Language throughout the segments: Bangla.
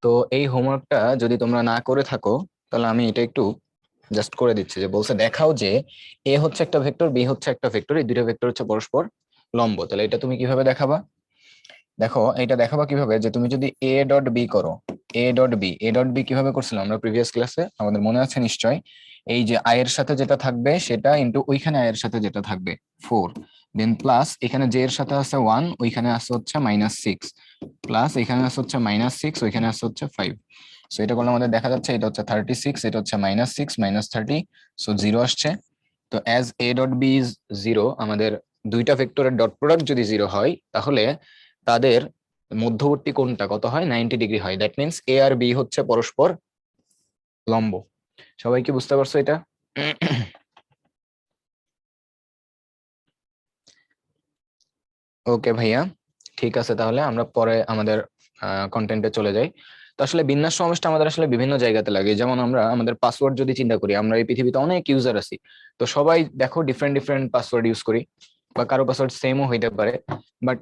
তো এই হোমওয়ার্কটা যদি তোমরা না করে থাকো তাহলে আমি এটা একটু জাস্ট করে দিচ্ছি। যে বলছে দেখাও যে এ হচ্ছে একটা ভেক্টর, বি হচ্ছে একটা ভেক্টর, এই দুটো ভেক্টর হচ্ছে পরস্পর লম্ব। তাহলে এটা তুমি কিভাবে দেখাবা? দেখো এটা দেখাবা কিভাবে, যে তুমি যদি এ ডট বি করো, এ ডট বি কিভাবে করছিলাম আমরা প্রিভিয়াস ক্লাসে, আমাদের মনে আছে নিশ্চয়। এই যে আই এর সাথে যেটা থাকবে সেটা ইন্টু ওইখানে আই এর সাথে যেটা থাকবে 4, দেন প্লাস এখানে জে এর সাথে আছে 1, ওইখানে আছে হচ্ছে -6, প্লাস এখানে আছে হচ্ছে -6, ওইখানে আছে হচ্ছে 5। সো এটা করলে আমাদের দেখা যাচ্ছে এটা হচ্ছে 36, এটা হচ্ছে -6 -30, সো 0 আসছে। তো as A dot B is 0, আমাদের দুইটা ভেক্টরের ডট প্রোডাক্ট যদি 0 হয় তাহলে তাদের মধ্যবর্তী কোণটা কত হয়? 90 ডিগ্রি হয়। দ্যাট মিনস এ আর বি হচ্ছে পরস্পর লম্ব। সবাই কি বুঝতে পারছো এটা? ওকে ভাইয়া, ঠিক আছে, তাহলে আমরা পরে আমাদের কন্টেন্টে চলে যাই। তো আসলে বিন্যাস সমাবেশটা আমাদের আসলে বিভিন্ন জায়গাতে লাগে। যেমন আমরা আমাদের পাসওয়ার্ড যদি চিন্তা করি, আমরা এই পৃথিবীতে অনেক ইউজার আছি, তো সবাই দেখো ডিফারেন্ট ডিফারেন্ট পাসওয়ার্ড ইউজ করি, বা কারো পাসওয়ার্ড সেমও হইতে পারে। বাট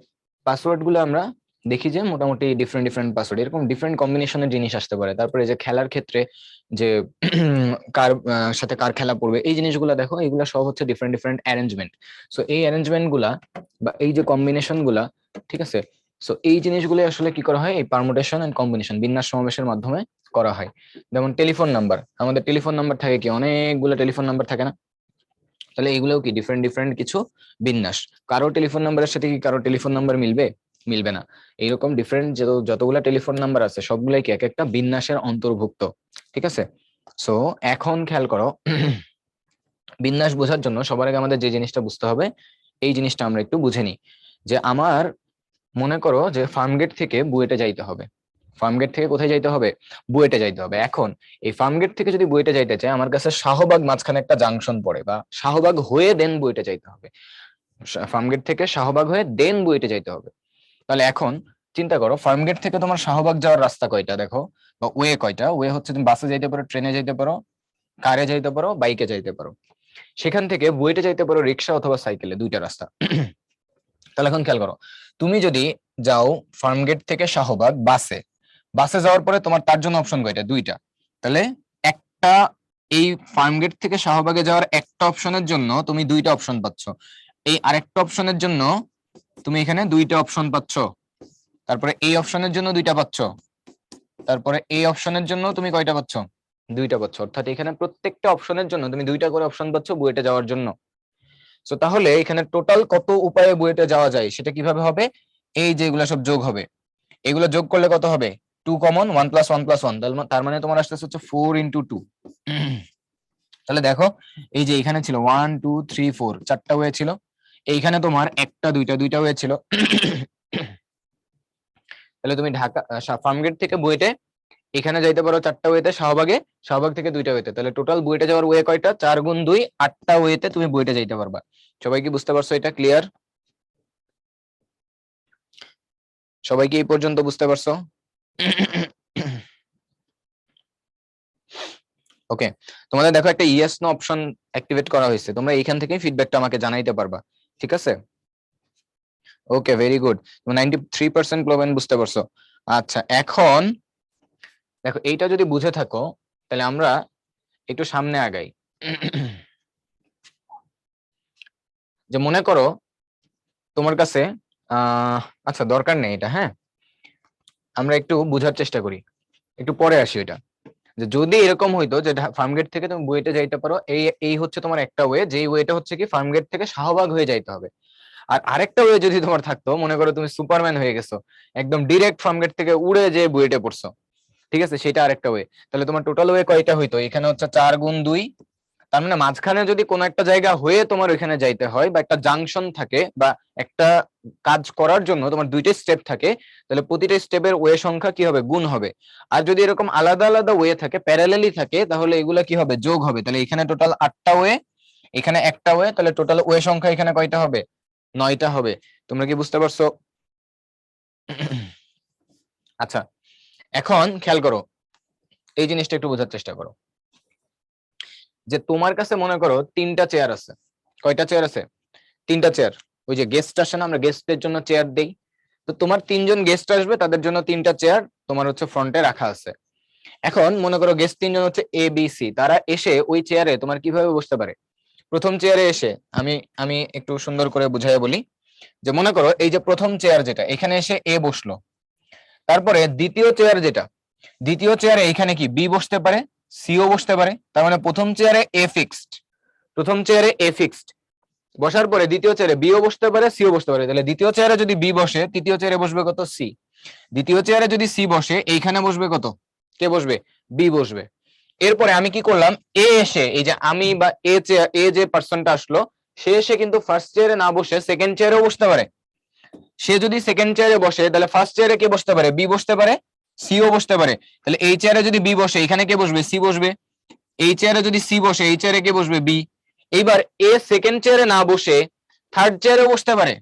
পাসওয়ার্ড গুলো আমরা দেখি যে মোটামুটি ডিফারেন্ট ডিফারেন্ট পাসওয়ার্ড, এরকম ডিফারেন্ট কম্বিনেশনের জিনিস আসতে পারে। তারপরে যে খেলার ক্ষেত্রে যে কার সাথে কার খেলা পড়বে, এই জিনিসগুলো দেখো, এগুলো সব হচ্ছে ডিফারেন্ট ডিফারেন্ট অ্যারেঞ্জমেন্ট। সো এই অ্যারেঞ্জমেন্ট গুলা বা এই যে কম্বিনেশন গুলা, ঠিক আছে, সো এই জিনিসগুলো আসলে কি করা হয়? এই পারমুটেশন এন্ড কম্বিনেশন বিন্যাস সমাবেশের মাধ্যমে করা হয়। যেমন টেলিফোন নাম্বার, আমাদের টেলিফোন নাম্বার থাকে কি, অনেকগুলো টেলিফোন নাম্বার থাকে না? তাহলে এগুলোও কি ডিফারেন্ট ডিফারেন্ট কিছু বিন্যাস। কারো টেলিফোন নাম্বারের সাথে কি কারো টেলিফোন নাম্বার মিলবে? মিলবে না। এইরকম ডিফারেন্ট যতগুলা টেলিফোন নাম্বার আছে সবগুলাই কি এক একটা বিন্যাসের অন্তর্ভুক্ত, ঠিক আছে? সো এখন খেয়াল করো, বিন্যাস বোঝার জন্য সবার আগে আমাদের যে জিনিসটা বুঝতে হবে, এই জিনিসটা আমরা একটু বুঝে নিই। যে আমার মনে করো যে ফার্মগেট থেকে বুয়েটে যাইতে হবে। ফার্মগেট থেকে কোথায় যাইতে হবে? বুয়েটে যাইতে হবে। এখন এই ফার্মগেট থেকে যদি বুয়েটে যাইতে চাই, আমার কাছে শাহবাগ মাঝখানে একটা জাংশন পড়ে, বা শাহবাগ হয়ে দেন বুয়েটে যাইতে হবে। ফার্মগেট থেকে শাহবাগ হয়ে দেন বুয়েটে যাইতে হবে। তাহলে এখন চিন্তা করো, ফার্মগেট থেকে তোমার শাহবাগ যাওয়ার রাস্তা কয়টা দেখো, বা ওয়ে কয়টা? ওয়ে হচ্ছে তুমি বাসে যাইতে পারো, ট্রেনে যাইতে পারো, কারে যাইতে পারো, বাইকে যাইতে পারো। সেখান থেকে বুয়েটে যাইতে পারো রিক্সা অথবা সাইকেলে, দুইটা রাস্তা। তাহলে এখন খেয়াল করো, তুমি যদি যাও ফার্মগেট থেকে শাহবাগ বাসে, বাসে যাওয়ার পরে তোমার তার জন্য অপশন কয়টা? দুইটা। তাহলে একটা, এই ফার্মগেট থেকে শাহবাগে যাওয়ার একটা অপশনের জন্য তুমি দুইটা অপশন পাচ্ছ, এই আরেকটা অপশনের জন্য তুমি এখানে দুইটা অপশন পাচ্ছ, তারপরে এই অপশনের জন্য দুইটা পাচ্ছ, তারপরে এই অপশনের জন্য তুমি কয়টা পাচ্ছ? দুইটা পাচ্ছ। অর্থাৎ এখানে প্রত্যেকটা অপশনের জন্য তুমি দুইটা করে অপশন পাচ্ছ বুয়েটে যাওয়ার জন্য। সো তাহলে এখানে টোটাল কত উপায়ে বুয়েটে যাওয়া যায় সেটা কিভাবে হবে? এই যে এগুলা সব যোগ হবে, এগুলো যোগ করলে কত হবে? 2 কমন, 1 + 1 + 1, তার মানে তোমার আসতেছে হচ্ছে 4 × 2। তাহলে দেখো, এই যে এখানে ছিল 1 2 3 4, চারটা ওয়ে ছিল। এইখানে তোমার একটা দুইটা দুইটা ওয়ে ছিল। তাহলে তুমি ঢাকা ফার্মগেট থেকে বুয়েটে এখানে যাইতে পারো চারটা ওয়েতে, শাহবাগে শাহবাগ থেকে দুইটা ওয়েতে। তাহলে টোটাল বুয়েটে যাওয়ার ওয়ে কয়টা? 4 × 2 8টা ওয়েতে তুমি বুয়েটে যাইতে পারবা। সবাই কি বুঝতে পারছো? এটা ক্লিয়ার? সবাই কি এই পর্যন্ত বুঝতে পারছো? ওকে, তোমাদের দেখো একটা ইয়েস নো অপশন অ্যাক্টিভেট করা হয়েছে, তোমরা এখান থেকে ফিডব্যাকটা আমাকে জানাইতে পারবা, ঠিক আছে? ওকে, ভেরি গুড, 93% প্লবেন বুঝতে পারছো। আচ্ছা, এখন দেখো এইটা যদি বুঝে থাকো তাহলে আমরা একটু সামনে আগাই। যে মনে করো তোমার কাছে আচ্ছা দরকার নেই এটা, হ্যাঁ, আমরা একটু বুঝার চেষ্টা করি, একটু পরে আসি ওইটা। যে যদি এরকম হইতো যে ফার্মগেট থেকে তুমি বুয়েটে যাইতে পারো, এই এই হচ্ছে তোমার একটা ওয়ে, যেই ওয়েটা হচ্ছে কি ফার্মগেট থেকে শাহবাগ হয়ে যাইতে হবে। আর আরেকটা ওয়ে যদি তোমার থাকতো, মনে করো তুমি সুপারম্যান হয়ে গেছো, একদম ডিরেক্ট ফার্মগেট থেকে উড়ে যে বুয়েটে পড়ছো, ঠিক আছে, সেটা আরেকটা ওয়ে। তাহলে তোমার টোটাল ওয়ে কয়টা হইতো? এখানে হচ্ছে 4 × 2, তার মানে মাঝখানে যদি কোনো একটা জায়গা হয়ে তোমার ওইখানে যাইতে হয়, বা একটা জাংশন থাকে, বা একটা কাজ করার জন্য তোমার দুইটা স্টেপ থাকে, তাহলে প্রতিটা স্টেপের ওয়ে সংখ্যা কি হবে? গুণ হবে। আর যদি এরকম আলাদা আলাদা ওয়ে থাকে, প্যারালালি থাকে, তাহলে এগুলা কি হবে? যোগ হবে। তাহলে এখানে টোটাল 8টা ওয়ে, এখানে একটা ওয়ে, তাহলে টোটাল ওয়ে সংখ্যা এখানে কয়টা হবে? 9টা হবে। তোমরা কি বুঝতে পারছো? আচ্ছা, এখন খেয়াল করো, এই জিনিসটা একটু বোঝার চেষ্টা করো। যে তোমার কাছে মনে করো 3টা চেয়ার আছে। কয়টা চেয়ার আছে? 3টা চেয়ার। ওই যে গেস্ট আসে না, আমরা গেস্টদের জন্য চেয়ার দেই, তো তোমার 3জন গেস্ট আসবে, তাদের জন্য 3টা চেয়ার তোমার হচ্ছে ফ্রন্টে রাখা আছে। এখন মনে করো গেস্ট 3জন হচ্ছে এ বি সি, তারা এসে ওই চেয়ারে তোমার কিভাবে বসতে পারে? প্রথম চেয়ারে এসে আমি আমি একটু সুন্দর করে বুঝাই বলি, যে মনে করো এই যে প্রথম চেয়ার যেটা, এখানে এসে এ বসলো। তারপরে দ্বিতীয় চেয়ার যেটা, দ্বিতীয় চেয়ারে এখানে কি বি বসতে পারে, সিও বসতে পারে। তার মানে প্রথম চেয়ারে এ ফিক্সড, প্রথম চেয়ারে এ ফিক্সড বসার পরে দ্বিতীয় চেয়ারে বিও বসতে পারে, সিও বসতে পারে। তাহলে দ্বিতীয় চেয়ারে যদি বি বসে, তৃতীয় চেয়ারে বসবে কত? সি। দ্বিতীয় চেয়ারে যদি সি বসে, এইখানে বসবে কত? কে বসবে? বি বসবে। এরপরে আমি কি করলাম, এ এসে এই যে আমি বা এ চেয়ার, এ যে পার্সনটা আসলো, সে এসে কিন্তু ফার্স্ট চেয়ারে না বসে সেকেন্ড চেয়ারেও বসতে পারে। সে যদি সেকেন্ড চেয়ারে বসে, তাহলে ফার্স্ট চেয়ারে কে বসতে পারে? বি বসতে পারে, সিও বসতে পারে। তাহলে এই চেয়ারে যদি বি বসে, এখানে কে বসবে? সি বসবে। এই চেয়ারে যদি সি বসে, এই চেয়ারে কে বসবে? বি। এইবার এ সেকেন্ড চেয়ারে না বসে থার্ড চেয়ারে বসতে পারে।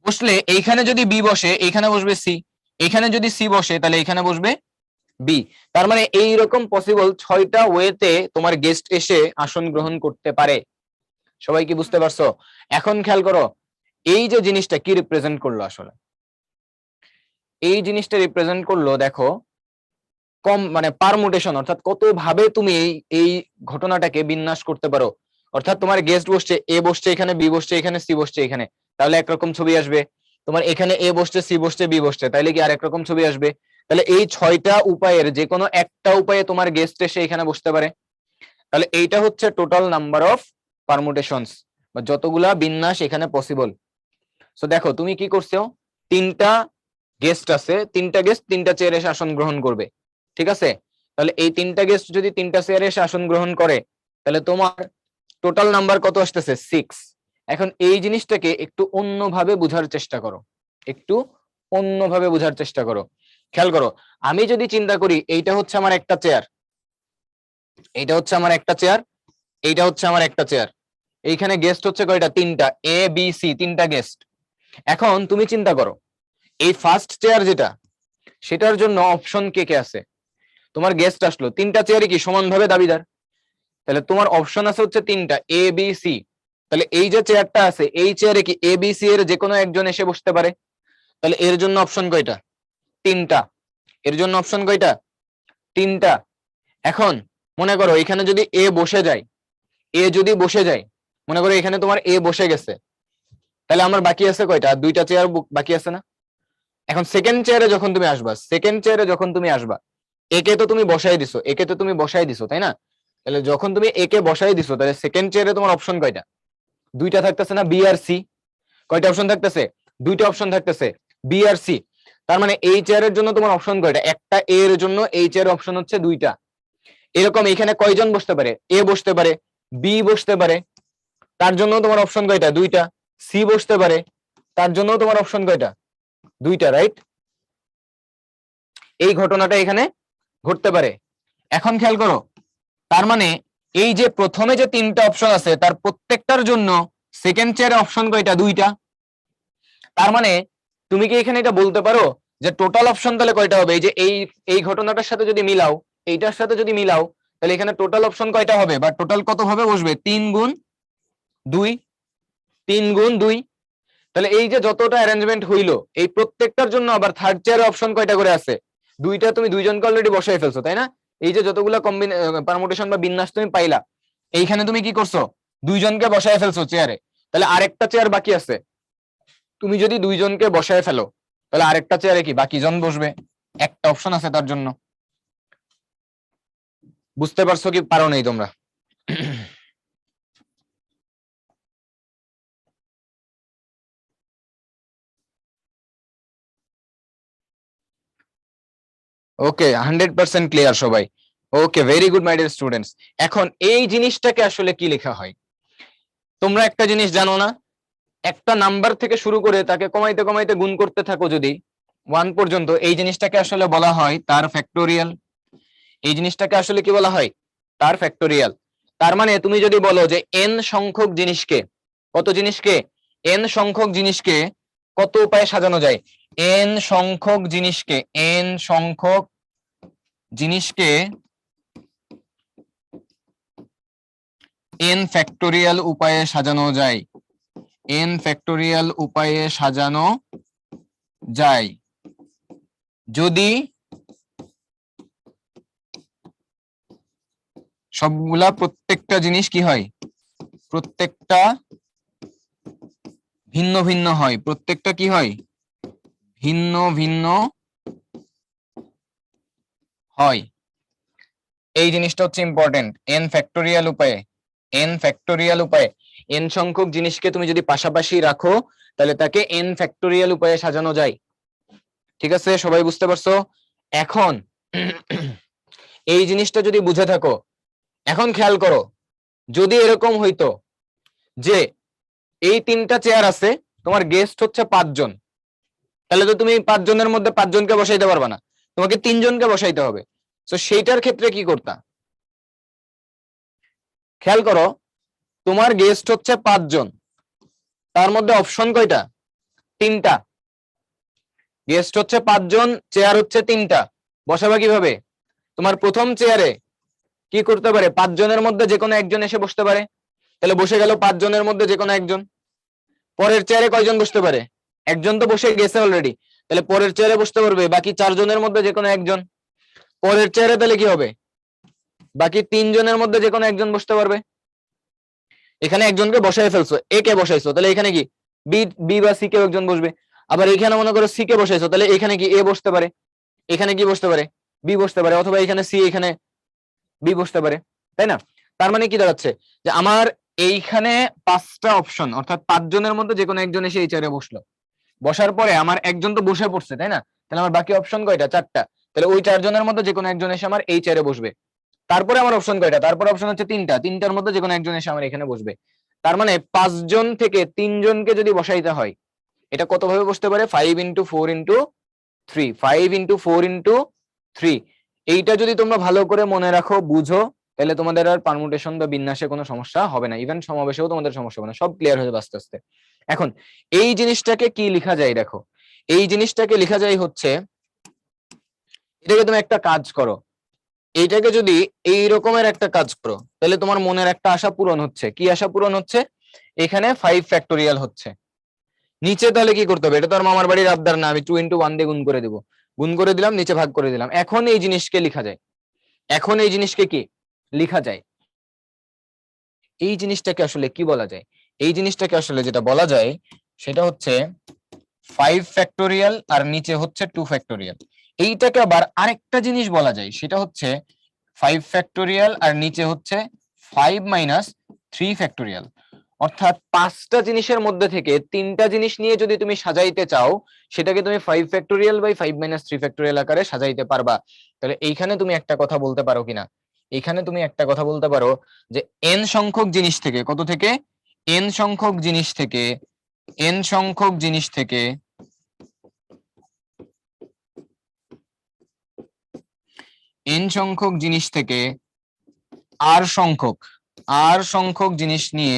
বসলে এইখানে যদি বি বসে, এইখানে বসবে সি। এখানে যদি সি বসে, তাহলে এখানে বসবে বি। তার মানে এইরকম পসিবল 6টা ওয়েতে তোমার গেস্ট এসে আসন গ্রহণ করতে পারে। সবাই কি বুঝতে পারছো? এখন খেয়াল করো, এই যে জিনিসটা কি রিপ্রেজেন্ট করলো আসলে? এই জিনিসটা রিপ্রেজেন্ট করলো, দেখো, কম মানে পারমুটেশন, অর্থাৎ কত ভাবে তুমি এই ঘটনাটাকে বিন্যাস করতে পারো। অর্থাৎ তোমার গেস্ট বসছে, এ বসছে এখানে, বি বসছে এখানে, সি বসছে এখানে, তাহলে একরকম ছবি আসবে। তোমার এখানে এ বসছে, সি বসছে, বি বসছে, তাইলে কি আরেক রকম ছবি আসবে। তাহলে এই 6টা উপায়ের যে কোনো একটা উপায়ে তোমার গেস্ট এসে এখানে বসতে পারে। তাহলে এইটা হচ্ছে টোটাল নাম্বার অফ পারমুটেশনস, বা যতগুলা বিন্যাস এখানে পসিবল। সো দেখো তুমি কি করছো, 3টা গেস্ট আছে, 3টা গেস্ট 3টা চেয়ারে এসে আসন গ্রহণ করবে, ঠিক আছে? তাহলে এই 3টা গেস্ট যদি 3টা চেয়ারে এসে আসন গ্রহণ করে, তাহলে তোমার টোটাল নাম্বার কত আসতেছে? 6। এখন এই জিনিসটাকে একটু অন্যভাবে বোঝার চেষ্টা করো, একটু অন্যভাবে বোঝার চেষ্টা করো। খেয়াল করো, আমি যদি চিন্তা করি এইটা হচ্ছে আমার একটা চেয়ার, এইটা হচ্ছে আমার একটা চেয়ার, এইটা হচ্ছে আমার একটা চেয়ার, এইখানে গেস্ট হচ্ছে কয়টা? 3টা, এ বি সি, 3টা গেস্ট। এখন তুমি চিন্তা করো, এই ফার্স্ট চেয়ার যেটা, সেটার জন্য অপশন কে কে আছে? তোমার গেস্ট আসলো, 3টা চেয়ারই কি সমানভাবে দাবিদার? তাহলে তোমার অপশন আছে হচ্ছে 3টা, এ বি সি। তাহলে এই যে চেয়ারটা আছে, এই চেয়ারে কি এ বি সি এর যে কোনো একজন এসে বসতে পারে? তাহলে এর জন্য অপশন কয়টা? 3টা। এর জন্য অপশন কয়টা? 3টা। এখন মনে করো এখানে যদি এ বসে যায়, এ যদি বসে যায়, মনে করো এখানে তোমার এ বসে গেছে, তাহলে আমার বাকি আছে কয়টা? 2টা চেয়ার বাকি আছে না? এখন সেকেন্ড চেয়ারে যখন তুমি আসবা, সেকেন্ড চেয়ারে যখন তুমি আসবা, একে তো তুমি বসাই দিছো, একে তো তুমি বসাই দিছো, তাই না? তাহলে যখন তুমি একে বসাই দিছো, তাহলে সেকেন্ড চেয়ারে তোমার অপশন কয়টা? 2টা থাকতেছে না, বি আর সি। কয়টা অপশন থাকতেছে? 2টা অপশন থাকতেছে, বি আর সি। তার মানে এই চেয়ারের জন্য তোমার অপশন কয়টা? একটা। এর জন্য এই চেয়ারের অপশন হচ্ছে 2টা। এরকম এখানে কয়জন বসতে পারে? এ বসতে পারে, বি বসতে পারে, তার জন্য তোমার অপশন কয়টা? 2টা। সি বসতে পারে, তার জন্য তোমার অপশন কয়টা? 2টা, রাইট? এই ঘটনাটা এখানে ঘটতে পারে। এখন খেয়াল করো, তার মানে এই যে প্রথমে যে 3টা অপশন আছে, তার প্রত্যেকটার জন্য সেকেন্ড চেয়ারে অপশন কয়টা? 2টা। তার মানে তুমি কি এখানে এটা বলতে পারো যে টোটাল অপশন তাহলে কয়টা হবে? এই যে এই ঘটনাটার সাথে যদি মিলাও, এইটার সাথে যদি মিলাও, তাহলে এখানে টোটাল অপশন কয়টা হবে, বা টোটাল কত ভাবে বসবে? 3 গুণ 2, 3 গুণ 2। তাহলে এই যে যতটা অ্যারেঞ্জমেন্ট হইলো, এই প্রত্যেকটার জন্য আবার থার্ড চেয়ারে অপশন কয়টা করে আছে? 2টা। তুমি দুইজনকে অলরেডি বসাই ফেলছো, তাই না? এই যে যতগুলা পারমুটেশন বা বিন্যাস তুমি পাইলা, এইখানে তুমি কি করছো? দুইজনকে বসায় ফেলছো চেয়ারে। তাহলে আরেকটা চেয়ার বাকি আছে, তুমি যদি দুইজনকে বসায় ফেলো, তাহলে আরেকটা চেয়ারে কি বাকি জন বসবে? একটা অপশন আছে তার জন্য। বুঝতে পারছো কি পারো নাই তোমরা? ওকে, 100% ক্লিয়ার সবাই? Okay, very good my dear students. এখন এই জিনিসটাকে আসলে কি লেখা হয়? তোমরা একটা জিনিস জানো না, একটা নাম্বার থেকে শুরু করে তাকে কমাইতে কমাইতে গুণ করতে থাকো যদি 1 পর্যন্ত, এই জিনিসটাকে আসলে বলা হয় তার ফ্যাক্টোরিয়াল। এই জিনিসটাকে আসলে কি বলা হয়? তার ফ্যাক্টোরিয়াল। তার মানে তুমি যদি বলো যে n সংখ্যক জিনিসকে, কত জিনিসকে? n সংখ্যক জিনিসকে কত উপায়ে সাজানো যায়? n সংখ্যক জিনিসকে, n সংখ্যক জিনিসকে n ফ্যাক্টোরিয়াল উপায়ে সাজানো যায়। n ফ্যাক্টোরিয়াল উপায়ে সাজানো যায় যদি সবগুলা প্রত্যেকটা জিনিস কি হয়, প্রত্যেকটা ভিন্ন ভিন্ন হয়, প্রত্যেকটা কি হয়, ভিন্ন ভিন্ন হয়। এই জিনিসটা হচ্ছে ইম্পর্টেন্ট। n ফ্যাক্টোরিয়াল উপায়ে, n ফ্যাক্টোরিয়াল উপায়ে n সংখ্যক জিনিসকে তুমি যদি পাশাপাশি রাখো তাহলে তাকে n ফ্যাক্টোরিয়াল উপায়ে সাজানো যায়। ঠিক আছে, সবাই বুঝতে পারছো? এখন এই জিনিসটা যদি বুঝে থাকো, এখন খেয়াল করো, যদি এরকম হইতো যে এই তিনটা চেয়ার আছে, তোমার গেস্ট হচ্ছে 5 জন, তাহলে তো তুমি 5 জনের মধ্যে 5 জনকে বসাইতে পারবা না, তোমাকে 3 জনকে বসাইতে হবে। তো সেইটার ক্ষেত্রে কি করতা? খেয়াল করো, তোমার গেস্ট হচ্ছে 5 জন, তার মধ্যে অপশন কয়টা? 3টা। গেস্ট হচ্ছে 5 জন, চেয়ার হচ্ছে 3টা, বসাবা কিভাবে? তোমার প্রথম চেয়ারে কি করতে পারে, 5 জনের মধ্যে যে কোনো একজন এসে বসতে পারে, তাহলে বসে গেল 5 জনের মধ্যে যে কোনো একজন। পরের চেয়ারে কয়জন বসতে পারে? একজন তো বসে গেছে অলরেডি, তাহলে পরের চেয়ারে বসতে পারবে বাকি 4 জনের মধ্যে যে কোনো একজন। পরের চেয়ারে তাহলে কি হবে, বাকি 3 জনের মধ্যে যে কোনো একজন বসতে পারবে। এখানে একজনকে বসাই ফেলছো, এ কে বসাইছো, তাহলে এখানে কি বি বি বা সি কেউ একজন বসবে। আবার এখানে মনে করো সি কে বসাইছো, তাহলে এখানে কি এ বসতে পারে, এখানে কি বসতে পারে, বি বসতে পারে, অথবা এখানে সি এখানে বি বসতে পারে, তাই না? তার মানে কি দাঁড়াচ্ছে যে আমার এইখানে 5টা অপশন, অর্থাৎ 5 জনের মধ্যে যে কোনো একজন এসে এই চেয়ারে বসলো, বসার পরে আমার একজন তো বসে পড়ছে, তাই না? তাহলে আমার বাকি অপশন কয়টা? 4টা। তাহলে ওই 4 জনের মধ্যে যে কোনো একজন এসে আমার এই চেয়ারে বসবে। তারপরে আমার অপশন কয়টা? তারপর অপশন হচ্ছে 3টা, 3টার মধ্যে যে কোনো একজন এসে আমার এখানে বসবে। তার মানে 5 জন থেকে 3 জনকে যদি বসাইতে হয়, এটা কত ভাবে বসতে পারে? 5 ইন্টু 4 ইন্টু 3, 5 ইন্টু 4 ইন্টু 3। এইটা যদি তোমরা ভালো করে মনে রাখো, বুঝো, তাহলে তোমাদের আর পারমুটেশন বা বিন্যাসে কোনো সমস্যা হবে না, ইভেন সমাবেশেও তোমাদের সমস্যা হবে না, সব ক্লিয়ার হয়ে যাবে আস্তে আস্তে। এখন এই জিনিসটাকে কি লেখা যায় দেখো, এই জিনিসটাকে লেখা যায় হচ্ছে, এটাকে তুমি একটা কাজ করো, এইটাকে যদি এই রকমের একটা কাজ করো, তাহলে তোমার মনের একটা আশা পূরণ হচ্ছে। কি আশা পূরণ হচ্ছে? এখানে 5 ফ্যাক্টোরিয়াল হচ্ছে, নিচে তাহলে কি করতে হবে? এটা তো আর মামার বাড়ির আবদার না, আমি 2 ইন্টু 1 দিয়ে গুণ করে দিব, গুণ করে দিলাম, নিচে ভাগ করে দিলাম। এখন এই জিনিসকে লেখা যায়, এখন এই জিনিসকে কি লেখা যায়? এই জিনিসটাকে আসলে কি বলা যায়? এই জিনিসটাকে আসলে যেটা বলা যায় সেটা হচ্ছে 5 ফ্যাক্টোরিয়াল আর নিচে হচ্ছে 2 ফ্যাক্টোরিয়াল। এইটাকে আবার আরেকটা জিনিস বলা যায়, সেটা হচ্ছে 5 ফ্যাক্টোরিয়াল আর নিচে হচ্ছে 5 মাইনাস 3 ফ্যাক্টোরিয়াল। অর্থাৎ 5টা জিনিসের মধ্যে থেকে 3টা জিনিস নিয়ে যদি তুমি সাজাইতে চাও, সেটাকে তুমি 5 ফ্যাক্টোরিয়াল বাই 5 মাইনাস 3 ফ্যাক্টোরিয়াল আকারে সাজাইতে পারবা। তাহলে এইখানে তুমি একটা কথা বলতে পারো কিনা, এইখানে তুমি একটা কথা বলতে পারো যে n সংখ্যক জিনিস থেকে, কত থেকে? n সংখ্যক জিনিস থেকে, n সংখ্যক জিনিস থেকে n সংখ্যক জিনিস থেকে r সংখ্যক জিনিস নিয়ে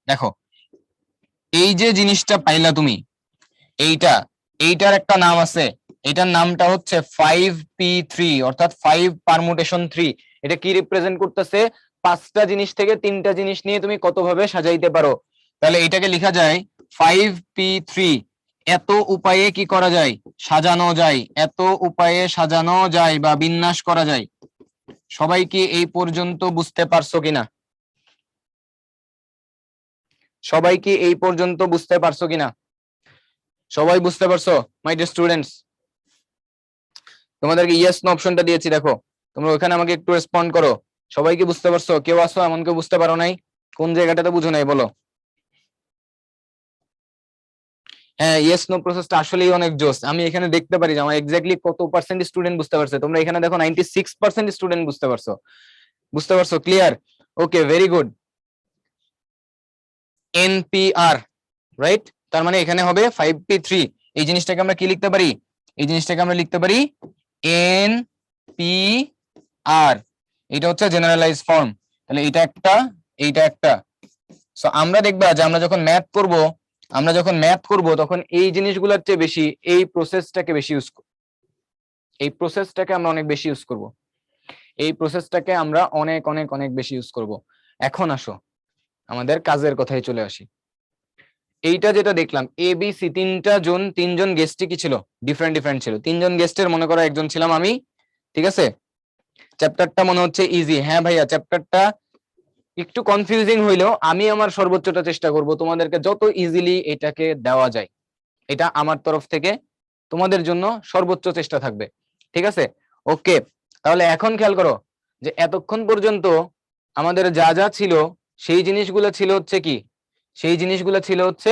দেখো, এই যে জিনিসটা পাইলা তুমি, এইটার একটা নাম আছে, এটার নামটা হচ্ছে 5p3, অর্থাৎ 5 পারমুটেশন 3। এটা কি রিপ্রেজেন্ট করতেছে? 5টা জিনিস থেকে 3টা জিনিস নিয়ে তুমি কত ভাবে সাজাইতে পারো। তাহলে এটাকে লেখা যায় 5p3। এত উপায়ে কি করা যায়? সাজানো যায়, এত উপায়ে সাজানো যায় বা বিন্যাস করা যায়। সবাই কি এই পর্যন্ত বুঝতে পারছো কিনা? সবাই কি এই পর্যন্ত বুঝতে পারছো কিনা? সবাই বুঝতে পারছো মাই ডিয়ার স্টুডেন্টস? তোমাদেরকে ইয়েস নো অপশনটা দিয়েছি, দেখো তোমরা ওখানে আমাকে একটু রেসপন্ড করো। সবাই কি বুঝতে পারছো? কেউ আসো এমন কেউ বুঝতে পারো নাই? কোন জায়গাটাতে বুঝো নাই বলো? হ্যাঁ, ইয়েস নো প্রসেসটা আসলেই অনেক জোস। আমি এখানে দেখতে পারি যে আমার এক্স্যাক্টলি কত পার্সেন্ট স্টুডেন্ট বুঝতে পারছে। তোমরা এখানে দেখো 96% স্টুডেন্ট বুঝতে পারছো। বুঝতে পারছো? ক্লিয়ার? ওকে, ভেরি গুড। NPR, right? তার মানে এখানে হবে 5p3। এই জিনিসটাকে আমরা কি লিখতে পারি? এই জিনিসটাকে আমরা লিখতে পারি এন পি আর। এটা হচ্ছে জেনারেলাইজ ফর্ম। তাহলে এটা একটা, এইটা একটা। সো আমরা দেখবা যে আমরা যখন ম্যাথ করব তখন এই জিনিসগুলোর চেয়ে বেশি এই প্রসেসটাকে বেশি ইউজ, এই প্রসেসটাকে আমরা অনেক বেশি ইউজ করব। এই প্রসেসটাকে আমরা অনেক অনেক অনেক বেশি ইউজ করব। এখন আসো আমাদের কাজের কথায় চলে আসি। এইটা যেটা দেখলাম এ বি সি তিনজন গেস্টই কি ছিল, ডিফারেন্ট ডিফারেন্ট ছিল। তিনজন গেস্টের মনে করো একজন ছিলাম আমি, ঠিক আছে। চ্যাপ্টারটা মনে হচ্ছে ইজি। হ্যাঁ ভাইয়া চ্যাপ্টারটা একটু কনফিউজিং হইলেও আমি আমার সর্বোচ্চটা চেষ্টা করব তোমাদেরকে যত ইজিলি এটাকে দেওয়া যায়, এটা আমার তরফ থেকে তোমাদের জন্য সর্বোচ্চ চেষ্টা থাকবে, ঠিক আছে। ওকে, তাহলে এখন খেয়াল করো যে এতক্ষণ পর্যন্ত আমাদের যা যা ছিল সেই জিনিসগুলো ছিল হচ্ছে কি, সেই জিনিসগুলো ছিল হচ্ছে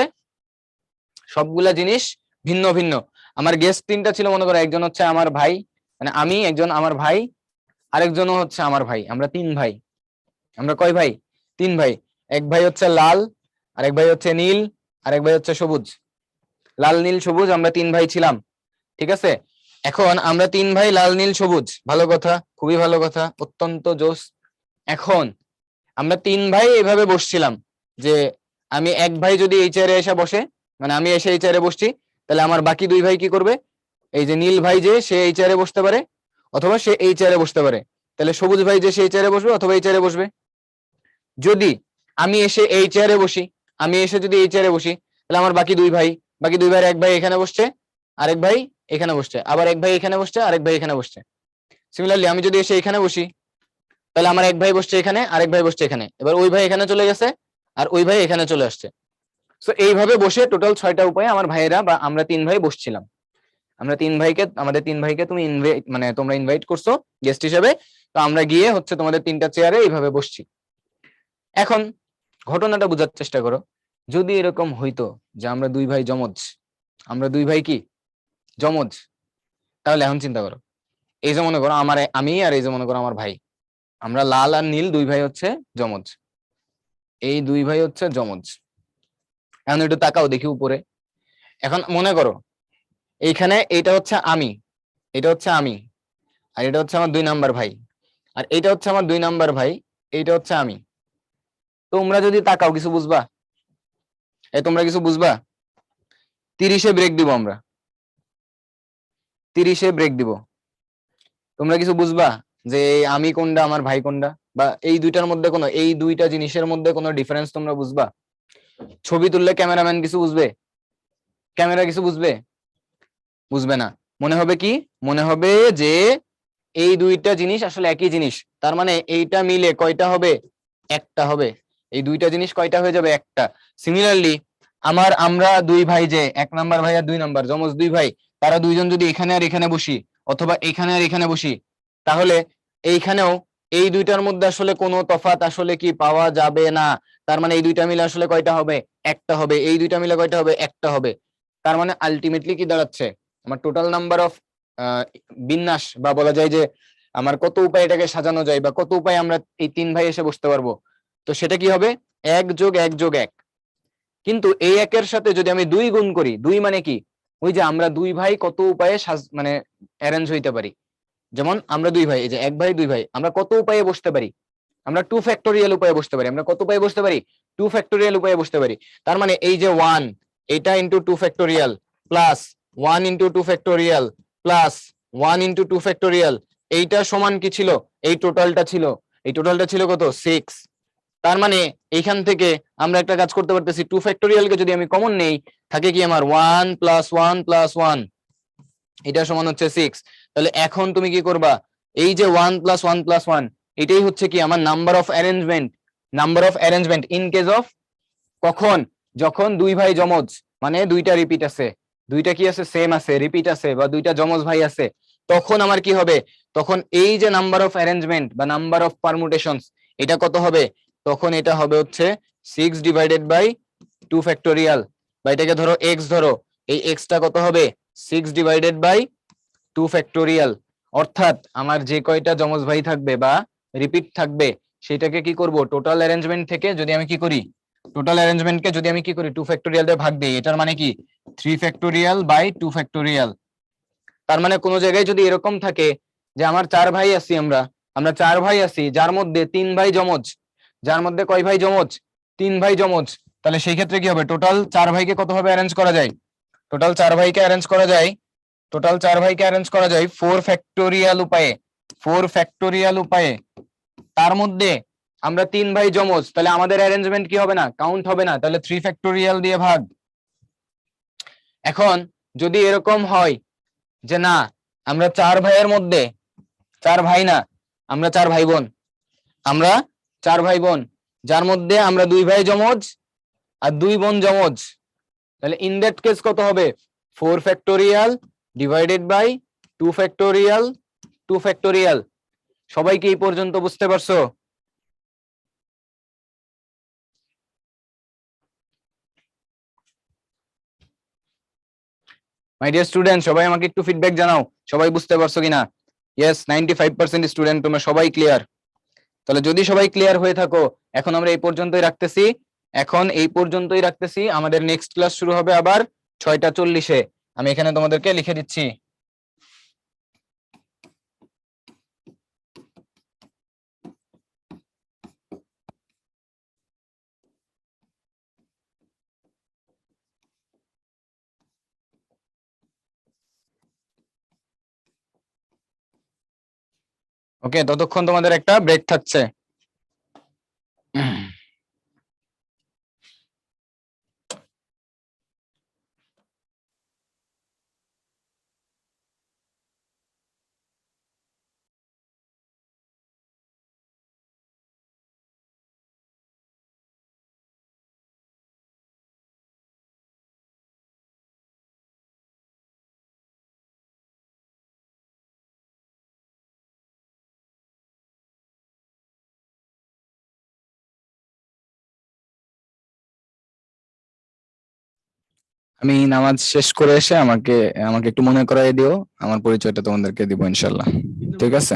সবগুলা জিনিস ভিন্ন ভিন্ন। আমার গেস্ট তিনটা ছিল, মনে করো একজন হচ্ছে আমার ভাই, মানে আমি, একজন আমার ভাই, আরেকজনও হচ্ছে আমার ভাই। আমরা তিন ভাই। আমরা কয় ভাই? তিন ভাই। এক ভাই হচ্ছে লাল, আরেক ভাই হচ্ছে নীল, আরেক ভাই হচ্ছে সবুজ। লাল নীল সবুজ আমরা তিন ভাই ছিলাম, ঠিক আছে। এখন আমরা তিন ভাই লাল নীল সবুজ, ভালো কথা, খুবই ভালো কথা, অত্যন্ত জোস। এখন আমরা তিন ভাই এভাবে বসছিলাম যে আমি এক ভাই যদি এই চেয়ারে এসে বসে, মানে আমি এসে এই চেয়ারে বসছি, তাহলে আমার বাকি দুই ভাই কি করবে? এই যে নীল ভাই যে সে এই চেয়ারে বসতে পারে অথবা সে এই চেয়ারে বসতে পারে, তাহলে সবুজ ভাই যে সেই চেয়ারে বসবে অথবা এই চেয়ারে বসবে। যদি আমি এসে এই চেয়ারে বসি, আমি এসে যদি এই চেয়ারে বসি, তাহলে আমার বাকি দুই ভাইয়ের এক ভাই এখানে বসছে, আরেক ভাই এখানে বসছে, আবার এক ভাই এখানে বসছে, আরেক ভাই এখানে বসছে। সিমিলারলি আমি যদি এসে এখানে বসি, তাহলে আমার এক ভাই বসছে এখানে, আরেক ভাই বসছে এখানে, এবার ওই ভাই এখানে চলে গেছে আর ওই ভাই এখানে চলে আসছে। সো এইভাবে বসে টোটাল 6টা উপায়ে আমার ভাইয়েরা বা আমরা তিন ভাই বসছিলাম। আমাদের তিন ভাইকে তুমি ইনভাইট, মানে তোমরা ইনভাইট করছো গেস্ট হিসেবে, তো আমরা গিয়ে হচ্ছে তোমাদের তিনটা চেয়ারে এইভাবে বসছি। এখন ঘটনাটা বোঝার চেষ্টা করো, যদি এরকম হইতো যে আমরা দুই ভাই জমজ, আমরা দুই ভাই কি জমজ, তাহলে এখন চিন্তা করো, এই যে মনে করো আমি আর এই যে মনে করো আমার ভাই, আমরা লাল আর নীল দুই ভাই হচ্ছে জমজ, এই দুই ভাই হচ্ছে জমজ। এখন একটু তাকাও দেখি উপরে। এখন মনে করো এইখানে এটা হচ্ছে আমি, এটা হচ্ছে আমি, আর এটা হচ্ছে আমার 2 নাম্বার ভাই, আর এটা হচ্ছে আমার 2 নাম্বার ভাই, এইটা হচ্ছে আমি। তোমরা যদি তাকাও কিছু বুঝবা? তোমরা কিছু বুঝবা? 30-এ ব্রেক দিব আমরা, 30-এ ব্রেক দিব। তোমরা কিছু বুঝবা যে আমি কোনটা আমার ভাই কোনটা, বা এই দুইটার মধ্যে কোনো, এই দুইটা জিনিসের মধ্যে কোনো ডিফারেন্স তোমরা বুঝবা? ছবি তুললে ক্যামেরাম্যান কিছু বুঝবে? ক্যামেরা কিছু বুঝবে? বুঝবে না। মনে হবে কি, মনে হবে যে এই দুইটা জিনিস আসলে একই জিনিস, তার মানে এইটা মিলে কয়টা হবে? একটা হবে। এই দুইটা জিনিস কয়টা হয়ে যাবে? একটা। সিমিলারলি আমরা দুই ভাই, যে 1 নাম্বার ভাই আর 2 নাম্বার যমজ দুই ভাই, তারা দুইজন যদি এখানে আর এখানে বসি অথবা এখানে আর এখানে বসি, তাহলে এইখানেও এই দুইটার মধ্যে আসলে কোনো তফাৎ আসলে কি পাওয়া যাবে না। তার মানে এই দুইটা মিলে আসলে কয়টা হবে? একটা হবে। এই দুইটা মিলে কয়টা হবে? একটা হবে। তার মানে আলটিমেটলি কি দাঁড়াচ্ছে, আমার টোটাল নাম্বার অফ বিন্যাস, বা বলা যায় যে আমার কত উপায় এটাকে সাজানো যায়, বা কত উপায় আমরা এই তিন ভাই এসে বসতে পারবো, তো সেটা কি হবে? 1+1+1। কিন্তু এই একের সাথে যদি আমি 2 গুণ করি, 2 মানে কি, ওই যে আমরা দুই ভাই কত উপায়ে মানে অ্যারেঞ্জ হইতে পারি। যেমন আমরা দুই ভাই, এই যে এক ভাই দুই ভাই, আমরা কত উপায়ে বসতে পারি? আমরা 2 ফ্যাক্টোরিয়াল উপায়ে বসতে পারি। আমরা কত উপায়ে বসতে পারি? 2 ফ্যাক্টোরিয়াল উপায়ে বসতে পারি। তার মানে এই যে 1, এটা into 2 factorial plus 1 into 2 factorial plus 1 into 2 factorial, এইটা সমান কি ছিল? এই টোটালটা ছিল, এই টোটালটা ছিল কত? 6। তার মানে এইখান থেকে আমরা একটা কাজ করতে পারতেছি, 2 ফ্যাক্টোরিয়ালকে যদি আমি কমন নেই, থাকে কি আমার 1 প্লাস 1 প্লাস 1, এটা সমান হচ্ছে 6। তাহলে এখন তুমি কি করবা? এই যে 1 প্লাস 1 প্লাস 1, এটাই হচ্ছে কি আমার number of arrangement. Number of arrangement in case of, কখন? যখন দুই ভাই জমজ, মানে দুইটা রিপিট আছে, দুইটা কি আছে? সেম আছে, রিপিট আছে, বা দুইটা জমজ ভাই আছে, তখন আমার কি হবে? তখন এই যে নাম্বার অফ অ্যারেঞ্জমেন্ট বা নাম্বার অফ পারমুটেশনস, এটা কত হবে? তখন এটা হবে হচ্ছে 6/2 ফ্যাক্টোরিয়াল, বা এটাকে ধরো এক্স ধরো, এই এক্সটা কত হবে? 6/2 ফ্যাক্টোরিয়াল। অর্থাৎ আমার যে কয়টা জমজ ভাই থাকবে বা রিপিট থাকবে, সেটাকে কি করব? টোটাল অ্যারেঞ্জমেন্ট থেকে যদি আমি কি করি, টোটাল অ্যারেঞ্জমেন্টকে যদি আমি কি করি 2 ফ্যাক্টোরিয়াল দিয়ে ভাগ দিই, এটার মানে কি 3 ফ্যাক্টোরিয়াল বাই 2 ফ্যাক্টোরিয়াল। তার মানে কোনো জায়গায় যদি এরকম থাকে যে আমার 4 ভাই আছি, আমরা 4 ভাই আছি, যার মধ্যে 3 ভাই জমজ, যার মধ্যে কয় ভাই জমজ? 3 ভাই জমজ, তাহলে সেই ক্ষেত্রে কি হবে? টোটাল 4 ভাইকে কত ভাবে অ্যারেঞ্জ করা যায়? টোটাল 4 ভাইকে অ্যারেঞ্জ করা যায় 4 ফ্যাক্টোরিয়াল উপায়ে। 4 ফ্যাক্টোরিয়াল উপায়ে, তার মধ্যে আমরা 3 ভাই যমজ, তাহলে আমাদের অ্যারেঞ্জমেন্ট কি হবে না, কাউন্ট হবে না, তাহলে 3 ফ্যাক্টোরিয়াল দিয়ে ভাগ। এখন যদি এরকম হয় যে না, আমরা 4 ভাইয়ের মধ্যে, 4 ভাই না, আমরা 4 ভাই বোন, আমরা 4 ভাই বোন, যার মধ্যে আমরা 2 ভাই যমজ আর 2 বোন যমজ, তাহলে ইন দ্যাট কেস কত হবে, 4 factorial divided by 2 factorial, 2 factorial. সবাই কি এই পর্যন্ত বুঝতে পারছো? মাই ডিয়ার স্টুডেন্ট, সবাই আমাকে একটু ফিডব্যাক জানাও, সবাই বুঝতে পারছো কিনা। ইয়েস, 95% স্টুডেন্ট তোমরা সবাই ক্লিয়ার। তাহলে যদি সবাই ক্লিয়ার হয়ে থাকো, এখন আমরা এই পর্যন্তই রাখতেছি, আমাদের নেক্সট ক্লাস শুরু হবে আবার 6টা 40-এ। আমি এখানে তোমাদেরকে লিখে দিচ্ছি। ওকে, ততক্ষণ তোমাদের একটা ব্রেক থাকছে। আমি নামাজ শেষ করে এসে আমাকে আমাকে একটু মনে করাই দিও, আমার পরিচয়টা তোমাদেরকে দিব ইনশাল্লাহ। ঠিক আছে।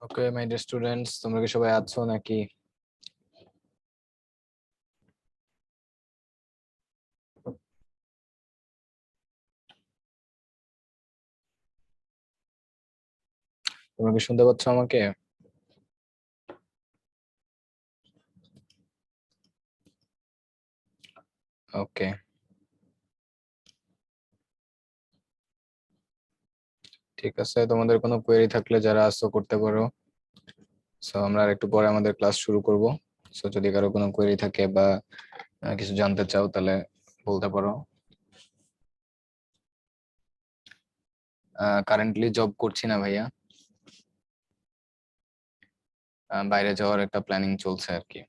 ওকে মাই ডিয়ার স্টুডেন্টস, তোমরা কি সবাই আছো নাকি? তোমরা কি শুনতে পাচ্ছ আমাকে? ওকে, ঠিক আছে। তোমাদের কোনো কোয়েরি থাকলে যারা আছো করতে পারো। সো আমরা আর একটু পরে আমাদের ক্লাস শুরু করব। সো যদি কারো কোনো কোয়েরি থাকে বা কিছু জানতে চাও তাহলে বলতে পারো। কারেন্টলি জব করছি না ভাইয়া, বাইরে যাওয়ার একটা প্ল্যানিং চলছে আর কি।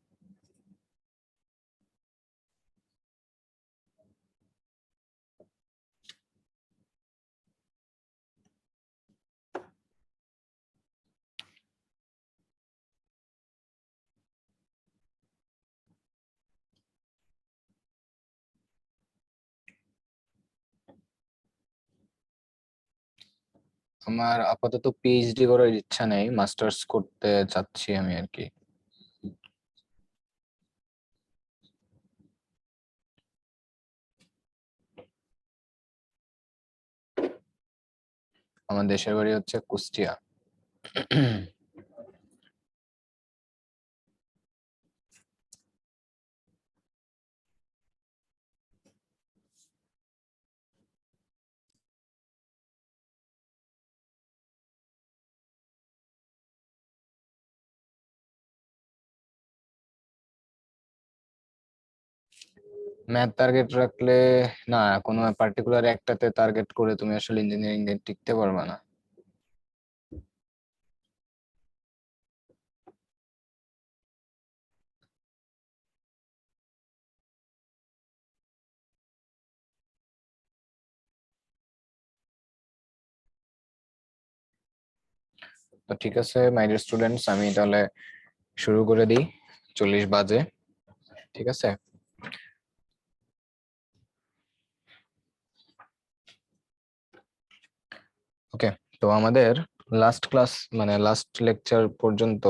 আমার আপাতত পিএইচডি করার ইচ্ছা নেই, মাস্টার্স করতে চাচ্ছি আমি আর কি। আমার দেশের বাড়ি হচ্ছে কুষ্টিয়া। ম্যাথ টার্গেট রাখলে না, কোনো পার্টিকুলার একটাতে টার্গেট করে তুমি আসলে ইঞ্জিনিয়ারিং এ টিকতে পারবে না। তো ঠিক আছে মাই ডিয়ার স্টুডেন্টস, আমি তাহলে শুরু করে দিই। 40 বাজে, ঠিক আছে। ওকে, তো আমাদের লাস্ট ক্লাস মানে লাস্ট লেকচার পর্যন্ত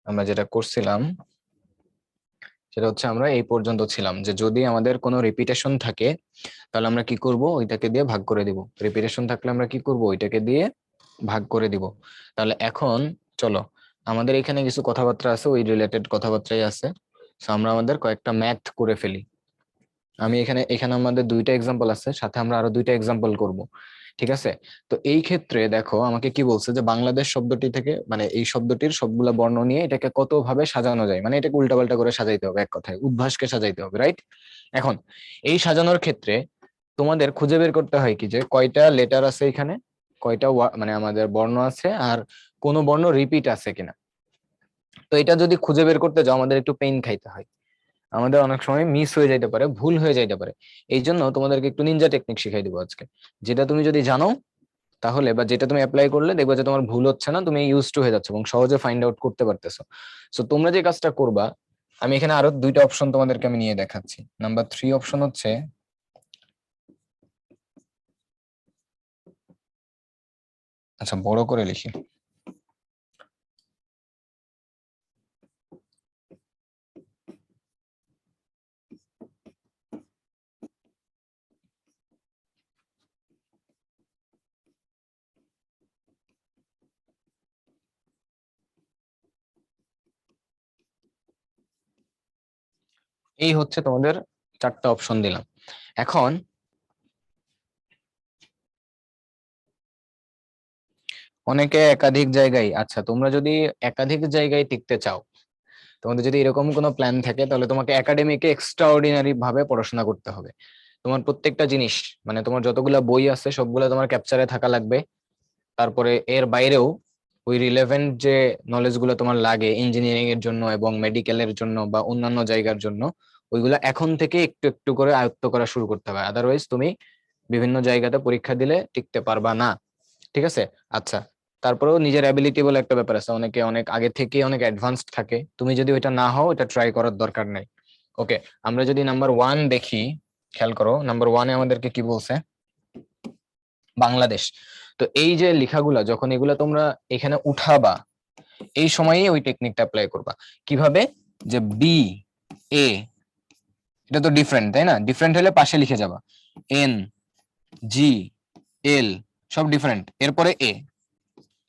আমরা যেটা করছিলাম সেটা হচ্ছে আমরা এই পর্যন্ত ছিলাম যে যদি আমাদের কোনো রিপিটেশন থাকে তাহলে আমরা কি করব, ওইটাকে দিয়ে ভাগ করে দিব। রিপিটেশন থাকলে আমরা কি করব, ওইটাকে দিয়ে ভাগ করে দিব। তাহলে এখন চলো, আমাদের এখানে কিছু কথাবার্তা আছে, ওই রিলেটেড কথাবার্তাই আছে। তো আমরা আমাদের কয়েকটা ম্যাথ করে ফেলি। আমি এখানে এখানে আমাদের দুইটা এক্সাম্পল আছে, সাথে আমরা আরো দুইটা এক্সাম্পল করব, ঠিক আছে। তো এই ক্ষেত্রে দেখো আমাকে কি বলছে যে বাংলাদেশ শব্দটি থেকে মানে এই শব্দটির সবগুলা বর্ণ নিয়ে এটাকে কত ভাবে সাজানো যায়, মানে এটাকে উল্টাপাল্টা করে সাজাইতে হবে, এক কথায় উদ্ভাসকে সাজাইতে হবে, রাইট? এখন এই সাজানোর ক্ষেত্রে তোমাদের খুঁজে বের করতে হয় কি যে কয়টা লেটার আছে এখানে, কয়টা মানে আমাদের বর্ণ আছে, আর কোন বর্ণ রিপিট আছে কিনা। তো এটা যদি খুঁজে বের করতে যাও আমাদের একটু পেইন খাইতে হয়, আমাদের অনেক সময় মিস হয়ে যাইতে পারে, ভুল হয়ে যাইতে পারে। এই জন্য তোমাদেরকে একটু নিনজা টেকনিক শিখাই দিব আজকে, যেটা তুমি যদি জানো তাহলে বা যেটা তুমি অ্যাপ্লাই করলে দেখবে যে তোমার ভুল হচ্ছে না, তুমি ইউজ টু হয়ে যাচ্ছ এবং সহজে ফাইন্ড আউট করতে পারতেছো। সো তোমরা যে কাজটা করবা, আমি এখানে আরো দুইটা অপশন তোমাদেরকে আমি নিয়ে দেখাচ্ছি। নাম্বার 3 অপশন হচ্ছে, আচ্ছা বড় করে লিখি। এই হচ্ছে তোমাদের চারটা অপশন দিলাম। এখন অনেকে একাধিক জায়গায়, আচ্ছা তোমরা যদি একাধিক জায়গায় টিকতে চাও, তোমাদের যদি এরকম কোনো প্ল্যান থাকে তাহলে তোমাকে একাডেমিকে এক্সট্রা অর্ডিনারি ভাবে পড়াশোনা করতে হবে। তোমার প্রত্যেকটা জিনিস মানে তোমার যতগুলা বই আছে সবগুলা তোমার ক্যাপচারে থাকা লাগবে। তারপরে এর বাইরেও ওই রিলেভেন্ট যে নলেজ গুলো তোমার লাগে ইঞ্জিনিয়ারিং এর জন্য এবং মেডিকেলের জন্য বা অন্যান্য জায়গার জন্য, ওইগুলা এখন থেকে একটু একটু করে আয়ত্ত করা শুরু করতে হবে, আদারওয়াইজ তুমি বিভিন্ন জায়গাতে পরীক্ষা দিলে টিকতে পারবা না, ঠিক আছে। আচ্ছা, তারপরেও নিজের অ্যাবিলিটি বলে একটা ব্যাপার আছে, অনেকে অনেক আগে থেকে অনেক অ্যাডভান্সড থাকে, তুমি যদি ওইটা না হও এটা ট্রাই করার দরকার নাই। ওকে, আমরা যদি নাম্বার 1 দেখি, খেয়াল করো নাম্বার 1-এ আমাদেরকে কি বলছে। বাংলাদেশ। তো এই যে লেখাগুলা যখন এগুলা তোমরা এখানে উঠাবা, এই সময়ে ওই টেকনিকটা অ্যাপ্লাই করবা। কিভাবে? যে বি এ, এটা তো ডিফারেন্ট তাই না, ডিফারেন্ট হলে পাশে লিখে যাবা, এন জি এল সব ডিফারেন্ট, এরপরে এ,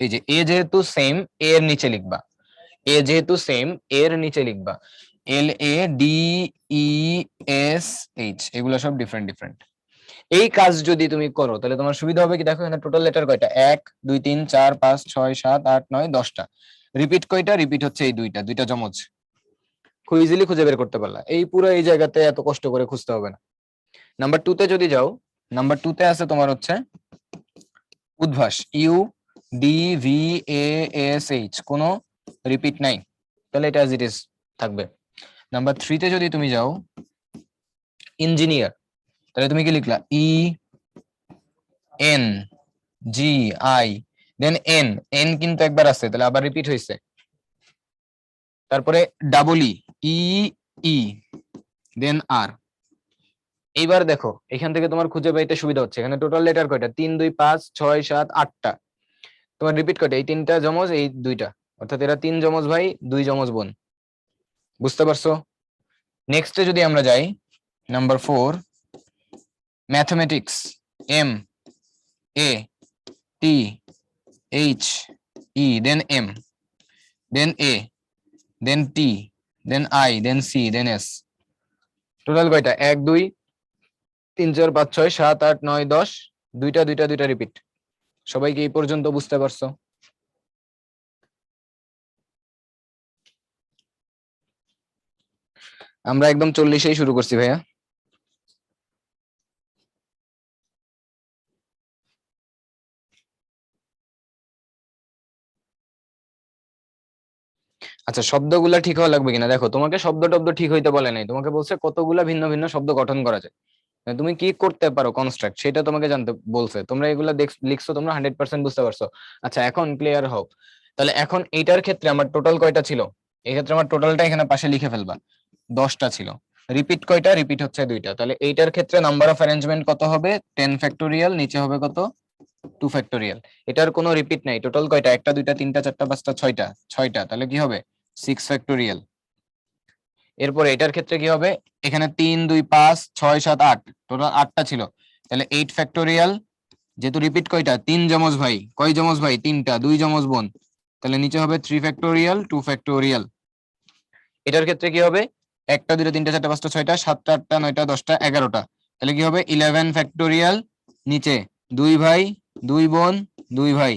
এই যে এ যেহেতু সেম এর নিচে লিখবা, এ যেহেতু সেম এর নিচে লিখবা, L A D E S H, এগুলো সব ডিফারেন্ট ডিফারেন্ট। এই কাজ যদি তুমি করো তাহলে তোমার সুবিধা হবে কি, দেখো এখানে টোটাল লেটার কয়টা, 1 2 3 4 5 6 7 8 9 10টা। রিপিট কয়টা? রিপিট হচ্ছে এই দুইটা, দুইটা জমজ। খুব ইজিলি খুঁজে বের করতে পারলা, এই পুরো এই জায়গাতে এত কষ্ট করে খুঁজতে হবে না। নাম্বার 2 তে যদি যাও, নাম্বার 2 তে আছে তোমার হচ্ছে Udvash, U D V A S H, কোনো রিপিট নাই, তাহলে এটা অ্যাজ ইট ইজ থাকবে। নাম্বার 3 তে যদি তুমি যাও, ইঞ্জিনিয়ার, তাহলে তুমি কি লিখলা, E N G I then N, N কিন্তু একবার আছে তাহলে আবার রিপিট হয়েছে, তারপরে ডাবল ই ই ই দেন আর। এইবার দেখো এখান থেকে তোমার খুঁজে পাইতে সুবিধা হচ্ছে, এখানে টোটাল লেটার কয়টা, 3 2 5 6 7 8টা, তোমার রিপিট কয়টা, এই তিনটা জমজ এই দুইটা, অর্থাৎ এরা 3 জমজ ভাই 2 জমজ বোন। বুঝতে পারছো? নেক্সটে যদি আমরা যাই, number 4 mathematics, M A T H E then M then A then T then I then C then S. Total কয়টা, 1 2 3 4 5 6 7 8 9 10, দুইটা দুইটা দুইটা রিপিট। সবাইকে এই পর্যন্ত বুঝতে পারছো? আমরা একদম 40-এই শুরু করছি ভাইয়া। আচ্ছা, শব্দগুলা ঠিক হওয়া লাগবে কিনা দেখো, তোমাকে শব্দ টব্দ ঠিক হইতে বলে নাই, তোমাকে বলছে কতগুলা ভিন্ন ভিন্ন শব্দ গঠন করা যায়, তুমি কি করতে পারো কনস্ট্রাক্ট সেটা তোমাকে জানতে বলছে। তোমরা এগুলা লিখছো, তোমরা 100% বুঝতে পারছো। আচ্ছা এখন ক্লিয়ার হও। তাহলে এখন এইটার ক্ষেত্রে আমার টোটাল কয়টা ছিল, এই ক্ষেত্রে আমার টোটালটা এখানে পাশে লিখে ফেলবা, 10টা ছিল। রিপিট কয়টা? রিপিট হচ্ছে দুইটা, তাহলে এইটার ক্ষেত্রে নাম্বার অফ অ্যারেঞ্জমেন্ট কত হবে, 10 ফ্যাক্টোরিয়াল, নিচে হবে কত, 2 ফ্যাক্টোরিয়াল। এটার কোনো রিপিট নাই, টোটাল কয়টা, একটা দুইটা তিনটা চারটা পাঁচটা ছয়টা, ছয়টা, তাহলে কি হবে 6 ফ্যাক্টোরিয়াল। এরপরে এটার ক্ষেত্রে কি হবে, এখানে 3 2 5 6 7 8, টোটাল 8টা ছিল, তাহলে 8 ফ্যাক্টোরিয়াল। যেহেতু রিপিট কয়টা, 3 জমজ ভাই, কয় জমজ ভাই, 3টা, 2 জমজ বোন, তাহলে নিচে হবে 3 ফ্যাক্টোরিয়াল 2 ফ্যাক্টোরিয়াল। এটার ক্ষেত্রে কি হবে, একটা দুইটা তিনটা চারটা পাঁচটা ছয়টা সাতটা আটটা নয়টা 10টা 11টা, তাহলে কি হবে 11 ফ্যাক্টোরিয়াল, নিচে 2 ভাই 2 বোন 2 ভাই,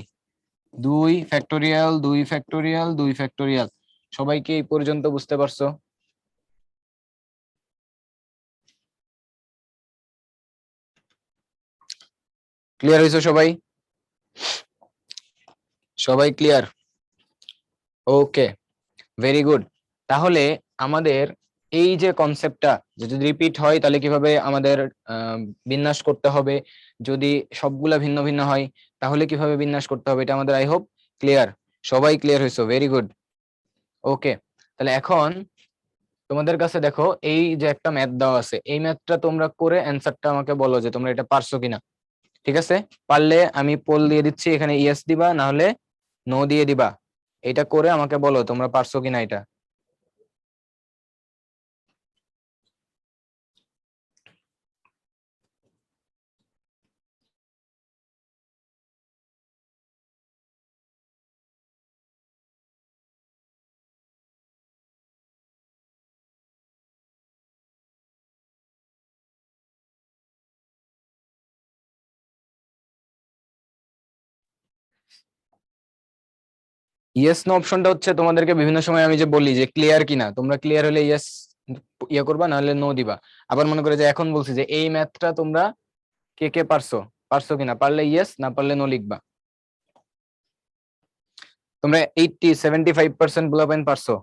2 ফ্যাক্টোরিয়াল 2 ফ্যাক্টোরিয়াল 2 ফ্যাক্টোরিয়াল। সবাইকে এই পর্যন্ত বুঝতে পারছো? ক্লিয়ার হয়েছে সবাই? সবাই ক্লিয়ার? ওকে, ভেরি গুড। তাহলে আমাদের এই যে কনসেপ্টটা, যদি রিপিট হয় তাহলে কিভাবে আমাদের বিন্যাস করতে হবে, যদি সবগুলা ভিন্ন ভিন্ন হয় তাহলে কিভাবে বিন্যাস করতে হবে, এটা আমাদের আই হোপ ক্লিয়ার। সবাই ক্লিয়ার হয়েছে, ভেরি গুড। ওকে, তাহলে এখন তোমাদের কাছে দেখো এই যে একটা ম্যাথ দেওয়া আছে, এই ম্যাথটা তোমরা করে অ্যান্সারটা আমাকে বলো যে তোমরা এটা পারছো কিনা। ঠিক আছে? পারলে আমি পোল দিয়ে দিচ্ছি, এখানে ইয়েস দিবা, না হলে নো দিয়ে দিবা। এটা করে আমাকে বলো তোমরা পারছো কিনা এটা। ইয়েস নো অপশনটা হচ্ছে তোমাদেরকে বিভিন্ন সময় আমি যে বলি যে ক্লিয়ার কিনা, তোমরা ক্লিয়ার হলে ইয়েস ইয়ে করবা, না হলে নো দিবা। আবার মনে করে যে এখন বলছি যে এই ম্যাথটা তোমরা কে কে পারছো, পারছো কিনা, পারলে ইয়েস, না পারলে নো লিখবা। তোমরা 75% পোলাপাইন পারছো,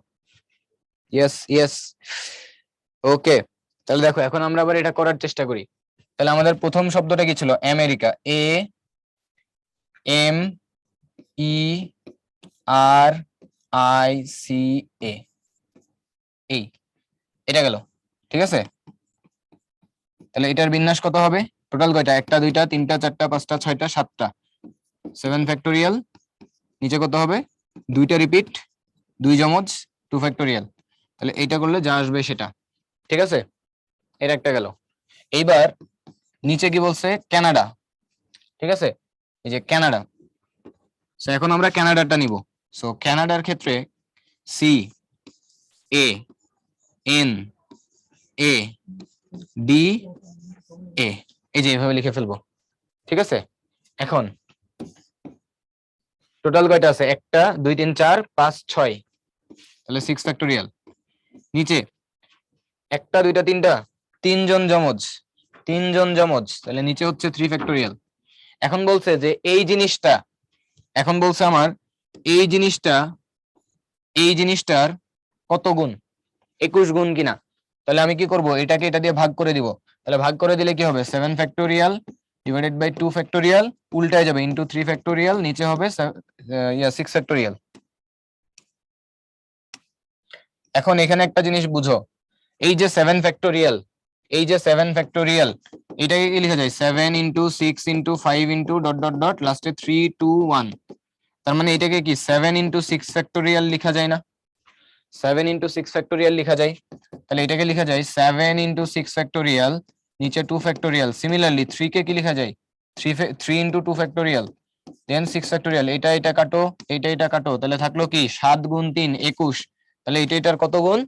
ইয়েস ইয়েস। ওকে, তাহলে দেখো এখন আমরা আবার এটা করার চেষ্টা করি। তাহলে আমাদের প্রথম শব্দটা কি ছিল, America, A M E R I C A, এই, এটা গেল। ঠিক আছে, তাহলে এটার বিন্যাস কত হবে, টোটাল কয়টা, 1 2 3 4 5 6 7টা, 7 ফ্যাক্টোরিয়াল, নিচে কত হবে 2টা রিপিট, 2 জমজ, 2 ফ্যাক্টোরিয়াল। তাহলে এইটা করলে যা আসবে সেটা, ঠিক আছে, এর একটা গেল। এইবার নিচে কি বলছে, কানাডা, ঠিক আছে, এই যে কানাডা। সো এখন আমরা কানাডাটা নিব। সো কানাডার ক্ষেত্রে C A N A D A, এই যে এইভাবে লিখে ফেলবো, ঠিক আছে। এখন টোটাল কয়টা আছে, 1 2 3 4 5 6, তাহলে 6 ফ্যাক্টোরিয়াল। নিচে 1 2 3 তিনজন জমজ, তাহলে নিচে হচ্ছে 3 ফ্যাক্টোরিয়াল। এখন বলছে যে এই জিনিসটা, এখন বলছে আমার এই জিনিসটার কত গুণ, 21 গুণ কিনা। তাহলে আমি কি করব, এটাকে এটা দিয়ে ভাগ করে দিব। তাহলে ভাগ করে দিলে কি হবে, 7 ফ্যাক্টোরিয়াল ডিভাইডেড বাই 2 ফ্যাক্টোরিয়াল, উল্টায় যাবে, ইনটু 3 ফ্যাক্টোরিয়াল, নিচে হবে 6 ফ্যাক্টোরিয়াল। এখন এখানে একটা জিনিস বুঝো, এই যে 7 ফ্যাক্টোরিয়াল, এটাকে কি লেখা যায়, 7 into 6 into 5 into dot dot dot লাস্টে 3 2 1। তার মানে এটাকে কি 7 ইনটু 6 ফ্যাক্টোরিয়াল লেখা যায় না, 7 ইনটু 6 ফ্যাক্টোরিয়াল লেখা যায়। তাহলে এটাকে লেখা যায় 7 ইনটু 6 ফ্যাক্টোরিয়াল, নিচে 2 ফ্যাক্টোরিয়াল। সিমিলারলি 3 কে কি লেখা যায়, 3 ইনটু 2 ফ্যাক্টোরিয়াল, দেন 6 ফ্যাক্টোরিয়াল। এটা কাটো, এটা কাটো, তাহলে থাকলো কি 7 গুণ 3 21। তাহলে এটার কত গুণ,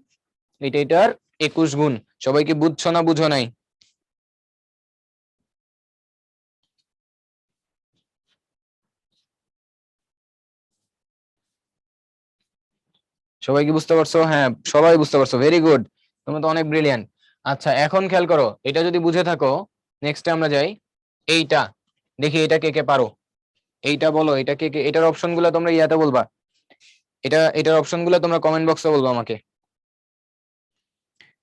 এটার 21 গুণ। সবাই কি বুঝছো না বুঝো নাই? সবাই কি বুঝতে পারছো? হ্যাঁ, সবাই বুঝতে পারছো, ভেরি গুড, তোমরা তো অনেক ব্রিলিয়ান্ট। আচ্ছা, এখন খেয়াল করো, এটা যদি বুঝে থাকো, নেক্সটে আমরা যাই এইটা, দেখি এটা কে কে পারো। এইটা বলো, এটা কে কে, এটার অপশন গুলো তোমরা ইয়াতে বলবা, এটার অপশন গুলো তোমরা কমেন্ট বক্সে বলবো আমাকে।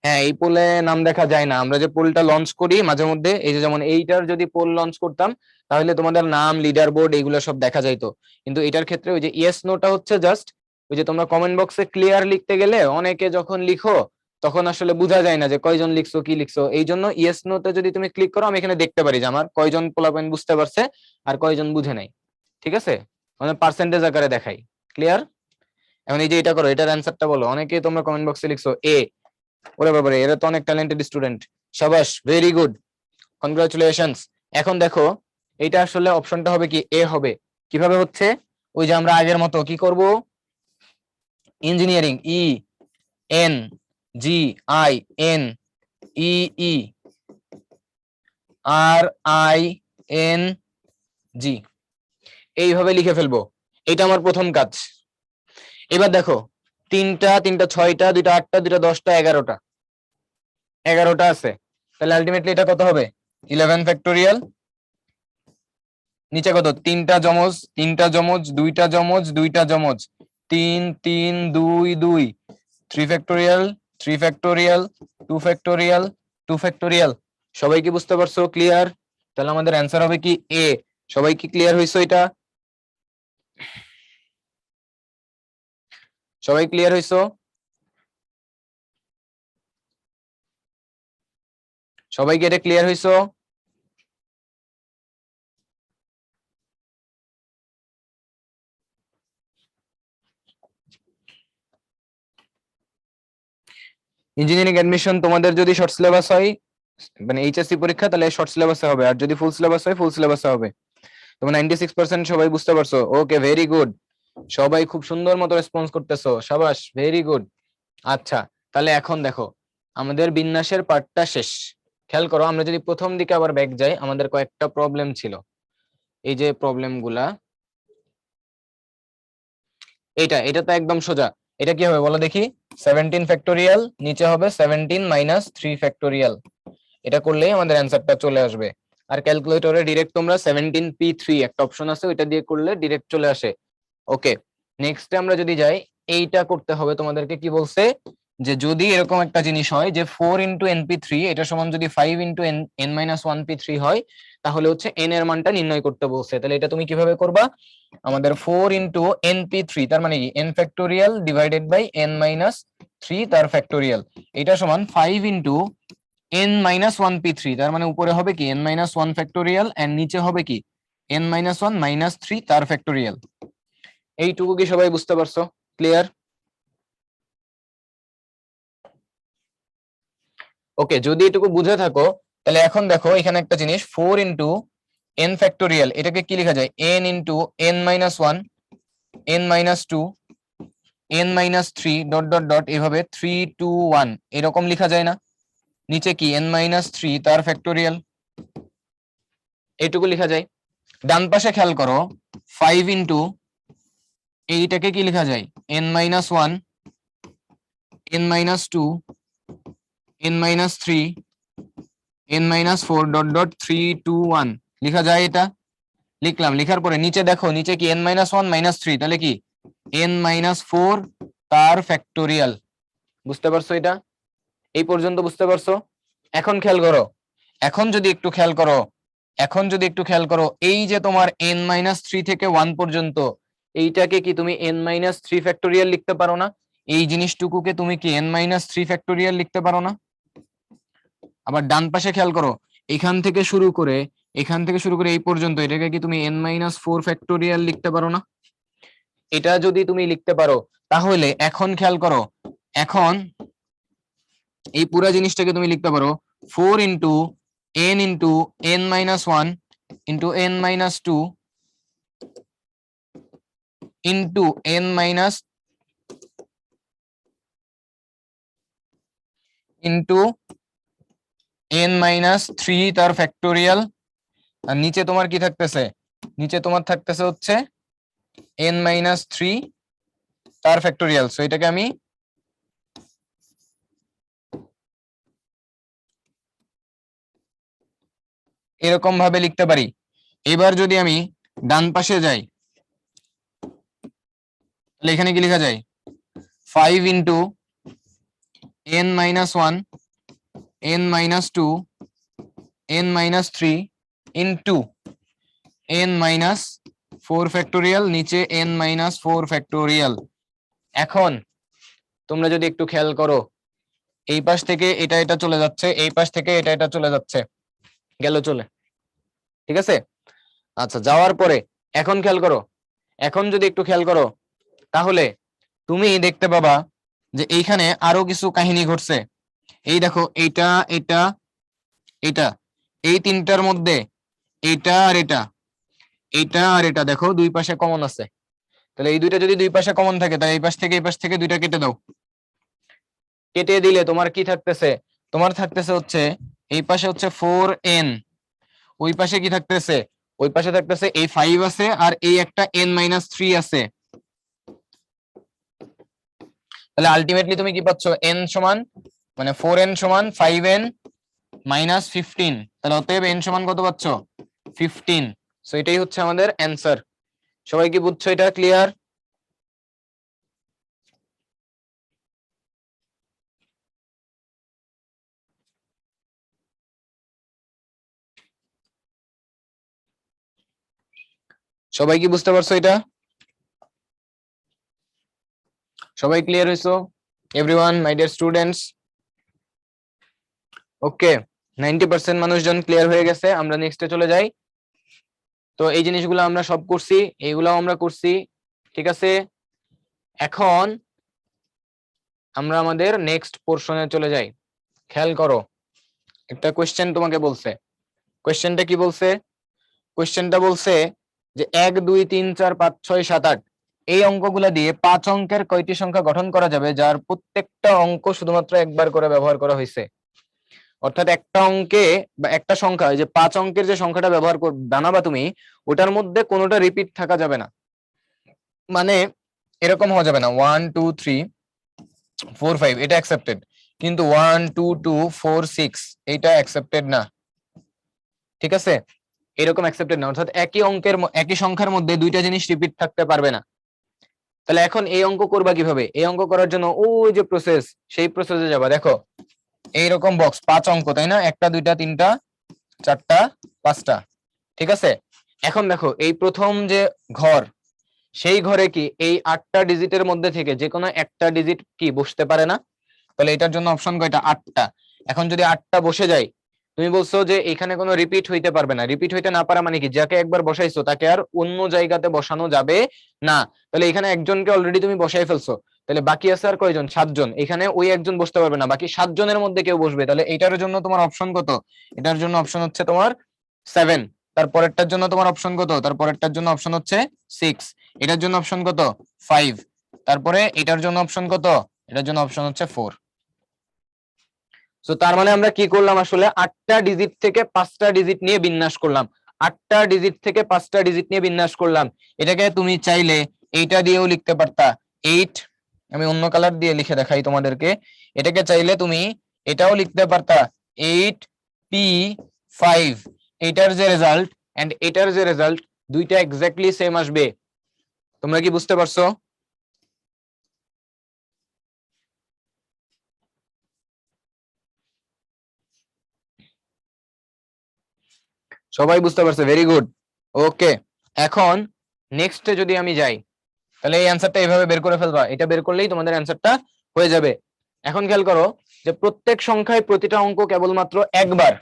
হ্যাঁ, এই পোলে নাম দেখা যায় না, আমরা যে পোলটা লঞ্চ করি মাঝে মধ্যে, এই যে যেমন এইটার যদি পোল লঞ্চ করতাম, তাহলে তোমাদের নাম, লিডার বোর্ড এগুলো সব দেখা যাইতো। কিন্তু এটার ক্ষেত্রে ওই যে ইয়েস নোটা হচ্ছে জাস্ট, ওই যে তোমরা কমেন্ট বক্সে ক্লিয়ার লিখতে গেলে অনেকে যখন লিখো তখন আসলে বোঝা যায় না যে কয়জন লিখছো কি লিখছো। এই জন্য ইয়েস নোতে যদি তুমি ক্লিক করো, আমি এখানে দেখতে পারি যে আমার কয়জন পোলাপয়েন্ট বুঝতে পারছে আর কয়জন বুঝে নাই, ঠিক আছে, মানে পার্সেন্টেজ আকারে দেখাই। ক্লিয়ার? এখন এই যে এটা করো, এটার অ্যান্সারটা বলো। অনেকে তোমরা কমেন্ট বক্সে লিখছো এ, ওরে বাবারে, এরা তো অনেক ট্যালেন্টেড স্টুডেন্ট, সাবাস, ভেরি গুড, কনগ্রাচুলেশনস। এখন দেখো, এটা আসলে অপশনটা হবে কি, এ হবে। কিভাবে হচ্ছে, ওই যে আমরা আগের মতো কি করব, engineering, E N G I N E E R I N G, এইভাবে লিখে ফেলবো। এটা আমার প্রথম কাজ। এবার দেখো, 3টা 6টা, 2টা 8টা, 2টা 10টা, 11টা আছে। তাহলে আলটিমেটলি এটা কত হবে, 11 ফ্যাক্টোরিয়াল। নিচে কত, 3টা জমজ, 2টা জমজ, 2টা জমজ, 3 3 2 2, 3 ফ্যাক্টোরিয়াল, 3 ফ্যাক্টোরিয়াল, 2 ফ্যাক্টোরিয়াল, 2 ফ্যাক্টোরিয়াল। সবাই কি বুঝতে পারছো? ক্লিয়ার? তাহলে আমাদের অ্যান্সার হবে কি এ। সবাই কি ক্লিয়ার হইছো? এটা সবাই ক্লিয়ার হইছো? সবাই কি এটা ক্লিয়ার হইছো? ইঞ্জিনিয়ারিং অ্যাডমিশন তোমাদের যদি শর্ট সিলেবাস হয়, মানে এইচএসসি পরীক্ষা, তাহলে শর্ট সিলেবাসে হবে, আর যদি ফুল সিলেবাস হয় ফুল সিলেবাসে হবে। তোমরা 96% সবাই বুঝতে পারছো, ওকে, ভেরি গুড, সবাই খুব সুন্দর মতো রেসপন্স করতেছো, সাবাস, ভেরি গুড। আচ্ছা, তাহলে এখন দেখো, আমাদের বিন্যাসের পার্টটা শেষ। খেয়াল করো, আমরা যদি প্রথম দিকে আবার ব্যাক যাই, আমাদের কয়েকটা প্রবলেম ছিল। এই যে প্রবলেম গুলা, এটা তো একদম সোজা। এটা কি হবে বলো দেখি, 17 ফ্যাক্টোরিয়াল, নিচে হবে 17 মাইনাস 3 ফ্যাক্টোরিয়াল। এটা করলেই আমাদের অ্যান্সারটা চলে আসবে। আর ক্যালকুলেটরে ডিরেক্ট তোমরা 17p3 একটা অপশন আছে, ওইটা দিয়ে করলে ডিরেক্ট চলে আসে। ওকে, নেক্সটে আমরা যদি যাই, এইটা করতে হবে তোমাদেরকে। কি বলছে, যে যদি এরকম একটা জিনিস হয় যে 4 ইন্টু np3 এটা সমান যদি 5 ইন্টু n-1p3 হয়, তাহলে হচ্ছে n এর মানটা নির্ণয় করতে বলছে। তাহলে এটা তুমি কিভাবে করবা, আমাদের 4 ইন্টু np3 তার মানে কি n factorial divided by n-3 তার ফ্যাক্টোরিয়াল, এটা সমান 5 ইন্টু n-1 p3, তার মানে উপরে হবে কি n-1 ফ্যাক্টোরিয়াল এন্ড নিচে হবে কি n-1 -3 তার ফ্যাক্টোরিয়াল। এইটুকু কি সবাই বুঝতে পারছো? ক্লিয়ার? ওকে, যদি এটুকু বুঝে থাকো তাহলে এখন দেখো এখানে একটা জিনিস 4 ইন্টু n ফ্যাক্টোরিয়াল, এটাকে কি লেখা যায় n into n-1 n-2 n-3 dot dot dot এভাবে 3 2 1 এরকম লেখা যায় না? নিচে কি n-3 তার ফ্যাক্টোরিয়াল, এইটুকু লেখা যায়। ডান পাশে খেয়াল করো 5 ইন্টু এইটাকে কি লেখা যায় n-1 n-2 n-3 n-4 dot dot 3 2 1 লেখা যায়। এটা লিখলাম, লেখার পরে নিচে দেখো নিচে কি n-1 -3, তাহলে কি n-4 তার ফ্যাক্টোরিয়াল। বুঝতে পারছো? এটা এই পর্যন্ত বুঝতে পারছো? এখন খেয়াল করো, এখন যদি একটু খেয়াল করো, এখন যদি একটু খেয়াল করো, এই যে তোমার n-3 থেকে 1 পর্যন্ত, এইটাকে কি তুমি n-3 ফ্যাক্টোরিয়াল লিখতে পারো না? এই জিনিসটুকুকে তুমি কি n-3 ফ্যাক্টোরিয়াল লিখতে পারো না? আবার ডান পাশে খেয়াল করো, এখান থেকে শুরু করে এই পর্যন্ত, এটাকে কি তুমি n-4 ফ্যাক্টোরিয়াল লিখতে পারো না? এটা যদি তুমি লিখতে পারো তাহলে এখন খেয়াল করো, এখন এই পুরো জিনিসটাকে তুমি লিখতে পারো 4 into n into n-1 into n-2 into into n-3 তার ফ্যাক্টোরিয়াল। আর নিচে তোমার কি থাকতেছে? নিচে তোমার থাকতেছে হচ্ছে n-3 তার ফ্যাক্টোরিয়াল। সো এটাকে আমি এরকম ভাবে লিখতে পারি। এবার যদি আমি ডান পাশে যাই তাহলে এখানে কি লেখা যায় 5 into n-1 n-2 n-3 into n-4 factorial, নিচে n-4 ফ্যাক্টোরিয়াল। এখন তোমরা যদি একটু খেয়াল করো, এই পাশ থেকে এটা এটা চলে যাচ্ছে, এই পাশ থেকে এটা এটা চলে যাচ্ছে, গেল চলে, ঠিক আছে? আচ্ছা, যাওয়ার পরে এখন খেয়াল করো, এখন যদি একটু খেয়াল করো তাহলে তুমি দেখতে পাবা যে এইখানে আরো কিছু কাহিনী ঘটছে। এই দেখো এইটা এটা এটা, এই তিনটার মধ্যে এইটা আর এটা, এইটা আর এটা দেখো দুই পাশে কমন আছে। তাহলে এই দুইটা যদি দুই পাশে কমন থাকে তাহলে এই পাশ থেকে দুইটা কেটে দাও। কেটে দিলে তোমার কি থাকতেছে? তোমার থাকতেছে হচ্ছে এই পাশে হচ্ছে 4n, ওই পাশে কি থাকতেছে? ওই পাশে থাকতেছে এই 5 আছে আর এই একটা n-3 আছে। তাহলে আলটিমেটলি তুমি কি পাচ্ছ? n সমান মানে 4n সমান 5n মাইনাস 15। তাহলে অতএব n সমান কত পাচ্ছ? 15। সো এটাই হচ্ছে আমাদের অ্যান্সার। সবাই কি বুঝছো? এটা ক্লিয়ার? সবাই কি বুঝতে পারছো এটা? সবাই ক্লিয়ার হইছো? Everyone, my dear students. Okay, 90% মানুষজন ক্লিয়ার হয়ে গেছে। আমরা নেক্সটে চলে যাই। তো এই জিনিসগুলো আমরা সব করছি, এইগুলাও আমরা করছি, ঠিক আছে? এখন আমরা আমাদের নেক্সট পোর্শনে চলে যাই। খেয়াল করো, একটা কোশ্চেন তোমাকে বলছে। কোশ্চেনটা কি বলছে? কোশ্চেনটা বলছে যে 1 2 3 4 5 6 7 8 এই অঙ্কগুলা দিয়ে 5 অঙ্কের কয়টি সংখ্যা গঠন করা যাবে যার প্রত্যেকটা অঙ্ক শুধুমাত্র একবার করে ব্যবহার করা হয়েছে? অর্থাৎ একটা অঙ্কে বা একটা সংখ্যা, যে 5 অঙ্কের যে সংখ্যাটা ব্যবহার বানাবা তুমি, ওটার মধ্যে কোনোটা রিপিট থাকা যাবে না। মানে এরকম হওয়া যাবে না 1 2 3 4 5 এটা অ্যাকসেপ্টেড, কিন্তু 1 2 2 4 6 এটা অ্যাকসেপ্টেড না, ঠিক আছে? এরকম অ্যাকসেপ্টেড না। অর্থাৎ একই সংখ্যার মধ্যে দুইটা জিনিস রিপিট থাকতে পারবে না। তাহলে এখন এই অঙ্ক করবা কিভাবে? এই অঙ্ক করার জন্য ওই যে প্রসেস, সেই প্রসেসে যাবা। দেখো এইরকম বক্স 5 অঙ্ক, তাই না? 1টা 2টা 3টা 4টা 5টা, ঠিক আছে? এখন দেখো এই প্রথম যে ঘর, সেই ঘরে কি এই 8টা ডিজিটের মধ্যে থেকে যে কোনো একটা ডিজিট কি বসতে পারে না? তাহলে এটার জন্য অপশন কয়টা? 8টা। এখন যদি 8টা বসে যায়, তুমি বলছো যে এখানে কোনো রিপিট হইতে পারবে না। রিপিট হইতে না পারা মানে কি, যাকে একবার বসাইছো তাকে আর অন্য জায়গাতে বসানো যাবে না। তাহলে এখানে একজনকে অলরেডি তুমি বসাই ফেলছো, তাহলে বাকি আছে আর কয়জন? 7 জন। এখানে ওই একজন বসতে পারবে না, বাকি 7 জনের মধ্যে কেউ বসবে। তাহলে এটার জন্য তোমার অপশন কত? এটার জন্য অপশন হচ্ছে তোমার 7। তারপরেরটার জন্য তোমার অপশন কত? তারপরেরটার জন্য অপশন হচ্ছে 6। এটার জন্য অপশন কত? 5। তারপরে এটার জন্য অপশন কত? এটার জন্য অপশন হচ্ছে 4। সো তার মানে আমরা কি করলাম আসলে? 8টা ডিজিট থেকে 5টা ডিজিট নিয়ে বিন্যাস করলাম। 8টা ডিজিট থেকে 5টা ডিজিট নিয়ে বিন্যাস করলাম। এটাকে তুমি চাইলে এইটা দিয়েও লিখতে পারতা, 8। আমি অন্য কালার দিয়ে লিখে দেখাই তোমাদেরকে। এটাকে চাইলে তুমি এটাও লিখতে পারতা, 8p5। এটার যে রেজাল্ট এন্ড এটার যে রেজাল্ট, দুইটা এক্স্যাক্টলি সেম আসবে। তোমরা কি বুঝতে পারছো? সবাই বুঝতে পারছে? Very good. ওকে, এখন নেক্সটে যদি আমি যাই, তাহলে এই অ্যান্সারটা এইভাবে বের করে ফেলবা। এটা বের করলেই তোমাদের অ্যান্সারটা হয়ে যাবে। এখন খেয়াল করো যে প্রত্যেক সংখ্যায় প্রতিটা অঙ্ক কেবলমাত্র একবার,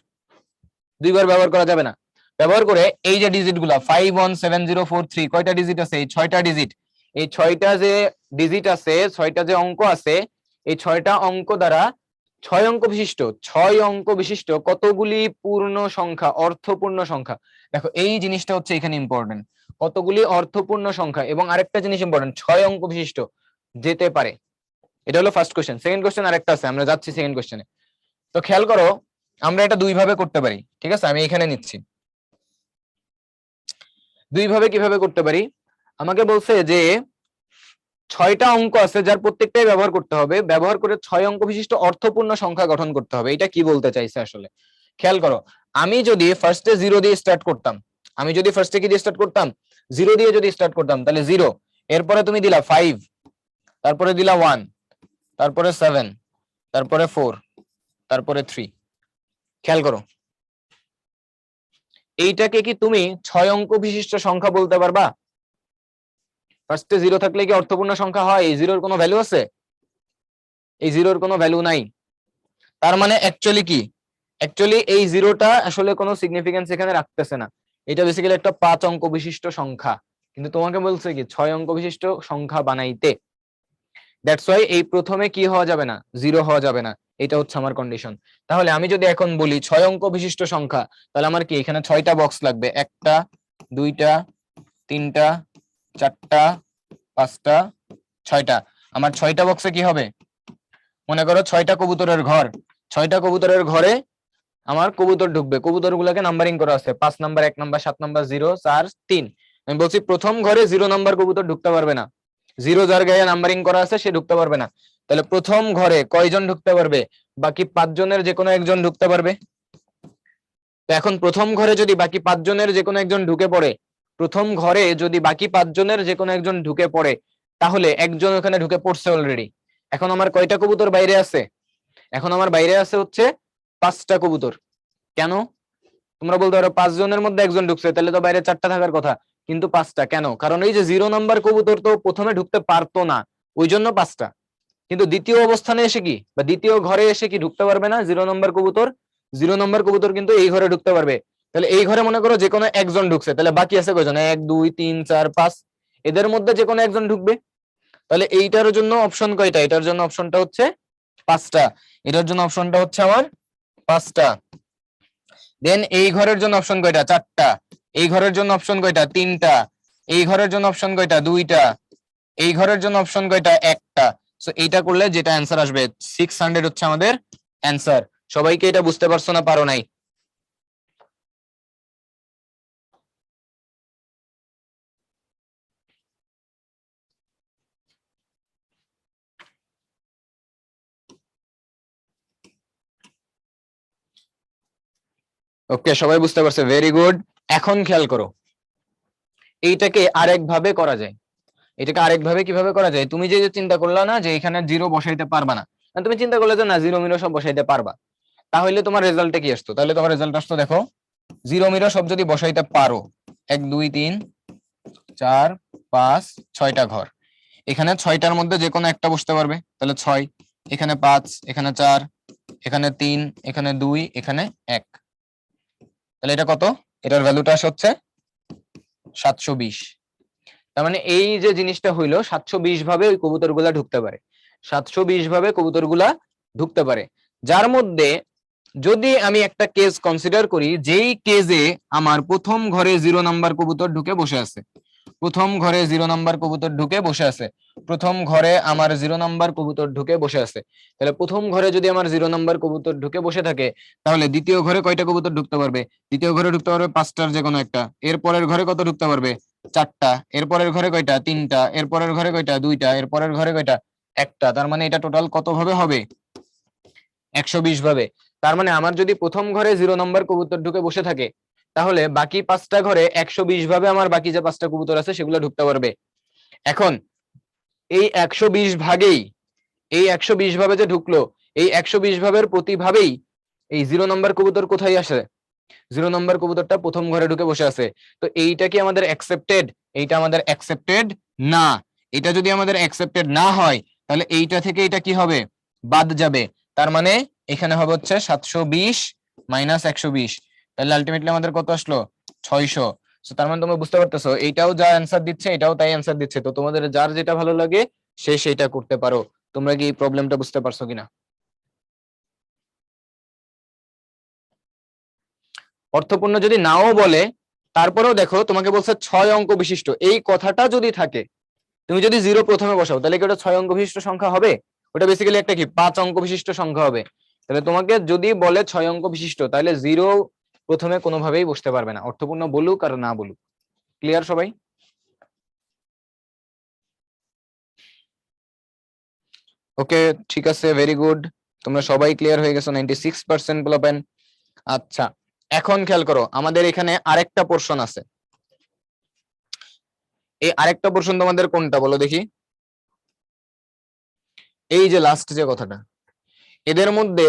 দুইবার ব্যবহার করা যাবে না। ব্যবহার করে এই যে ডিজিট গুলা 517043, কয়টা ডিজিট আছে? এই 6টা ডিজিট। এই 6টা যে ডিজিট আছে, 6টা যে অঙ্ক আছে, এই 6টা অঙ্ক দ্বারা 6 অঙ্ক বিশিষ্ট, 6 অঙ্ক বিশিষ্ট কতগুলি পূর্ণ সংখ্যা, অর্থপূর্ণ সংখ্যা। দেখো এই জিনিসটা হচ্ছে এখানে ইম্পর্টেন্ট, কতগুলি অর্থপূর্ণ সংখ্যা। এবং আরেকটা জিনিস ইম্পর্টেন্ট, 6 অঙ্ক বিশিষ্ট যেতে পারে। এটা হলো ফার্স্ট কোশ্চেন। সেকেন্ড কোশ্চেন আরেকটা আছে, আমরা যাচ্ছি সেকেন্ড কোশ্চেনে। তো খেয়াল করো, আমরা এটা দুই ভাবে করতে পারি। ঠিক আছে, আমি এখানে নিচ্ছি। দুই ভাবে কিভাবে করতে পারি? আমাকে বলছে যে 6টা অঙ্ক আছে যার প্রত্যেকটাই ব্যবহার করতে হবে, ব্যবহার করে 6 অঙ্ক বিশিষ্ট অর্থপূর্ণ সংখ্যা গঠন করতে হবে। এটা কি বলতে চাইছে আসলে? খেয়াল করো, আমি যদি ফার্স্টে 0 দিয়ে স্টার্ট করতাম, আমি যদি ফার্স্টে কি দিয়ে স্টার্ট করতাম? 0 দিয়ে যদি স্টার্ট করতাম, তাহলে 0, এরপরে তুমি দিলা 5, তারপরে দিলা 1, তারপরে 7, তারপরে 4, তারপরে 3। খেয়াল করো, এইটাকে কি তুমি 6 অঙ্ক বিশিষ্ট সংখ্যা বলতে পারবা? ফার্স্টে 0 থাকলে কি অর্থপূর্ণ সংখ্যা হয়? এই 0-র কোনো ভ্যালু আছে? এই 0-র কোনো ভ্যালু নাই। তার মানে অ্যাকচুয়ালি কি, অ্যাকচুয়ালি এই 0টা আসলে কোনো সিগনিফিকেন্স এখানে রাখতেছে না। এটা বেসিক্যালি একটা 5 অঙ্ক বিশিষ্ট সংখ্যা, কিন্তু তোমাকে বলছে কি 6 অঙ্ক বিশিষ্ট সংখ্যা বানাইতে। দ্যাটস ওয়াই এই প্রথমে কি হওয়া যাবে না? 0 হওয়া যাবে না। এটা হচ্ছে আমার কন্ডিশন। তাহলে আমি যদি এখন বলি 6 অঙ্ক বিশিষ্ট সংখ্যা, তাহলে আমার কি এখানে 6টা বক্স লাগবে? 1টা, 2টা, 3টা, 4টা, 5টা, 6টা। আমার 6টা বক্সে কি হবে? মনে করো 6টা কবুতরের ঘর। 6টা কবুতরের ঘরে আমার কবুতর ঢুকবে। কবুতর গুলাকে নাম্বারিং করা আছে, 5 নাম্বার, 1 নাম্বার, 7 নাম্বার, 0, 4, 3। আমি বলছি প্রথম ঘরে 0 নাম্বার কবুতর ঢুকতে পারবে না। 0 যার গায়ে নাম্বারিং করা আছে সে ঢুকতে পারবে না। তাহলে প্রথম ঘরে কয়জন ঢুকতে পারবে? বাকি 5 জনের যে কোনো একজন ঢুকতে পারবে। তো এখন প্রথম ঘরে যদি বাকি 5 জনের যে কোনো একজন ঢুকে পড়ে, প্রথম ঘরে যদি বাকি 5 জনের যে কোনো একজন ঢুকে পড়ে, তাহলে একজন ওখানে ঢুকে পড়ছে অলরেডি। এখন আমার কয়টা কবুতর বাইরে আছে? এখন আমার বাইরে আছে হচ্ছে 5টা কবুতর। কেন? তোমরা বলতে পারো 5 জনের মধ্যে একজন ঢুকছে, তাহলে তো বাইরে 4টা থাকার কথা, কিন্তু 5টা কেন? কারণ এই যে 0 নাম্বার কবুতর তো প্রথমে ঢুকতে পারতো না, ওই জন্য 5টা। কিন্তু দ্বিতীয় অবস্থানে এসে কি, বা দ্বিতীয় ঘরে এসে কি ঢুকতে পারবে না 0 নাম্বার কবুতর? 0 নাম্বার কবুতর কিন্তু এই ঘরে ঢুকতে পারবে। তাহলে এই ঘরে মনে করো যে কোনো একজন ঢুকছে, তাহলে বাকি আছে কয়জন? 1, 2, 3, 4, 5, এদের মধ্যে যে কোনো একজন ঢুকবে। তাহলে এইটার জন্য অপশন কয়টা? এটার জন্য অপশনটা হচ্ছে 5টা। এটার জন্য অপশনটা হচ্ছে আমার 5টা। দেন এই ঘরের জন্য অপশন কয়টা? 4টা। এই ঘরের জন্য অপশন কয়টা? 3টা। এই ঘরের জন্য অপশন কয়টা? 2টা। এই ঘরের জন্য অপশন কয়টা? 1টা। সো এইটা করলে যেটা অ্যান্সার আসবে 600 হচ্ছে আমাদের অ্যান্সার। সবাইকে এটা বুঝতে পারছো না পারো নাই? ওকে, সবাই বুঝতে পারছে? Very good. এখন খেয়াল করো, এইটাকে আরেক ভাবে করা যায়। এটাকে আরেক ভাবে কিভাবে করা যায়? তুমি যে যে চিন্তা করলা না যে এখানে 0 বসাইতে পারবা না, তুমি চিন্তা করলে যে না 0 মিরো সব বসাইতে পারবা, তাহলে তোমার রেজাল্টে কি আসতো? তাহলে তোমার রেজাল্ট আসতো, দেখো 0 মিরো সব যদি বসাইতে পারো, 1, 2, 3, 4, 5, 6টা ঘর, এখানে 6টার মধ্যে যে কোনো একটা বসতে পারবে, তাহলে 6, এখানে 5, এখানে 4, এখানে 3, এখানে 2, এখানে 1। তাহলে এটা কত? এটার ভ্যালুটা হচ্ছে 720। তার মানে এই যে জিনিসটা হইলো 720 ভাবে ওই কবুতরগুলা ঢুকতে পারে, 720 ভাবে কবুতরগুলা ঢুকতে পারে। যার মধ্যে যদি আমি একটা কেস কনসিডার করি, যেই কেজে আমার প্রথম ঘরে 0 নাম্বার কবুতর ঢুকে বসে আছে, প্রথম ঘরে 0 নাম্বার কবুতর ঢুকে বসে আছে, প্রথম ঘরে আমার 0 নাম্বার কবুতর ঢুকে বসে আছে। তাহলে প্রথম ঘরে যদি আমার 0 নাম্বার কবুতর ঢুকে বসে থাকে, তাহলে দ্বিতীয় ঘরে কয়টা কবুতর ঢুকতে পারবে? দ্বিতীয় ঘরে ঢুকতে পারবে 5টার যে কোনো একটা। এর পরের ঘরে কত ঢুকতে পারবে? 4টা। এর পরের ঘরে কয়টা? 3টা। এর পরের ঘরে কয়টা? 2টা। এর পরের ঘরে কয়টা? 1টা। তার মানে এটা টোটাল কত ভাবে হবে? 120 ভাবে। তার মানে আমার যদি প্রথম ঘরে 0 নাম্বার কবুতর ঢুকে বসে থাকে, তাহলে বাকি 5টা ঘরে 120 ভাবে আমার বাকি যে 5টা কবুতর আছে সেগুলো ঢুকতে পারবে। এখন এই 120 ভাগেই, এই 120 ভাবে যে ঢুকলো, এই 120 ভাবের প্রতিভাবেই এই 0 নাম্বার কবুতর কোথায় আসে? 0 নাম্বার কবুতরটা প্রথম ঘরে ঢুকে বসে আছে। তো এইটা কি আমাদের অ্যাকসেপ্টেড? এইটা আমাদের অ্যাকসেপ্টেড না। এটা যদি আমাদের অ্যাকসেপ্টেড না হয়, তাহলে এইটা থেকে এটা কি হবে? বাদ যাবে। তার মানে এখানে হবে হচ্ছে 720 মাইনাস 120। তাহলে আলটিমেটলি আমাদের কত আসলো? 600। সো তার মানে তোমরা বুঝতে পারতেছো, এইটাও যা অ্যান্সার দিচ্ছে এটাও তাই অ্যান্সার দিচ্ছে। তো তোমাদের যার যেটা ভালো লাগে সে সেটা করতে পারো। তোমরা কি এই প্রবলেমটা বুঝতে পারছো কিনা? অর্থপূর্ণ যদি নাও বলে, তারপরেও দেখো তোমাকে বলছে 6 অঙ্ক বিশিষ্ট, এই কথাটা যদি থাকে, তুমি যদি 0 প্রথমে বসাও, তাহলে কি ওটা 6 অঙ্ক বিশিষ্ট সংখ্যা হবে? ওটা বেসিক্যালি একটা কি 5 অঙ্ক বিশিষ্ট সংখ্যা হবে। তাহলে তোমাকে যদি বলে 6 অঙ্ক বিশিষ্ট, তাহলে 0 প্রথমে কোনোভাবেই বসতে পারবে না, অর্থপূর্ণ বলুক আর না বলুক। ক্লিয়ার সবাই? ওকে, ঠিক আছে, ভেরি গুড। তোমরা সবাই ক্লিয়ার হয়ে গেছো, 96% পোলাপেন। আচ্ছা, এখন খেয়াল করো, আমাদের এখানে আরেকটা পোরশন আছে। এই আরেকটা পোরশন তোমাদের কোনটা বলো দেখি? এই যে লাস্ট যে কথাটা, এদের মধ্যে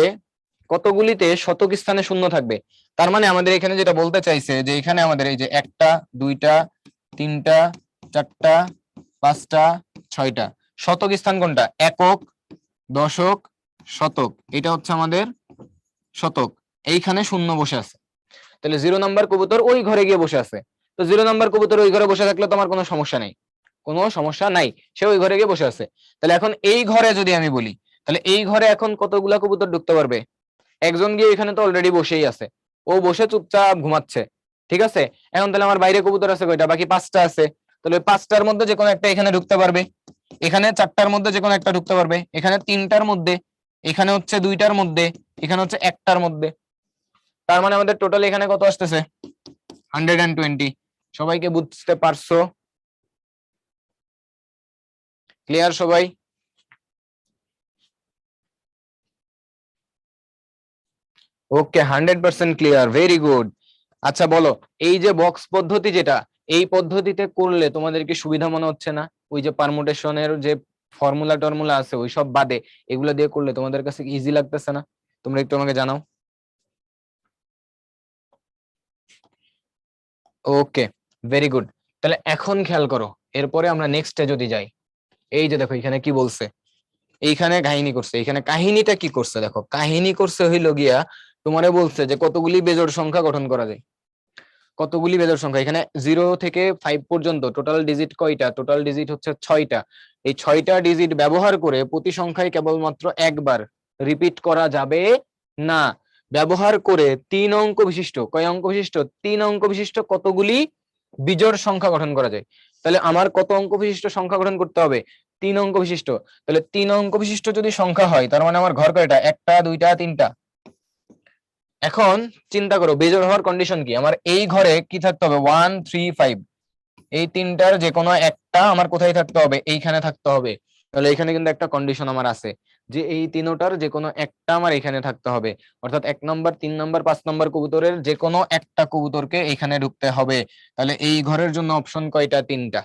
কতগুলিতে শতক স্থানে শূন্য থাকবে? তার মানে আমাদের এখানে যেটা বলতে চাইছে, যে এখানে আমাদের এই যে 1টা 2টা 3টা 4টা 5টা 6টা শতক স্থান কোনটা? একক, দশক, শতক। এটা হচ্ছে আমাদের শতক। এইখানে শূন্য বসে আছে। তাহলে 0 নাম্বার কবুতর ওই ঘরে গিয়ে বসে আছে। তো 0 নাম্বার কবুতর ওই ঘরে বসে থাকলে তো আমার কোনো সমস্যা নেই, কোনো সমস্যা নাই, সে ওই ঘরে গিয়ে বসে আছে। তাহলে এখন এই ঘরে যদি আমি বলি, তাহলে এই ঘরে এখন কতগুলা কবুতর ঢুকতে পারবে? একজন গিয়ে এখানে তো অলরেডি বসেই আছে, ও বসে চুপচাপ ঘুমাচ্ছে, ঠিক আছে। এখন তাহলে আমার বাইরে কবুতর আছে কয়টা? বাকি 5টা আছে। তাহলে 5টার মধ্যে যে কোনো একটা এখানে ঢুকতে পারবে, এখানে 4টার মধ্যে যে কোনো একটা ঢুকতে পারবে, এখানে 3টার মধ্যে, এখানে হচ্ছে 2টার মধ্যে, এখানে হচ্ছে 1টার মধ্যে। তার মানে আমাদের টোটাল এখানে কত আসতেছে? 120। সবাইকে বুঝতে পারছো? ক্লিয়ার সবাই? ওকে, 100% ক্লিয়ার, ভেরি গুড। আচ্ছা বলো, এই যে বক্স পদ্ধতি যেটা, এই পদ্ধতিতে করলে তোমাদের কি সুবিধা মনে হচ্ছে না? ওই যে পারমুটেশনের যে ফর্মুলা টর্মুলা আছে ওই সব বাদে এগুলো দিয়ে করলে তোমাদের কাছে ইজি লাগতেছে না? তোমরা একটু আমাকে জানাও। ওকে, ভেরি গুড। তাহলে এখন খেয়াল করো, এরপরে আমরা নেক্সটে যদি যাই, এই যে দেখো এখানে কি বলছে, এইখানে কাহিনী করছে। এখানে কাহিনীটা কি করছে দেখো, কাহিনী করছে হইলো গিয়া, তোমারে বলছে যে কতগুলি বেজোড় সংখ্যা গঠন করা যায়। কতগুলি বেজোড় সংখ্যা? এখানে 0 থেকে 5 পর্যন্ত টোটাল ডিজিট কয়টা? টোটাল ডিজিট হচ্ছে 6টা। এই 6টা ডিজিট ব্যবহার করে প্রতি সংখ্যায় কেবলমাত্র একবার রিপিট করা যাবে না। ব্যবহার করে 3 অঙ্ক বিশিষ্ট, কয় অঙ্ক বিশিষ্ট? 3 অঙ্ক বিশিষ্ট কতগুলি বিজোড় সংখ্যা গঠন করা যায়। তাহলে আমার কত অঙ্ক বিশিষ্ট সংখ্যা গঠন করতে হবে? 3 অঙ্ক বিশিষ্ট। তাহলে 3 অঙ্ক বিশিষ্ট যদি সংখ্যা হয়, তার মানে আমার ঘর কয়টা? 1টা 2টা 3টা। এখন চিন্তা করো, বেজোড় হওয়ার কন্ডিশন কি? আমার এই ঘরে কি থাকতে হবে? 1 3 5। এই তিনটার যে কোনো একটা আমার কোথায় থাকতে হবে? এইখানে থাকতে হবে। তাহলে এখানে কিন্তু একটা কন্ডিশন আমার আছে, যে এই তিনটার যে কোনো একটা আমার এখানে থাকতে হবে। অর্থাৎ 1 নম্বর 3 নম্বর 5 নম্বর কবুতরের যে কোনো একটা কবুতরকে এখানে ঢুকতে হবে। তাহলে এই ঘরের জন্য অপশন কয়টা? 3টা।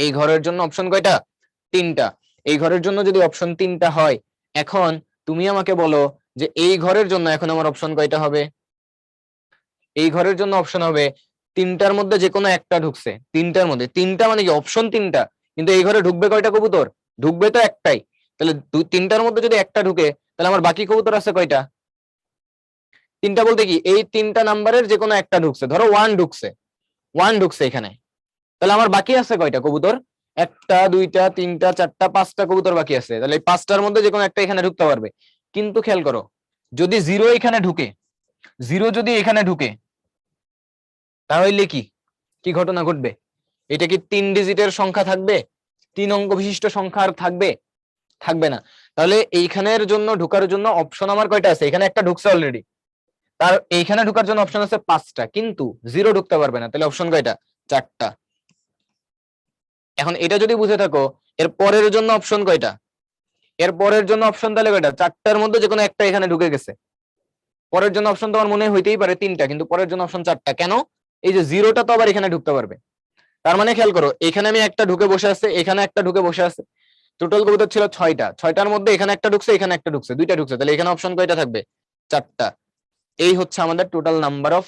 এই ঘরের জন্য অপশন কয়টা? 3টা। এই ঘরের জন্য যদি অপশন 3টা হয়, এখন তুমি আমাকে বলো যে এই ঘরের জন্য এখন আমার অপশন কয়টা হবে? এই ঘরের জন্য অপশন হবে 3টার মধ্যে যে কোনো একটা ঢুকছে। 3টার মধ্যে, 3টা মানে কি? অপশন 3টা, কিন্তু এই ঘরে ঢুকবে কয়টা কবুতর? ঢুকবে তো একটাই। তাহলে 3টার মধ্যে যদি একটা ঢুকে, তাহলে আমার বাকি কবুতর আছে কয়টা? তিনটা বলতে কি এই তিনটা নাম্বারের যে কোনো একটা ঢুকছে, ধরো ওয়ান ঢুকছে এখানে, তাহলে আমার বাকি আছে কয়টা কবুতর? একটা, দুইটা, তিনটা, চারটা, পাঁচটা কবুতর বাকি আছে। তাহলে এই পাঁচটার মধ্যে যে কোনো একটা এখানে ঢুকতে পারবে। কিন্তু খেয়াল করো, যদি জিরো এখানে ঢুকে, জিরো যদি এখানে ঢুকে, তাহলে কি কি ঘটনা ঘটবে? এটা কি 3 ডিজিটের সংখ্যা থাকবে? 3 অঙ্ক বিশিষ্ট সংখ্যা আর থাকবে? থাকবে না। তাহলে এইখানের জন্য ঢোকার জন্য অপশন আমার কয়টা আছে? এখানে একটা ঢুকছে অলরেডি, তার এইখানে ঢোকার জন্য অপশন আছে 5টা, কিন্তু জিরো ঢুকতে পারবে না। তাহলে অপশন কয়টা? 4টা। এখন এটা যদি বুঝে থাকো, এর পরের জন্য অপশন কয়টা? এর পরের জন্য অপশন তাহলে কয়টা? 4টার মধ্যে যে কোনো একটা এখানে ঢুকে গেছে। পরের জন্য অপশন তোমার মনে হইতেই পারে 3টা, কিন্তু পরের জন্য অপশন 4টা। কেন? এই যে জিরোটা তো আবার এখানে ঢুকতে পারবে। তার মানে খেয়াল করো, এখানে আমি একটা ঢুকে বসে আছে, এখানে একটা ঢুকে বসে আছে। টোটাল কবুতর ছিল 6টা, 6টার মধ্যে এখানে একটা ঢুকছে, এখানে একটা ঢুকছে, 2টা ঢুকছে। তাহলে এখানে অপশন কয়টা থাকবে? 4টা। এই হচ্ছে আমাদের টোটাল নাম্বার অফ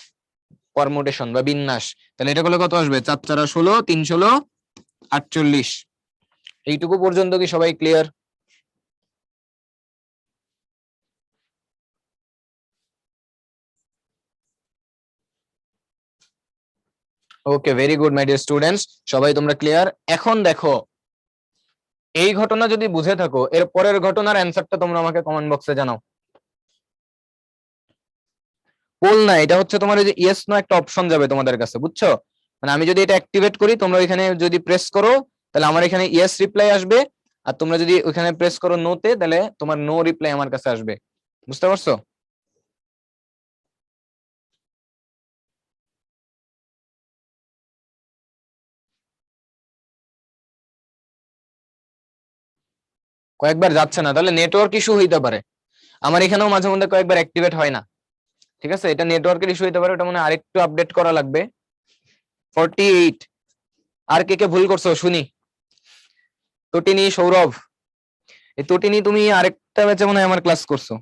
পারমুটেশন বা বিন্যাস। তাহলে এটা করলে কত আসবে? 4 4 16, 3 16, 48। এইটুকু পর্যন্ত কি সবাই clear? Okay, very good my dear students, সবাই তোমরা ক্লিয়ার। এখন দেখো, এই ঘটনা যদি বুঝে থাকো, এর পরের ঘটনার অ্যান্সারটা তোমরা আমাকে কমেন্ট বক্সে জানাও। পোল না, এটা হচ্ছে তোমার এই যে ইয়েস নো একটা অপশন যাবে তোমাদের কাছে, বুঝছো? মানে আমি যদি এটা অ্যাক্টিভেট করি, তোমরা ওইখানে যদি প্রেস করো, তাহলে আমার এখানে ইয়েস রিপ্লাই আসবে। আর তোমরা যদি ওইখানে প্রেস করো নোতে, তাহলে তোমার নো রিপ্লাই আমার কাছে আসবে। বুঝতে পারছো? কয়েকবার যাচ্ছে না, তাহলে নেটওয়ার্ক ইস্যু হইতে পারে। আমার এখানেও মাঝে মধ্যে কয়েকবার অ্যাক্টিভেট হয় না। ঠিক আছে, এটা নেটওয়ার্কের ইস্যু হইতে পারে, ওটা মনে হয় আরেকটু আপডেট করা লাগবে। 48। আর কে কে ভুল করছো শুনি? তটিনী, সৌরভ। এই তটিনী, তুমি আরেকটা ব্যাচে মনে হয় আমার ক্লাস করছো।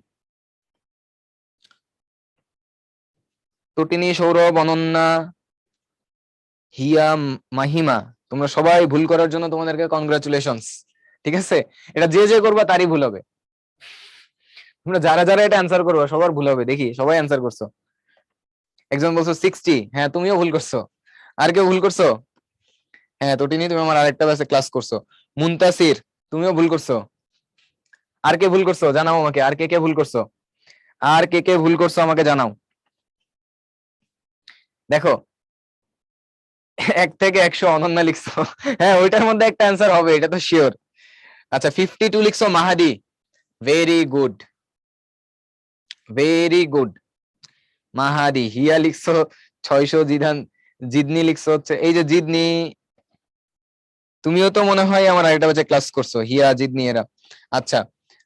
তটিনী, সৌরভ, অনন্যা, হিয়া, মাহিমা, তোমরা সবাই ভুল করার জন্য তোমাদেরকে কনগ্রাচুলেশনস। ঠিক আছে, এটা যে যে করবা তারই ভুল হবে। তোমরা যারা যারা এটা অ্যান্সার করবা সবার ভুল হবে। দেখি সবাই অ্যান্সার করছো। একজন বলছো 60, হ্যাঁ তুমিও ভুল করছো। আর কেউ ভুল করছো? হ্যাঁ তটিনী, তুমি আমার আরেকটা ব্যাচে ক্লাস করছো। মুনতাসির, তুমিও ভুল করছো। আর কে ভুল করছো জানাও আমাকে, আর কে কে ভুল করছো? আর কে কে ভুল করছো আমাকে জানাও। দেখো, 1 থেকে 100 অনন্যা লিখছো। হ্যাঁ ওইটার মধ্যে একটা অ্যান্সার হবে, এটা তো শিওর। আচ্ছা, 52 লিখছো মাহাদি। ভেরি গুড, ভেরি গুড মাহাদি। হিয়া লিখছো 600। জিদনি লিখছো হচ্ছে, এই যে জিদনি, তুমিও তো মনে হয় আমার আরেকটা বাজে ক্লাস করছো, হিয়া, জিদনি এরা। আচ্ছা,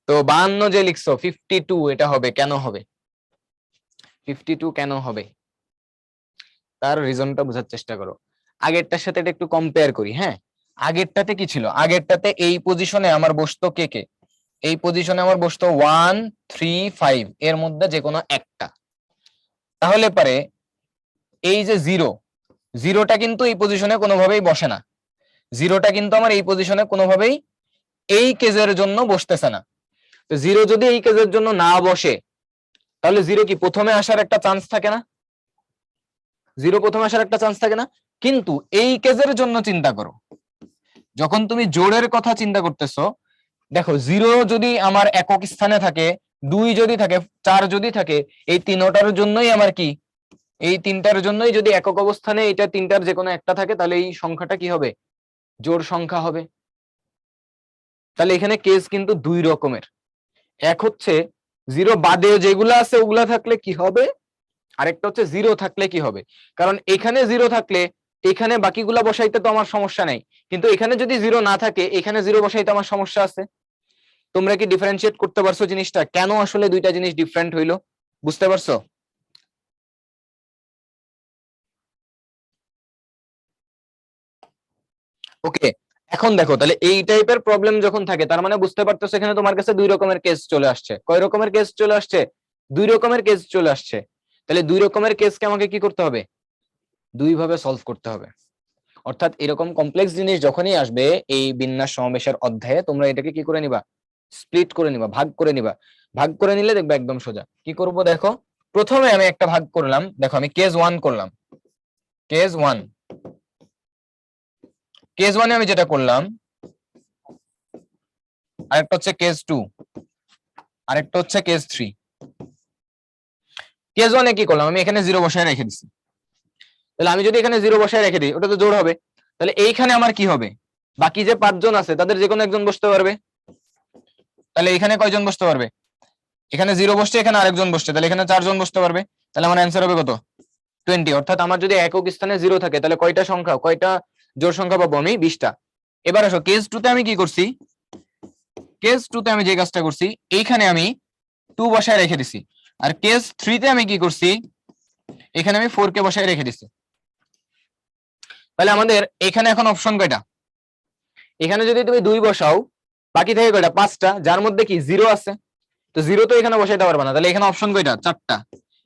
তো 52 যে লিখছো, 52 এটা হবে কেন হবে? 52 কেন হবে? তার রিজনটা বোঝার চেষ্টা করো। আগেরটার সাথে এটা একটু কম্পেয়ার করি। হ্যাঁ, আগেরটাতে কি ছিল? আগেরটাতে এই পজিশনে আমার বসতো কে কে? এই পজিশনে আমার বসতো 1 3 5 এর মধ্যে যে কোনো একটা। তাহলে পারে এই যে জিরো, জিরোটা কিন্তু এই পজিশনে কোনোভাবেই বসে না। জিরোটা কিন্তু আমার এই পজিশনে কোনোভাবেই এই কেজের জন্য বসতেছে না। তো জিরো যদি এই কেজের জন্য না বসে, তাহলে জিরো কি প্রথমে আসার একটা চান্স থাকে না? জিরো প্রথমে আসার একটা চান্স থাকে না? কিন্তু এই কেজের জন্য চিন্তা করো, যখন তুমি জোড়ের কথা চিন্তা করতেছো, দেখো জিরো যদি আমার একক স্থানে থাকে, 2 যদি থাকে, 4 যদি থাকে, এই তিনটার জন্যই আমার কি, এই তিনটার জন্যই যদি একক অবস্থানে এটা তিনটার যে কোনো একটা থাকে, তাহলে এই সংখ্যাটা কি হবে? জোড় সংখ্যা হবে। তাহলে এখানে কেস কিন্তু 2 রকমের। এক হচ্ছে জিরো বাদে যেগুলো আছে ওগুলা থাকলে কি হবে, আরেকটা হচ্ছে জিরো থাকলে কি হবে। কারণ এখানে জিরো থাকলে এখানে বাকিগুলা বসাইতে তো আমার সমস্যা নাই, কিন্তু এখানে যদি জিরো না থাকে এখানে জিরো বসাইতে আমার সমস্যা আছে। তোমরা কি ডিফারেন্সিয়েট করতে পারছো জিনিসটা, কেন আসলে দুইটা জিনিস ডিফারেন্ট হইলো? বুঝতে পারছো? ওকে, এখন দেখো, তাহলে এই টাইপের প্রবলেম যখন থাকে, তার মানে বুঝতে পারতেছো এখানে তোমার কাছে 2 রকমের কেস চলে আসছে। কয় রকমের কেস চলে আসছে? 2 রকমের কেস চলে আসছে। তাহলে 2 রকমের কেসকে আমাকে কি করতে হবে? 2 ভাবে সলভ করতে হবে। অর্থাৎ এরকম কমপ্লেক্স জিনিস যখনই আসবে এই বিন্যাস সমাবেশের অধ্যায়ে, তোমরা এটাকে কি করে নিবা? স্প্লিট করে নিবা, ভাগ করে নিবা। ভাগ করে নিলে দেখবে একদম সোজা। কি করব দেখো, প্রথমে আমি একটা ভাগ করলাম, দেখো আমি কেস 1 করলাম, কেস 1, কেস 1 এ আমি যেটা করলাম, আরেকটা হচ্ছে কেস 2, আরেকটা হচ্ছে কেস 3। কেস 1 এ কি করলাম, আমি এখানে 0 বসায় রেখে দিছি। তাহলে আমি যদি এখানে 0 বসায় রেখে দিই, ওটা তো জোড় হবে। তাহলে এইখানে আমার কি হবে, বাকি যে 5 জন আছে তাদের যে কোনো একজন বসতে পারবে। তাহলে এখানে কয়জন বসতে পারবে, এখানে 0 বসছে, এখানে আরেকজন বসছে, তাহলে এখানে 4 জন বসতে পারবে। তাহলে আমার অ্যান্সার হবে কত, 20। অর্থাৎ আমার যদি একক স্থানে 0 থাকে তাহলে কয়টা সংখ্যা, কয়টা জোড় সংখ্যা পাবো আমি, 20টা। এবার আসো কেস 2 তে আমি কি করছি, কেস 2 তে আমি যে কাজটা করছি, এইখানে আমি 2 বসায় রেখে দিছি। আর কেস 3 তে আমি কি করছি, এখানে আমি 4 কে বসায় রেখে দিছি। তাহলে আমাদের এখানে এখন অপশন কয়টা, এখানে যদি তুমি 2 বসাও, বাকি থেকে কয়টা, 5টা, যার মধ্যে কি 0 আছে। তো 0 তো এখানে বসাইতে পারবে না, তাহলে এখানে অপশন কয়টা, 4টা।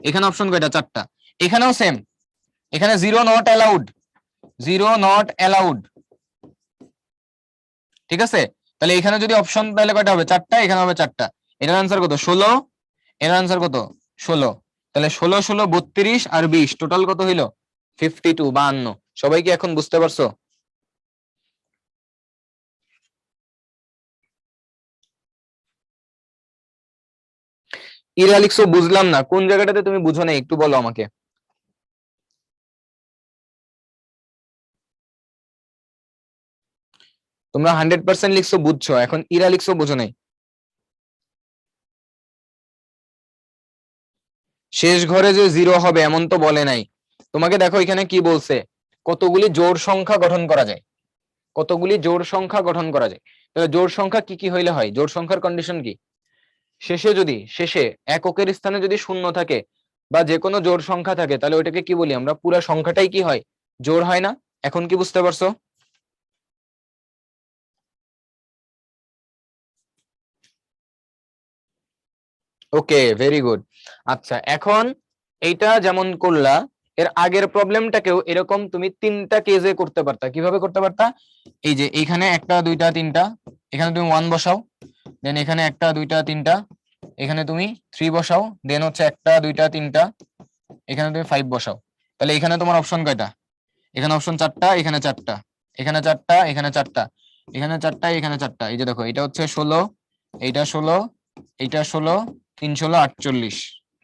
এখানে অপশন কয়টা, 4টা। এখানেও সেম, এখানে 0 নট অ্যালাউড, 0 নট অ্যালাউড, ঠিক আছে। তাহলে এখানে যদি অপশন, তাহলে কয়টা হবে, 4টা, এখানে হবে 4টা। এটার আনসার কত, 16। এর আনসার কত, 16। তাহলে 16 16 32 আর 20 টোটাল কত হইলো, 52, 52। সবাই কি এখন বুঝতে পারছো? ইরা লিখছো, বুঝলাম না, কোন জায়গাটাতে তুমি বুঝো না একটু বলো আমাকে। তোমরা 100% লিখছো বুঝছো, এখন ইরা লিখছো বুঝো নাই। শেষ ঘরে যে 0 হবে এমন তো বলে নাই তোমাকে। দেখো এখানে কি বলছে, কতগুলি জোড় সংখ্যা গঠন করা যায়, কতগুলি জোড় সংখ্যা গঠন করা যায়। তাহলে জোড় সংখ্যা কি কি হইলে হয়, জোড় সংখ্যার কন্ডিশন কি, শেষে এককের স্থানে যদি শূন্য থাকে বা যে কোনো জোড় সংখ্যা থাকে, তাহলে ওইটাকে কি বলি আমরা, পুরো সংখ্যাটাই কি হয়, জোড় হয় না। এখন কি বুঝতে পারছো? ওকে, ভেরি গুড। আচ্ছা, এখন এইটা যেমন করলা, এর আগের প্রবলেমটাকেও এরকম তুমি 3টা কেজে করতে পারতা। কিভাবে করতে পারতা, এই যে এইখানে 1টা 2টা 3টা, এখানে তুমি 1 বসাও, দেন এখানে 1টা 2টা 3টা, এখানে তুমি 3 বসাও, দেন হচ্ছে 1টা 2টা 3টা, এখানে তুমি 5 বসাও। তাহলে এখানে তোমার অপশন কয়টা, এখানে অপশন 4টা, এখানে 4টা, এখানে 4টা, এখানে 4টা, এখানে 4টা, এখানে 4টা। এই যে দেখো, এটা হচ্ছে 16, এইটা 16, এইটা 16, 3 16 48।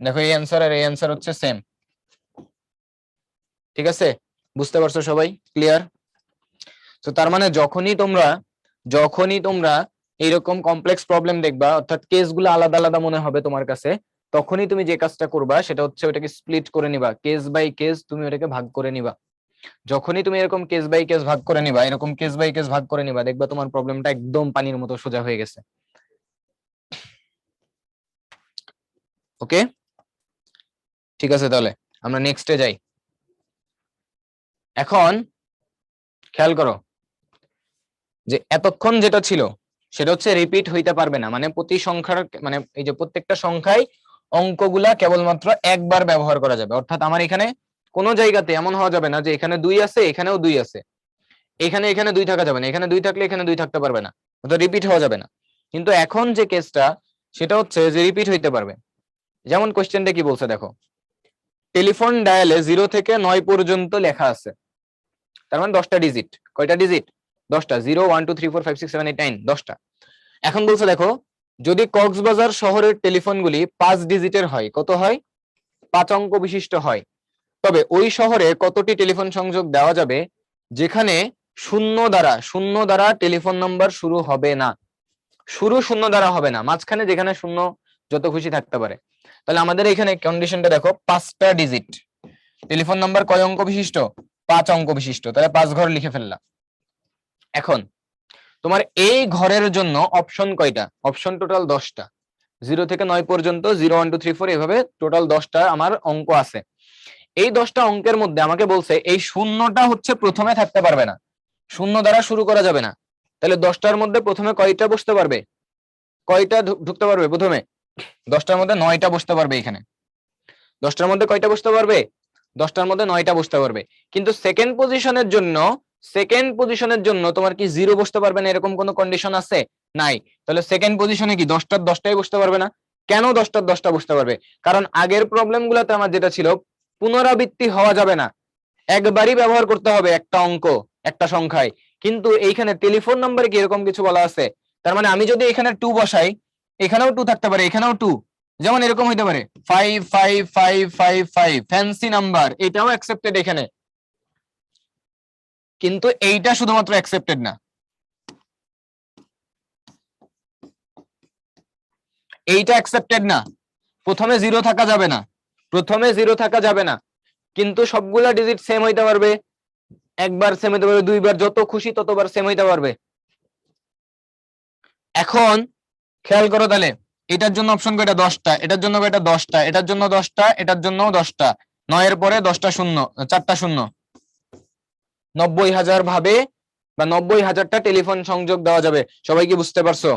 দেখো এই অ্যান্সার আর এই অ্যান্সার হচ্ছে সেম, ঠিক আছে? বুঝতে পারছো সবাই, ক্লিয়ার? তো তার মানে যখনই তোমরা এইরকম কমপ্লেক্স প্রবলেম দেখবা, অর্থাৎ কেসগুলো আলাদা আলাদা মনে হবে তোমার কাছে, তখনই তুমি যে কাজটা করবা সেটা হচ্ছে ওটাকে স্প্লিট করে নিবা, কেস বাই কেস তুমি ওটাকে ভাগ করে নিবা। যখনই তুমি এরকম কেস বাই কেস ভাগ করে নিবা, এরকম কেস বাই কেস ভাগ করে নিবা, দেখবা তোমার প্রবলেমটা একদম পানির মতো সোজা হয়ে গেছে। ওকে, ঠিক আছে, তাহলে আমরা নেক্সটে যাই। এখন খেয়াল করো যে এতক্ষণ যেটা ছিল সেটা হচ্ছে রিপিট হইতে পারবে না, মানে প্রতি সংখ্যার, মানে এই যে প্রত্যেকটা সংখ্যায় অঙ্কগুলা কেবলমাত্র একবার ব্যবহার করা যাবে। অর্থাৎ আমার এখানে কোনো জায়গাতে এমন হওয়া যাবে না যে এখানে 2 আছে, এখানেও 2 আছে, এখানে 2 থাকা যাবে না, এখানে 2 থাকলে এখানে 2 থাকতে পারবে না, অর্থাৎ রিপিট হওয়া যাবে না। কিন্তু এখন যে কেসটা, সেটা হচ্ছে যে রিপিট হইতে পারবে। যেমন কোশ্চেনটা কি বলছে দেখো, টেলিফোন ডায়ালে 0 থেকে 9 পর্যন্ত লেখা আছে, তার মানে 10টা ডিজিট। কয়টা ডিজিট, 10টা। 0 1 2 3 4 5 6 7 8 9, 10টা। এখন বলছে দেখো, যদি কক্সবাজার শহরের টেলিফোনগুলি 5 ডিজিটের হয়, কত হয়, 5 অঙ্ক বিশিষ্ট হয়, তবে ওই শহরে কতটি টেলিফোন সংযোগ দেওয়া যাবে যেখানে শূন্য দ্বারা টেলিফোন নাম্বার শুরু হবে না, শুরু শূন্য দ্বারা হবে না, মাঝখানে যেখানে শূন্য যত খুশি থাকতে পারে। তাহলে আমাদের এখানে কন্ডিশনটা দেখো, 5টা ডিজিট, টেলিফোন নাম্বার কয় অঙ্ক বিশিষ্ট, 5 অঙ্ক বিশিষ্ট, তাহলে 5 ঘর লিখে ফেললাম। এখন তোমার এই ঘরের জন্য অপশন কয়টা, অপশন টোটাল 10টা, 0 থেকে 9 পর্যন্ত, 0 1 2 3 4, এভাবে টোটাল 10টা আমার অঙ্ক আছে। এই 10টা অঙ্কের মধ্যে আমাকে বলছে এই শূন্যটা হচ্ছে প্রথমে থাকতে পারবে না, শূন্য দ্বারা শুরু করা যাবে না। তাহলে 10টার মধ্যে প্রথমে কয়টা বসতে পারবে, কয়টা ঢুকতে পারবে প্রথমে, 10টার মধ্যে 9টা বসতে পারবে। এখানে 10টার মধ্যে কয়টা বসতে পারবে, 10টার মধ্যে 9টা বসতে পারবে। কিন্তু সেকেন্ড পজিশনের জন্য তোমার কি 0 বসতে পারবে না, এরকম কোনো কন্ডিশন আছে, নাই। তাহলে সেকেন্ড পজিশনে কি 10টার 10টাই বসতে পারবে না, কেন 10টার 10টা বুঝতে পারবে? কারণ আগের প্রবলেম গুলাতে আমার যেটা ছিল, পুনরাবৃত্তি হওয়া যাবে না, একবারই ব্যবহার করতে হবে একটা অঙ্ক একটা সংখ্যায়। কিন্তু এইখানে টেলিফোন নাম্বারে কি এরকম কিছু বলা আছে? তার মানে আমি যদি এখানে 2 বসাই, এখানেও 2 থাকতে পারে, এখানেও 2, যেমন এরকম হইতে পারে 55555, ফ্যান্সি নাম্বার, এটাও অ্যাকসেপ্টেড এখানে, কিন্তু এইটা শুধুমাত্র অ্যাকসেপ্টেড না, এইটা অ্যাকসেপ্টেড না। প্রথমে 0 থাকা যাবে না, প্রথমে 0 থাকা যাবে না, কিন্তু সবগুলা ডিজিট সেম হইতে পারবে, একবার সেম হইতে পারবে, দুইবার, যত খুশি ততবার সেম হইতে পারবে। এখন খেয়াল করো তাহলে, এটার জন্য অপশন কয়টা? 10টা, এটার জন্য কয়টা? 10টা, এটার জন্য 10টা, এটার জন্য 10টা, 9 এর পরে 10টা শূন্য, 4টা শূন্য, 90,000 ভাবে বা 90,000টা টেলিফোন সংযোগ দেওয়া যাবে। সবাই কি বুঝতে পারছো?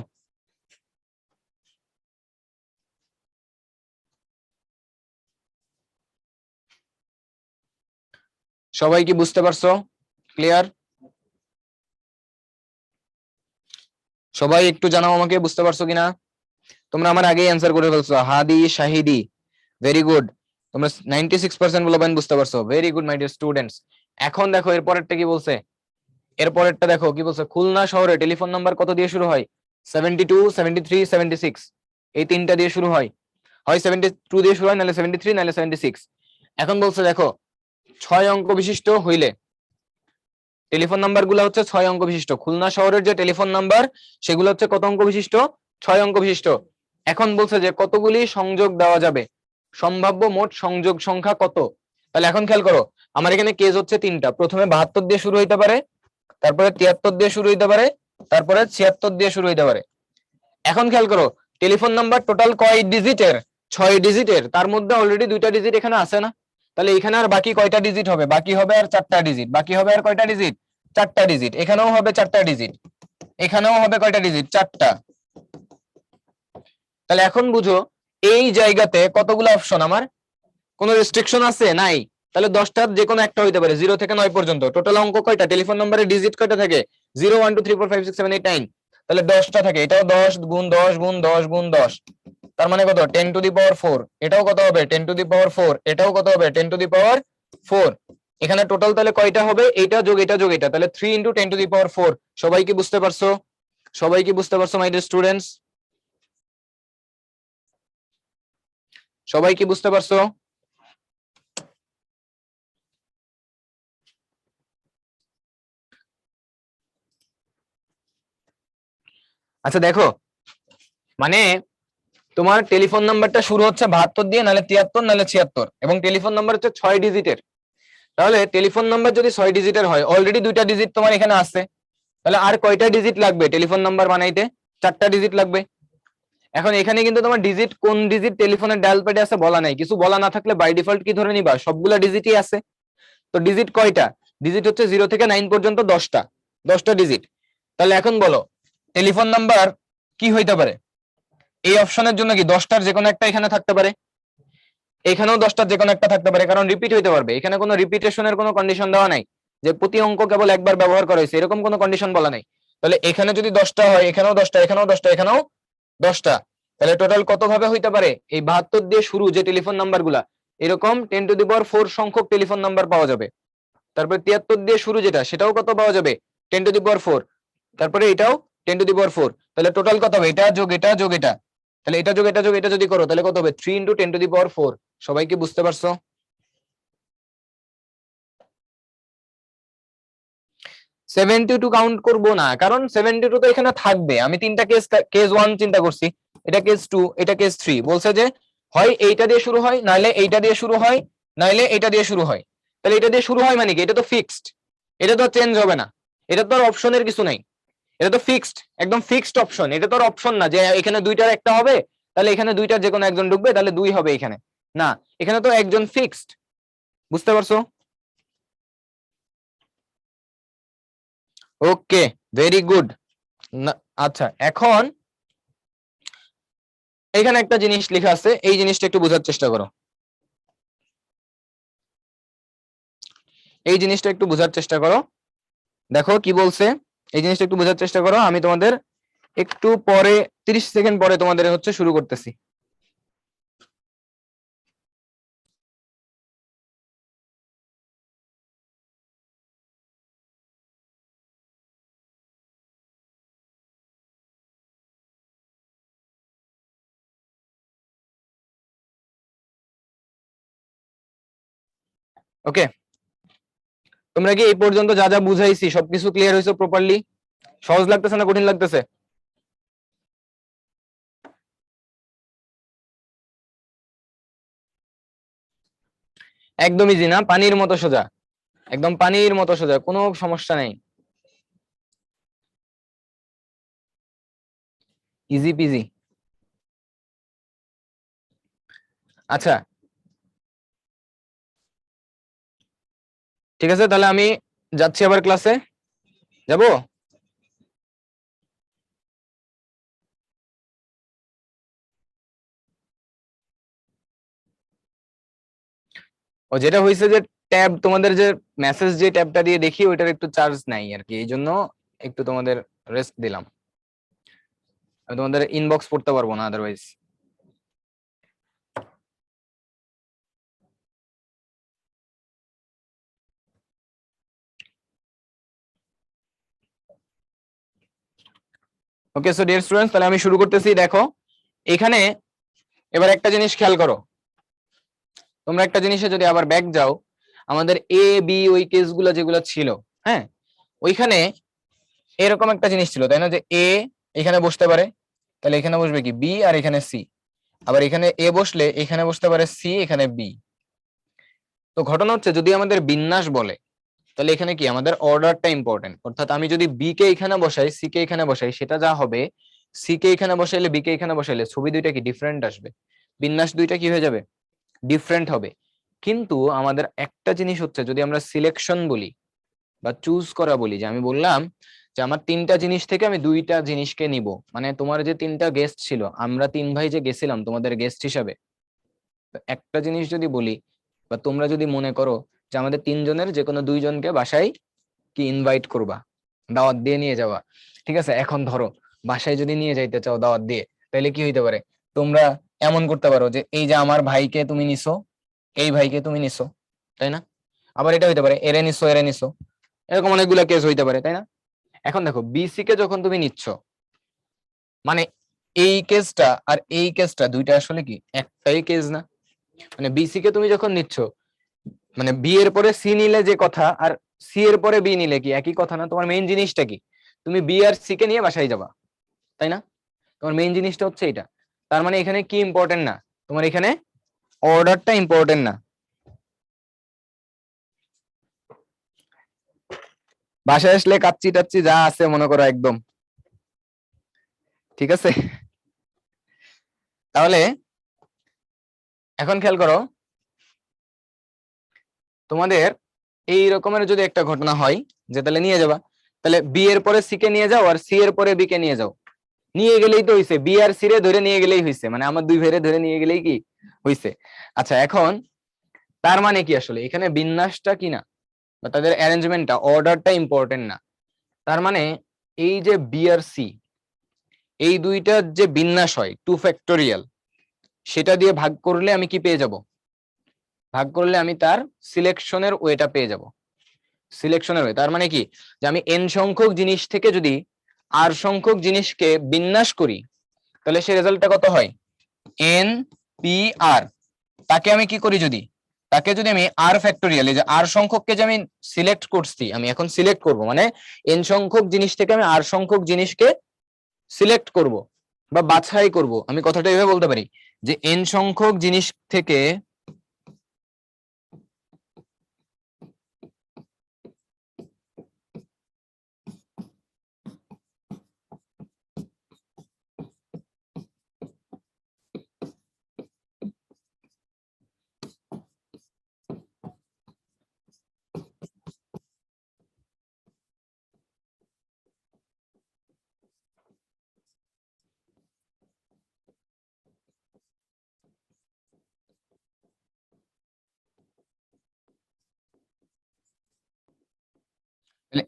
সবাই কি বুঝতে পারছো? ক্লিয়ার? সবাই একটু জানাও আমাকে, বুঝতে পারছো কিনা? তোমরা আমার আগেই অ্যান্সার করে ফেলছো, হাদি শাহিদি, ভেরি গুড। তোমরা 96% বলবেন বুঝতে পারছো, very good my dear students. এখন দেখো এরপরেরটা কি বলছে, এরপরেরটা দেখো কি বলছে, খুলনা শহরে টেলিফোন নাম্বার কত দিয়ে শুরু হয়? 72, 73, 76, এই তিনটা দিয়ে শুরু হয়, হয় 72 দিয়ে শুরু হয়, নাহলে 73, নাহলে 76। এখন বলছে দেখো 6 অঙ্ক বিশিষ্ট হইলে, টেলিফোন নাম্বার গুলো হচ্ছে 6 অঙ্ক বিশিষ্ট, খুলনা শহরের যে টেলিফোন নাম্বার সেগুলো হচ্ছে কত অঙ্ক বিশিষ্ট? 6 অঙ্ক বিশিষ্ট। এখন বলছে যে কতগুলি সংযোগ দেওয়া যাবে, সম্ভাব্য মোট সংযোগ সংখ্যা কত? তাহলে এখন খেয়াল করো, আমার এখানে কেস হচ্ছে 3টা, প্রথমে 72 দিয়ে শুরু হইতে পারে, তারপরে 73 দিয়ে শুরু হইতে পারে, তারপরে 76 দিয়ে শুরু হইতে পারে। এখন খেয়াল করো, টেলিফোন নাম্বার টোটাল কয় ডিজিটের? 6 ডিজিটের, তার মধ্যে অলরেডি 2টা ডিজিট এখানে আছে না? তাহলে এখানে আর বাকি কয়টা ডিজিট হবে? বাকি হবে আর 4টা ডিজিট, বাকি হবে আর কয়টা ডিজিট? 4টা ডিজিট। এখানেও হবে 4টা ডিজিট, এখানেও হবে কয়টা ডিজিট? 4টা। তাহলে এখন বুঝো এই জায়গাতে কতগুলো অপশন আমার, কোনো রেস্ট্রিকশন আছে? নাই। তাহলে 10টার যে কোনো একটা হইতে পারে, 0 থেকে 9 পর্যন্ত। টোটাল অঙ্ক কয়টা? টেলিফোন নম্বরের ডিজিট কয়টা থাকে? 0 1 2 3 4 5 6 7 8 9, তাহলে 10টা থাকে। এটাও 10 গুণ 10 গুণ 10 গুণ 10, তার মানে কত? 10 টু দি পাওয়ার 4। এটাও কত হবে? 10 টু দি পাওয়ার 4। এটাও কত হবে? 10 টু দি পাওয়ার 4। এখানে টোটাল তাহলে কয়টা হবে? এটা যোগ এটা যোগ এটা, তাহলে 3 ইনটু 10 টু দি পাওয়ার 4। সবাই কি বুঝতে পারছো? সবাই কি বুঝতে পারছো মাই ডিয়ার স্টুডেন্টস? সবাই কি বুঝতে পারছো? আচ্ছা দেখো, মানে তোমার টেলিফোন নাম্বারটা শুরু হচ্ছে 72 দিয়ে, নাহলে 73, নাহলে 76, এবং টেলিফোন নাম্বার হচ্ছে 6 ডিজিটের। তাহলে টেলিফোন নাম্বার যদি 6 ডিজিটের হয়, অলরেডি 2টা ডিজিট তোমার এখানে আছে, তাহলে আর কয়টা ডিজিট লাগবে টেলিফোন নাম্বার বানাইতে? 4টা ডিজিট লাগবে। এখন এখানে কিন্তু তোমার ডিজিট, কোন ডিজিট টেলিফোনের ডায়াল প্যাডে আছে বলা নাই। কিছু বলা না থাকলে বাই ডিফল্ট কি ধরে নিবা? সবগুলা ডিজিটই আছে। তো ডিজিট কয়টা? ডিজিট হচ্ছে 0 থেকে 9 পর্যন্ত 10টা, 10টা ডিজিট। তাহলে এখন বলো টেলিফোন নাম্বার কি হইতে পারে? এই অপশনের জন্য কি 10টার যে কোনো একটা এখানে থাকতে পারে, এখানেও 10টার যে কোনো একটা থাকতে পারে, কারণ রিপিট হইতে পারবে। এখানে কোনো রিপিটেশনের কোনো কন্ডিশন দেওয়া নাই যে প্রতি অঙ্ক কেবল একবার ব্যবহার করা হয়েছে, এরকম কোনো কন্ডিশন বলা নাই। তাহলে এখানে যদি 10টা হয়, এখানেও 10টা, এখানেও 10টা, এখানেও 10টা, তাহলে টোটাল কত ভাবে হইতে পারে? এই 72 দিয়ে শুরু যে টেলিফোন নাম্বার গুলা, এরকম 10 টু দি পাওয়ার 4 সংখ্যক টেলিফোন নাম্বার পাওয়া যাবে। তারপরে 73 দিয়ে শুরু যেটা, সেটাও কত পাওয়া যাবে? 10 টু দি পাওয়ার 4। তারপরে এটাও 10 টু দি পাওয়ার 4। তাহলে টোটাল কত হবে? এটা যোগ এটা যোগ এটা, তাহলে এটা যোগ এটা যোগ এটা যদি করো, তাহলে কত হবে? 3 ইনটু 10 টু দি পাওয়ার 4। সবাই কি বুঝতে পারছো? 72 কাউন্ট করব না, কারণ 72 তো এখানে থাকবে। আমি তিনটা কেস, কেস 1 চিন্তা করছি, এটা কেস 2, এটা কেস 3। বলছে যে হয় এইটা দিয়ে শুরু হয়, নাইলে এইটা দিয়ে শুরু হয়, নাইলে এইটা দিয়ে শুরু হয়। তাহলে এটা দিয়ে শুরু হয় মানে কি? এটা তো ফিক্সড, এটা তো চেঞ্জ হবে না, এটা তো আর অপশনের কিছু নাই, এটা তো ফিক্সড, একদম ফিক্সড অপশন। এটা তো আর অপশন না যে এখানে দুইটার একটা হবে, তাহলে এখানে দুইটার যে কোনো একজন ঢুকবে, তাহলে 2 হবে এখানে, না, এখানে তো একজন ফিক্সড। বুঝতে পারছো? ওকে, ভেরি গুড। আচ্ছা, এখন এখানে একটা জিনিস লেখা আছে, এই জিনিসটা একটু বোঝার চেষ্টা করো, এই জিনিসটা একটু বোঝার চেষ্টা করো। দেখো কি বলছে, এই জিনিসটা একটু বোঝার চেষ্টা করো। আমি তোমাদের একটু পরে 30 সেকেন্ড পরে তোমাদের হচ্ছে শুরু করতেছি। ওকে, তোমরা কি এই পর্যন্ত যা যা বুঝাইছি সবকিছু ক্লিয়ার হয়েছে প্রপারলি? সহজ লাগতেছে না কঠিন লাগতেছে? একদম ইজি না, পানির মতো সোজা, একদম পানির মতো সোজা, কোনো সমস্যা নেই, ইজি পিজি। আচ্ছা ঠিক আছে, তাহলে আমি যাচ্ছি আবার ক্লাসে, যাব? ও যেটা হয়েছে যে ট্যাব তোমাদের যে মেসেজ যে ট্যাবটা দিয়ে দেখি ওইটার একটু চার্জ নাই আর কি, এই জন্য একটু তোমাদের রেস্ট দিলাম। আমি তোমাদের ইনবক্স পড়তে পারবো না otherwise. Okay so dear students, তাহলে আমি শুরু করতেছি। দেখো এখানে এবার একটা জিনিস খেয়াল করো, তোমরা একটা জিনিসে যদি আবার ব্যাক যাও, আমাদের এ বি ওই কেসগুলো যেগুলো ছিল, হ্যাঁ, ওইখানে এরকম একটা জিনিস ছিল তাই না, যে এ এখানে বসতে পারে, তাহলে এখানে বসবে কি বি, আর এখানে সি। আবার এখানে এ বসলে এখানে বসতে পারে সি, এখানে বি। তো ঘটনা হচ্ছে যদি আমাদের বিন্যাস বলে, তাহলে এখানে কি আমাদের অর্ডারটা ইম্পর্টেন্ট, অর্থাৎ আমি যদি বি কে এখানে বসাই, সি কে এখানে বসাই, সেটা যা হবে সি কে এখানে বসাইলে বি কে এখানে বসাইলে ছবি দুইটা কি ডিফারেন্ট আসবে, বিন্যাস দুইটা কি হয়ে যাবে, ডিফারেন্ট হবে। কিন্তু আমাদের একটা জিনিস হচ্ছে, যদি আমরা সিলেকশন বলি বা চুজ করা বলি, যে আমি বললাম যে আমার তিনটা জিনিস থেকে আমি দুইটা জিনিসকে নিব, মানে তোমার যে তিনটা গেস্ট ছিল, আমরা তিন ভাই যে গেছিলাম তোমাদের গেস্ট হিসাবে, একটা জিনিস যদি বলি বা তোমরা যদি মনে করো যে আমাদের তিনজনের যে কোনো দুইজনকে বাসায় কি ইনভাইট করবা, দাওয়াত দিয়ে নিয়ে যাওয়া, ঠিক আছে, এখন ধরো বাসায় যদি নিয়ে যাইতে চাও দাওয়াত দিয়ে, তাহলে কি হইতে পারে, তোমরা এমন করতে পারো যে এই যে আমার ভাইকে তুমি নিছো, এই ভাইকে তুমি নিছো, তাই না? আবার এটা হইতে পারে এরে নিছো এরে নিছো, এরকম অনেকগুলো কেস হইতে পারে, তাই না? এখন দেখো বিসি কে যখন তুমি নিচ্ছ, মানে এই কেসটা আর এই কেসটা দুইটা আসলে কি একটাই কেস না? মানে বিসি কে তুমি যখন নিচ্ছ, মানে বি এর পরে সি নিলে যে কথা, আর সি এর পরে বি নিলে কি একই কথা না? তোমার মেইন জিনিসটা কি, তুমি বি আর সি কে নিয়ে বাসায় যাবা, তাই না? তোমার মেইন জিনিসটা হচ্ছে এটা। তার মানে এখানে কি ইম্পর্টেন্ট না, তোমার এখানে অর্ডারটা ইম্পর্টেন্ট না। বাসায় আসলে কাচ্চি টাচ্চি যা আছে মনে করো একদম, ঠিক আছে? তাহলে এখন খেয়াল করো, তোমাদের এই রকমের যদি একটা ঘটনা হয় যে তাহলে নিয়ে যাবা, তাহলে বি এর পরে সি কে নিয়ে যাও আর সি এর পরে বি কে নিয়ে যাও, নিয়ে গেলেই তো হইছে, বি আর সি রে ধরে নিয়ে গেলেই হইছে, মানে আমার দুই ভাইরে ধরে নিয়ে গেলেই কি হইছে। আচ্ছা এখন তার মানে কি আসলে এখানে বিন্যাসটা কি না, বা তাদের অ্যারেঞ্জমেন্টটা অর্ডারটা ইম্পর্টেন্ট না? তার মানে এই যে বি আর সি, এই দুইটার যে বিন্যাস হয় 2 ফ্যাক্টোরিয়াল, সেটা দিয়ে ভাগ করলে আমি কি পেয়ে যাব, ভাগ করলে আমি তার সিলেকশনের ওয়েটা পেয়ে যাব, সিলেকশনের ওয়ে। তার মানে কি, যে আমি এন সংখ্যক জিনিস থেকে যদি আর সংখ্যক জিনিসকে বিন্যাস করি, তাহলে সে রেজাল্টটা কত হয়, এন পি আর। তাকে আমি কি করি, যদি তাকে যদি আমি আর ফ্যাক্টোরিয়াল, এই যে আর সংখ্যককে যে আমি সিলেক্ট করছি, আমি এখন সিলেক্ট করব, মানে এন সংখ্যক জিনিস থেকে আমি আর সংখ্যক জিনিসকে সিলেক্ট করব বা বাছাই করব, আমি কথাটা এইভাবে বলতে পারি যে এন সংখ্যক জিনিস থেকে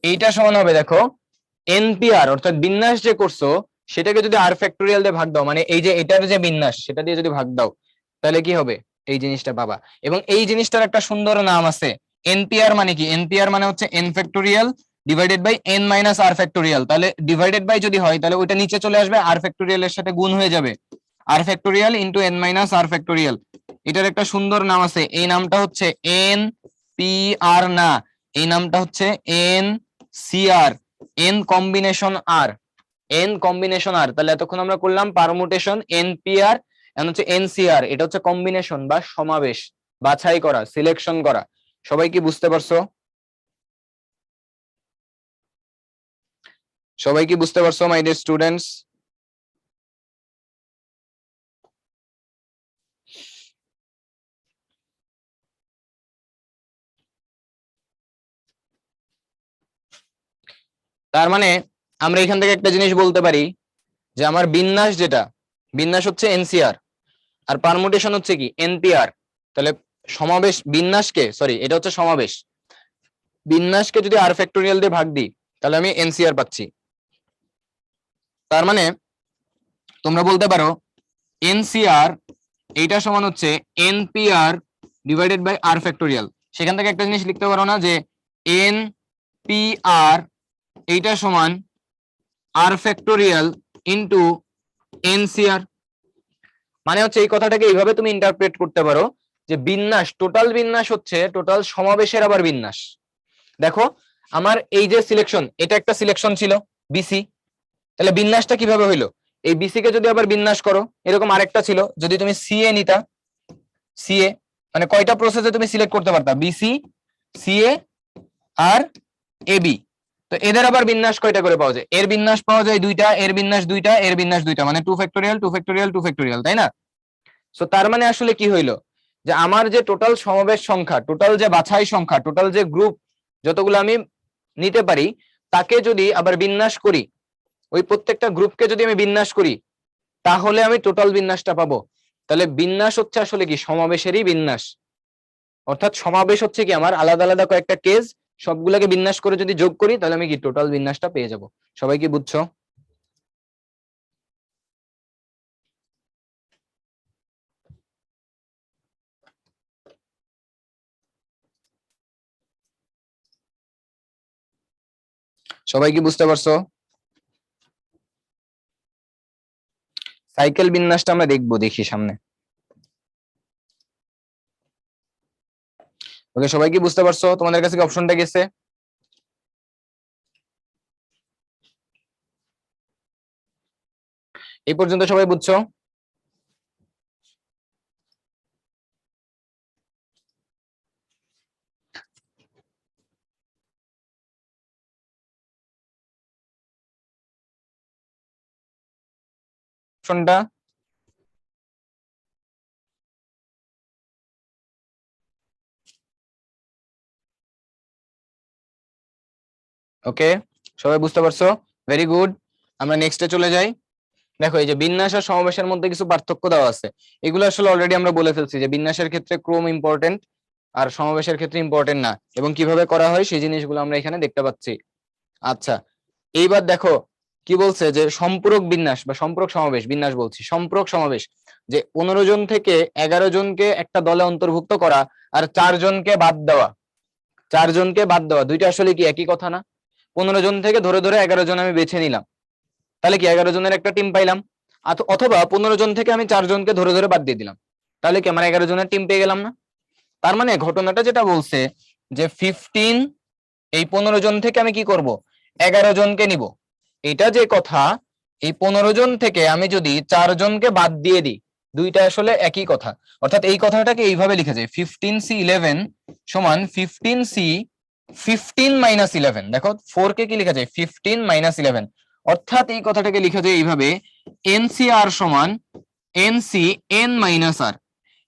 এইটা সমান হবে, দেখো এনপিআর অর্থাৎ বিন্যাস যে করছো সেটাকে যদি আর ফ্যাক্টোরিয়াল দিয়ে ভাগ দাও, মানে এই যে এটার যে বিন্যাস সেটা দিয়ে যদি ভাগ দাও, তাহলে কি হবে, এই জিনিসটা পাবা। এবং এই জিনিসটার একটা সুন্দর নাম আছে, এনপিআর মানে কি, এনপিআর মানে হচ্ছে N factorial divided by N minus R factorial. তাহলে ডিভাইডেড বাই যদি হয় তাহলে ওইটা নিচে চলে আসবে, আর ফ্যাক্টোরিয়াল এর সাথে গুণ হয়ে যাবে, r factorial into N minus R factorial. এটার একটা সুন্দর নাম আছে, এই নামটা হচ্ছে এন পি আর না, এই নামটা হচ্ছে এন সি আর, এন কম্বিনেশন আর, এন কম্বিনেশন আর। তাহলে এতক্ষণ আমরা করলাম পারমুটেশন এনপিআর, এখন হচ্ছে এনসিআর, এটা হচ্ছে কম্বিনেশন বা সমাবেশ, বাছাই করা, সিলেকশন করা। সবাই কি বুঝতে পারছো? সবাই কি বুঝতে পারছো মাই ডিয়ার স্টুডেন্টস? তার মানে আমরা এখান থেকে একটা জিনিস বলতে পারি যে আমার বিন্যাস যেটা, বিন্যাস হচ্ছে এনসিআর আর পারমুটেশন হচ্ছে কি এনপিআর। তাহলে সমাবেশ বিন্যাসকে, সরি এটা হচ্ছে সমাবেশ, বিন্যাসকে যদি আর ফ্যাক্টোরিয়াল দিয়ে ভাগ দিই তাহলে আমি এনসিআর পাচ্ছি। তার মানে তোমরা বলতে পারো এনসিআর এইটা সমান হচ্ছে NPR divided by R factorial. সেখান থেকে একটা জিনিস লিখতে পারো না যে এনপিআর এইটা সমান আর ফ্যাক্টোরিয়াল ইনটু এনসিআর। মানে হচ্ছে এই কথাটাকে এইভাবে তুমি ইন্টারপ্রেট করতে পারো যে বিন্যাস, টোটাল বিন্যাস হচ্ছে টোটাল সমাবেশের আবার বিন্যাস। দেখো আমার এই যে সিলেকশন, এটা একটা সিলেকশন ছিল বিসি, তাহলে বিন্যাসটা কিভাবে হইলো? এই বিসি কে যদি আবার বিন্যাস করো, এরকম আরেকটা ছিল, যদি তুমি সিএ নিতা, সিএ মানে কয়টা প্রসেসে তুমি সিলেক্ট করতে পারতা, বিসি, সিএ আর এবি। তো এদের আবার বিন্যাস কয়টা করে পাওয়া যায়? এর বিন্যাস পাওয়া যায় দুইটা, এর বিন্যাস দুইটা, এর বিন্যাস দুইটা, মানে 2 ফ্যাক্টোরিয়াল 2 ফ্যাক্টোরিয়াল 2 ফ্যাক্টোরিয়াল, তাই না? সো তার মানে আসলে কি হইলো যে আমার যে টোটাল সমাবেশ সংখ্যা, টোটাল যে বাছাই সংখ্যা, টোটাল যে গ্রুপ যতগুলো আমি নিতে পারি, তাকে যদি আবার বিন্যাস করি, ওই প্রত্যেকটা গ্রুপকে যদি আমি বিন্যাস করি, তাহলে আমি টোটাল বিন্যাসটা পাবো। তাহলে বিন্যাস হচ্ছে আসলে কি সমাবেশেরই বিন্যাস। অর্থাৎ সমাবেশ হচ্ছে কি আমার আলাদা আলাদা কয়েকটা কেস, সবগুলোকে বিন্যাস করে যদি যোগ করি তাহলে আমি কি টোটাল বিন্যাসটা পেয়ে যাব। সবাই কি বুঝছো? সবাই কি বুঝতে পারছো? সাইকেল বিন্যাসটা আমরা দেখবো, দেখি সামনে। ওকে, সবাই কি বুঝতে পারছো? তোমাদের কাছে কি অপশনটা গেছে? এই পর্যন্ত সবাই বুঝছো? অপশনটা ওকে, সবাই বুঝতে পারছো? Very good. আমরা নেক্সটে চলে যাই। দেখো এই যে বিন্যাস আর সমাবেশের মধ্যে কিছু পার্থক্য দেওয়া আছে, এগুলো আসলে অলরেডি আমরা বলে ফেলছি যে বিন্যাসের ক্ষেত্রে ক্রম ইম্পর্টেন্ট আর সমাবেশের ক্ষেত্রে ইম্পর্টেন্ট না, এবং কিভাবে করা হয় সেই জিনিসগুলো আমরা এখানে দেখতে পাচ্ছি। আচ্ছা, এইবার দেখো কি বলছে যে সম্পূরক বিন্যাস বা সম্পূরক সমাবেশ, বিন্যাস বলছি, সম্পূরক সমাবেশ, যে 15 জন থেকে 11 জনকে একটা দলে অন্তর্ভুক্ত করা আর 4 জনকে বাদ দেওয়া, 4 জনকে বাদ দেওয়া, দুইটা আসলে কি একই কথা না? 15 জন থেকে ধরে ধরে 11 জন আমি বেছে নিলাম, তাহলে কি 11 জনের একটা টিম পাইলাম। অথবা 15 জন থেকে আমি 4 জনকে ধরে ধরে বাদ দিয়ে দিলাম, তাহলে কি আমার 11 জনের টিম পেয়ে গেলাম না? তার মানে ঘটনাটা যেটা বলছে যে 15, এই 15 জন থেকে আমি কি করব, 11 জনকে নিব, এটা যে কথা, এই 15 জন থেকে আমি যদি 4 জনকে বাদ দিয়ে দিই, দুইটা আসলে একই কথা। অর্থাৎ এই কথাটাকে এইভাবে লিখা যায় 15C11 সমান 15C 15-11। দেখো 4 কে কি লেখা যায় 15-11, অর্থাৎ এই কথাটাকে লেখা যায় এইভাবে NCR সমান NC(n-r).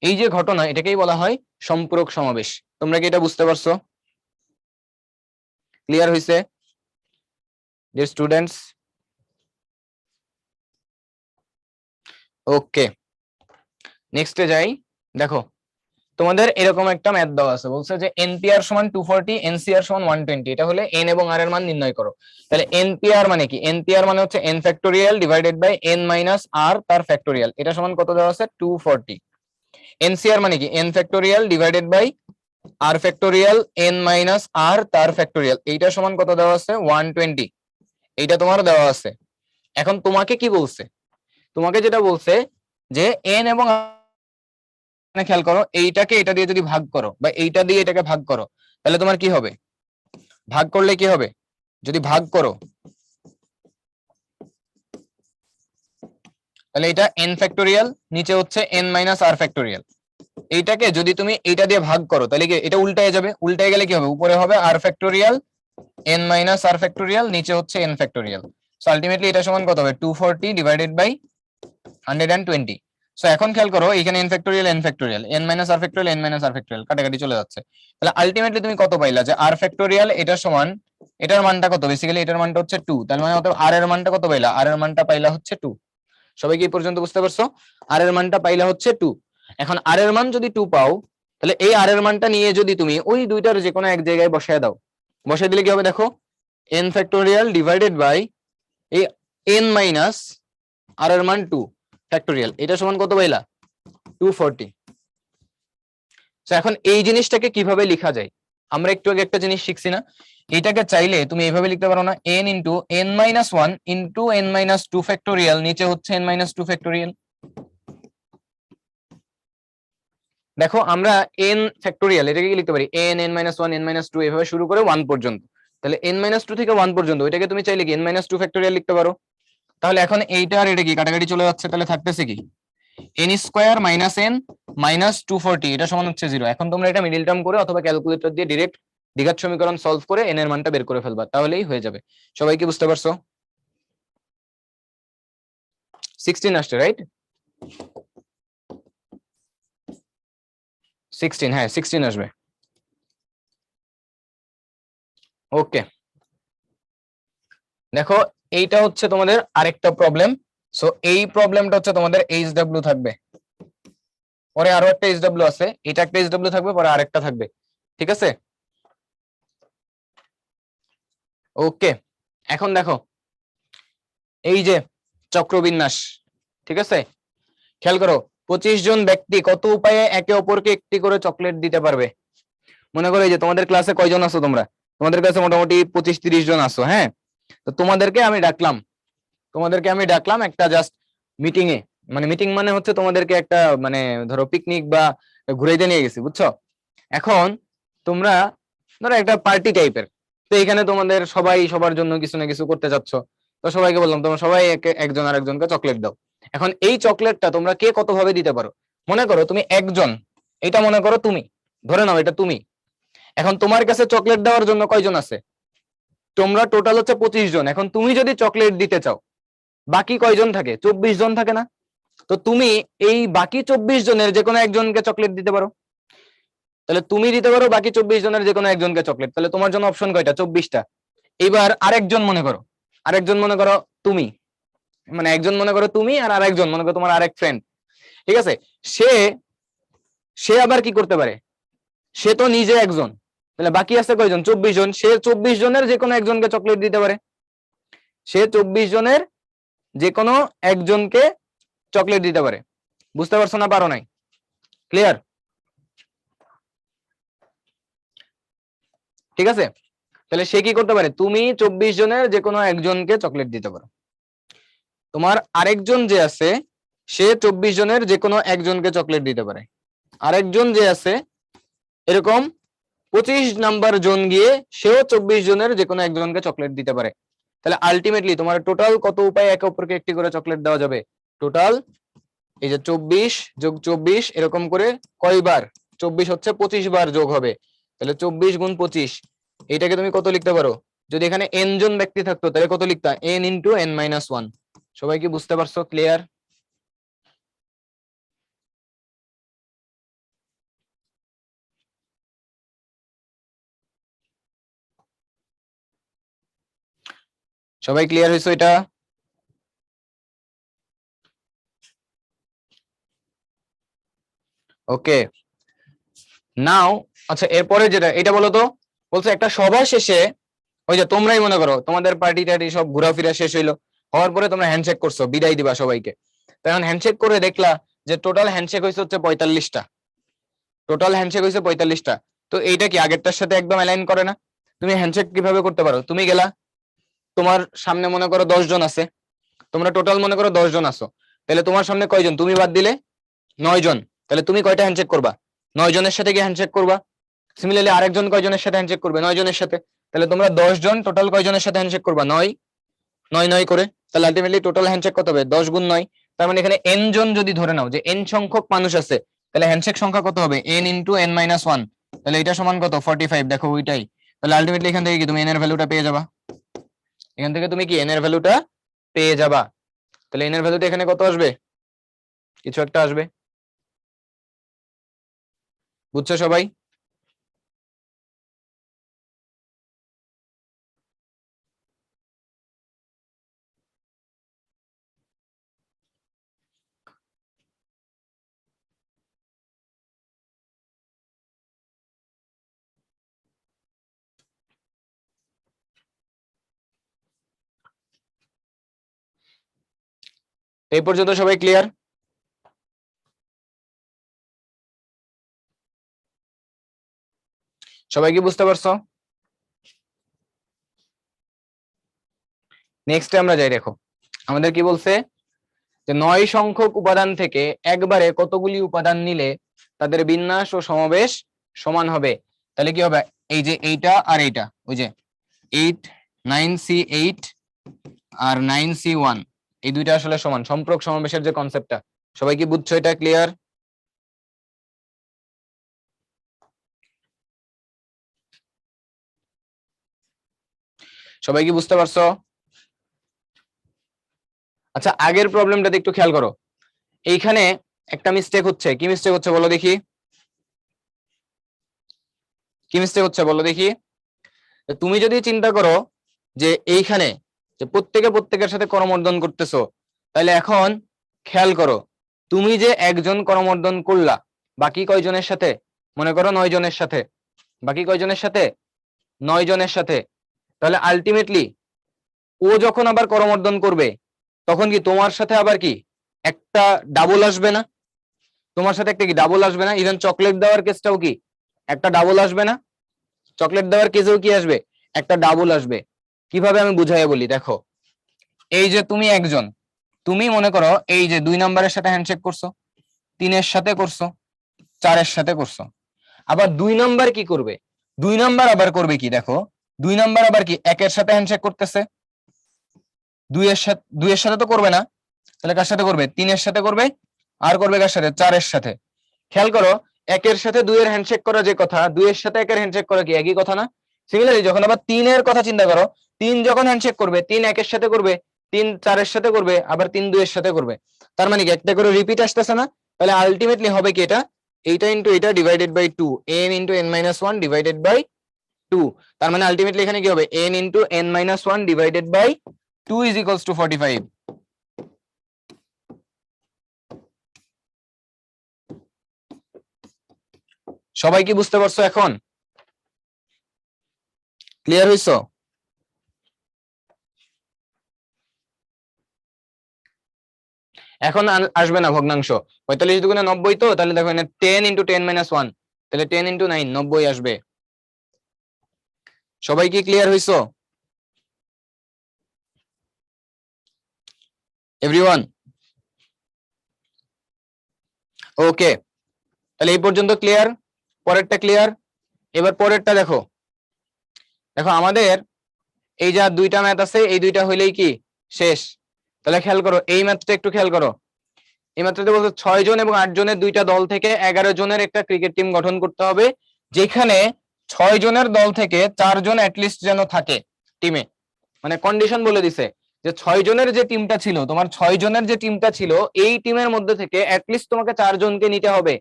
এই যে ঘটনা, এটাকেই বলা হয় সম্পূরক সমাবেশ। তোমরা কি এটা বুঝতে পারছো? ক্লিয়ার হইছে ডিয়ার স্টুডেন্টস? ওকে, নেক্সটে যাই। দেখো তোমাদের এরকম একটা ম্যাথ দেওয়া আছে, বলছে যে এনপিআর সমান 240, এনসিআর সমান 120, এটা হলে এন এবং আর এর মান নির্ণয় করো। তাহলে এনপিআর মানে কি? এনপিআর মানে হচ্ছে N factorial divided by N minus R তার ফ্যাক্টোরিয়াল, এটা সমান কত দেওয়া আছে 240। এনসিআর মানে কি? N factorial divided by R factorial N minus R তার ফ্যাক্টোরিয়াল, এইটা সমান কত দেওয়া আছে 120, এইটা তোমার দেওয়া আছে। এখন তোমাকে কি বলছে? তোমাকে যেটা বলছে যে এন এবং খেয়াল করো, এইটাকে এটা দিয়ে যদি ভাগ করো বা এইটা দিয়ে এটাকে ভাগ করো, তাহলে তোমার কি হবে, ভাগ করলে কি হবে, যদি ভাগ করো তাহলে এটা n ফ্যাক্টোরিয়াল, নিচে হচ্ছে n মাইনাস আর ফ্যাক্টোরিয়াল। এইটাকে যদি তুমি এইটা দিয়ে ভাগ করো তাহলে কি এটা উল্টায় যাবে, উল্টায় গেলে কি হবে, উপরে হবে আর factorial n minus R factorial, নিচে হচ্ছে n ফ্যাক্টোরিয়াল। সো আলটিমেটলি এটা সমান কত হবে, 240 ডিভাইডেড বাই 120। সো এখন খেয়াল করো এখানে n factorial n factorial, n minus R factorial n minus R factorial কাটাকাটি চলে যাচ্ছে। তাহলে আলটিমেটলি তুমি কত পাইলা, যে আর ফ্যাক্টোরিয়াল এটা সমান, এটার মানটা কত, বেসিক্যালি এটার মানটা হচ্ছে 2, তার মানে অতএব আর এর মানটা কত পাইলা, আর এর মানটা পাইলা হচ্ছে 2। সবাই কি এই পর্যন্ত বুঝতে পারছো, আর এর মানটা পাইলা হচ্ছে 2। এখন আর এর মান যদি 2 পাও, তাহলে এই আর এর মানটা নিয়ে যদি তুমি ওই দুইটার যে কোনো এক জায়গায় বসায় দাও, বসায় দিলে কি হবে দেখো, n ফ্যাক্টোরিয়াল ডিভাইডেড বাই এই n মাইনাস আর এর মান 2 ফ্যাক্টোরিয়াল, এটা সমান কত পাইলা, 240। তো এখন এই জিনিসটাকে কিভাবে লেখা যায়, আমরা একটু আগে একটা জিনিস শিখছি না, এটাকে চাইলে তুমি এইভাবে লিখতে পারো না, n into n minus 1 into n minus 2 factorial, নিচে হচ্ছে n মাইনাস 2 ফ্যাক্টোরিয়াল। দেখো আমরা n ফ্যাক্টোরিয়াল এটাকে কি লিখতে পারি, n n minus 1 n minus 2 এভাবে শুরু করে 1 পর্যন্ত। তাহলে n মাইনাস 2 থেকে 1 পর্যন্ত ওইটাকে তুমি চাইলে কি n মাইনাস 2 ফ্যাক্টোরিয়াল লিখতে পারো। তাহলে এখন এইটা আর এটা কি কাটাকাটি চলে যাচ্ছে, তাহলে থাকতেছে কি n square minus n minus 240, এটা সমান হচ্ছে 0। এখন তোমরা এটা মিডল টার্ম করে অথবা ক্যালকুলেটর দিয়ে ডাইরেক্ট দ্বিঘাত সমীকরণ সলভ করে n এর মানটা বের করে ফেলবা, তাহলেই হয়ে যাবে। সবাই কি বুঝতে পারছো, 16 আসছে রাইট, 16, হ্যাঁ 16 আসবে। ওকে, দেখো এইটা হচ্ছে তোমাদের আরেকটা প্রবলেম। সো এই প্রবলেমটা হচ্ছে তোমাদের HW থাকবে, পরে আরো একটা HW আছে, এটা একটা HW থাকবে, পরে আরেকটা থাকবে, ঠিক আছে। ওকে, এখন দেখো এই যে চক্রবিন্যাস, ঠিক আছে, খেয়াল করো 25 জন ব্যক্তি কত উপায়ে একে অপরকে একটি করে চকলেট দিতে পারবে। মনে করো এই যে তোমাদের ক্লাসে কয়জন আছো তোমরা, তোমাদের কাছে মোটামুটি 25-30 জন আছো, হ্যাঁ। তো তোমাদেরকে আমি ডাকলাম একটা জাস্ট মিটিং এ, মানে মিটিং মানে হচ্ছে তোমাদেরকে একটা মানে ধরো পিকনিক বা ঘুরাইতে নিয়ে গেছি, বুঝছো। এখন তোমরা ধরো একটা পার্টি টাইপের, তো এখানে তোমাদের সবাই সবার জন্য কিছু না কিছু করতে চাচ্ছ, তো সবাইকে বললাম তোমরা সবাই একজন আরেকজনকে চকলেট দাও। এখন এই চকলেটটা তোমরা কে কত ভাবে দিতে পারো, মনে করো তুমি একজন, এটা মনে করো তুমি, ধরে নাও এটা তুমি। এখন তোমার কাছে চকলেট দেওয়ার জন্য কয়জন আছে, তোমরা টোটাল হচ্ছে 25 জন। এখন তুমি যদি চকলেট দিতে চাও, বাকি কয়জন থাকে, 24 জন থাকে না। তো তুমি এই বাকি 24 জনের যে কোনো একজনকে চকলেট দিতে পারো, তাহলে তুমি দিতে পারো বাকি 24 জনের যে কোনো একজনকে চকলেট, তাহলে তোমার জন্য অপশন কয়টা, 24টা। এবার আরেকজন মনে করো, তুমি, মানে একজন মনে করো তুমি আর আরেকজন মনে করো তোমার আরেক ফ্রেন্ড, ঠিক আছে। সে সে আবার কি করতে পারে, সে তো নিজে একজন, তাহলে বাকি আছে কয়জন, 24 জন। সে 24 জনের যে কোনো একজনকে চকলেট দিতে পারে, সে 24 জনের যে কোনো একজনকে চকলেট দিতে পারে। বুঝতে পারছো না, পারো নাই, ক্লিয়ার, ঠিক আছে। তাহলে সে কি করতে পারে, তুমি 24 জনের যে কোনো একজনকে চকলেট দিতে পারো। তোমার আরেকজন যে আছে সে 24 জনের যে কোনো একজনকে চকলেট দিতে পারে। আরেকজন যে আছে এরকম 25 নাম্বার জন গিয়ে সেও 24 জনের যে কোনো একজনকে চকলেট দিতে পারে। তাহলে আলটিমেটলি তোমার টোটাল কত উপায়ে একে অপরকে একটি করে চকলেট দেওয়া যাবে, টোটাল এই যে 24 যোগ 24 এরকম করে কয়বার, 24 হচ্ছে 25 বার যোগ হবে, তাহলে 24 গুণ 25, এইটাকে তুমি কত লিখতে পারো, যদি এখানে n জন ব্যক্তি থাকতো তাহলে কত লিখতা, n ইন্টু n মাইনাস 1। সবাই কি বুঝতে পারছো, ক্লিয়ার। সবাই ক্লিয়ার হয়েছে এটা, ওকে। নাও আচ্ছা এরপরে যেটা এটা বলো তো, বলছে একটা সভা শেষে, ওই যে তোমরাই মনে করো তোমাদের পার্টি টার্টি সব ঘোরাফেরা শেষ হইলো, হওয়ার পরে তোমরা হ্যান্ডশেক করছো, বিদায় দিবা সবাইকে। তখন হ্যান্ডশেক করে দেখলা যে টোটাল হ্যান্ডশেক হয়েছে হচ্ছে 45টা, টোটাল হ্যান্ডশেক হয়েছে 45টা। তো এইটা কি আগেরটার সাথে একদম অ্যালাইন করে না। তুমি হ্যান্ডশেক কিভাবে করতে পারো, তুমি গেলা, তোমার সামনে মনে করো 10 জন আছে, তোমরা টোটাল মনে করো 10 জন আছো, তাহলে তোমার সামনে কয়জন, তুমি বাদ দিলে 9 জন, তাহলে তুমি কয়টা হ্যান্ডশেক করবা, 9 জনের সাথে কি হ্যান্ডশেক করবা। সিমিলারলি আরেকজন কয়জনের সাথে হ্যান্ডশেক করবে? 9 জনের সাথে। তাহলে তোমরা 10 জন টোটাল কয়জনের সাথে হ্যান্ডশেক করবা? 9 9 9 করে। তাহলে আলটিমেটলি টোটাল হ্যান্ডশেক কত হবে? 10 গুণ 9। তার মানে এখানে n জন যদি ধরে নাও যে n সংখ্যক মানুষ আছে, তাহলে হ্যান্ডশেক সংখ্যা কত হবে? n into n minus 1। তাহলে এটা সমান কত? 45। দেখো ওইটাই। তাহলে আলটিমেটলি এখান থেকে কি তুমি n এর ভ্যালুটা পেয়ে যাবা? এখান থেকে তুমি কি n এর ভ্যালুটা পেয়ে যাবা। তাহলে n এর ভ্যালুটা এখানে কত আসবে? কিছু একটা আসবে। বুঝছো সবাই? এই পর্যন্ত সবাই ক্লিয়ার? সবাই কি বুঝতে পারছো? নেক্সটে আমরা যাই। দেখো আমাদের কি বলছে যে 9 সংখ্যক উপাদান থেকে একবারে কতগুলি উপাদান নিলে তাদের বিন্যাস ও সমাবেশ সমান হবে। তাহলে কি হবে? এই যে এইটা আর এইটা, ওই যে 8 9C8 আর 9C1, এই দুইটা আসলে সমান। সম্পর্ক সমাবেশের যে কনসেপ্টটা, সবাই কি বুঝছো? এটা ক্লিয়ার? সবাই কি বুঝতে পারছো? আচ্ছা, আগের প্রবলেমটাতে একটু খেয়াল করো। এইখানে একটা মিস্টেক হচ্ছে। কি মিস্টেক হচ্ছে বলো দেখি? কি মিস্টেক হচ্ছে বলো দেখি? তুমি যদি চিন্তা করো যে এইখানে যে প্রত্যেকের সাথে করমর্দন করতেছো, তাহলে এখন খেয়াল করো, তুমি যে একজন করমর্দন করলা, বাকি কয়জনের সাথে? মনে করো 9 জনের সাথে। বাকি কয়জনের সাথে? 9 জনের সাথে। তাহলে আলটিমেটলি ও যখন আবার করমর্দন করবে, তখন কি তোমার সাথে আবার কি একটা ডাবল আসবে না? তোমার সাথে একটা কি ডাবল আসবে না? ইভেন চকলেট দেওয়ার কেসটাও কি একটা ডাবল আসবে না? চকলেট দেওয়ার কেসেও কি আসবে? একটা ডাবল আসবে। কিভাবে আমি বুঝাইয়া বলি, দেখো। এই যে তুমি একজন, তুমি মনে করো এই যে 2 নম্বরের সাথে হ্যান্ডশেক করছো, 3-এর সাথে করছো, 4-এর সাথে করছো। আবার 2 নাম্বার কি করবে? 2 নাম্বার আবার করবে কি, দেখো। 2 নাম্বার আবার কি 1-এর সাথে হ্যান্ডশেক করতেছে। 2-এর সাথে তো করবে না। তাহলে কার সাথে করবে? 3-এর সাথে করবে। আর করবে কার সাথে? 4-এর সাথে। খেয়াল করো, 1-এর সাথে 2-এর হ্যান্ডশেক করা যে কথা, 2-এর সাথে 1-এর হ্যান্ডশেক করা কি একই কথা না? সিমিলারলি যখন আবার 3-এর কথা চিন্তা করো, 3 যখন হ্যান্ডশেক করবে, 3 1-এর সাথে করবে, 3 4-এর সাথে করবে, আবার 3 2-এর সাথে করবে। তার মানে কি একটা করে রিপিট আসতেছে না? তাহলে আলটিমেটলি হবে কি, এটা এইটা ইনটু এটা divided by 2, n into n minus 1 divided by 2। তার মানে আলটিমেটলি এখানে কি হবে? n into n minus 1 divided by 2 is equals to 45। সবাই কি বুঝতে পারছো এখন? ক্লিয়ার হইছো? এখন আসবে না ভগ্নাংশ। 45 দুগুণে 90 তো, তাহলে দেখো এখানে 10 ইনটু 10 মাইনাস 1, তাহলে 10 ইনটু 9 90 আসবে। সবাই কি ক্লিয়ার হইছো এভরিওয়ান? ওকে, তাহলে এই পর্যন্ত ক্লিয়ার? পরেরটা ক্লিয়ার? এবার পরেরটা দেখো। দেখো আমাদের এই যা দুইটা ম্যাথ আছে, এই দুইটা হইলেই কি শেষ। তাহলে খেয়াল করো, এই ম্যাথটা একটু খেয়াল করো। এই ম্যাথটাতে বলছে 6 জন এবং 8 জনের দুইটা দল থেকে 11 জনের একটা ক্রিকেট টিম গঠন করতে হবে, যেখানে 6 জনের দল থেকে 4 জন অ্যাটলিস্ট যেন থাকে টিমে। মানে কন্ডিশন বলে দিছে যে 6 জনের যে টিমটা ছিল, তোমার 6 জনের যে টিমটা ছিল, এই টিমের মধ্যে থেকে অ্যাটলিস্ট তোমাকে 4 জনকে নিতে হবে।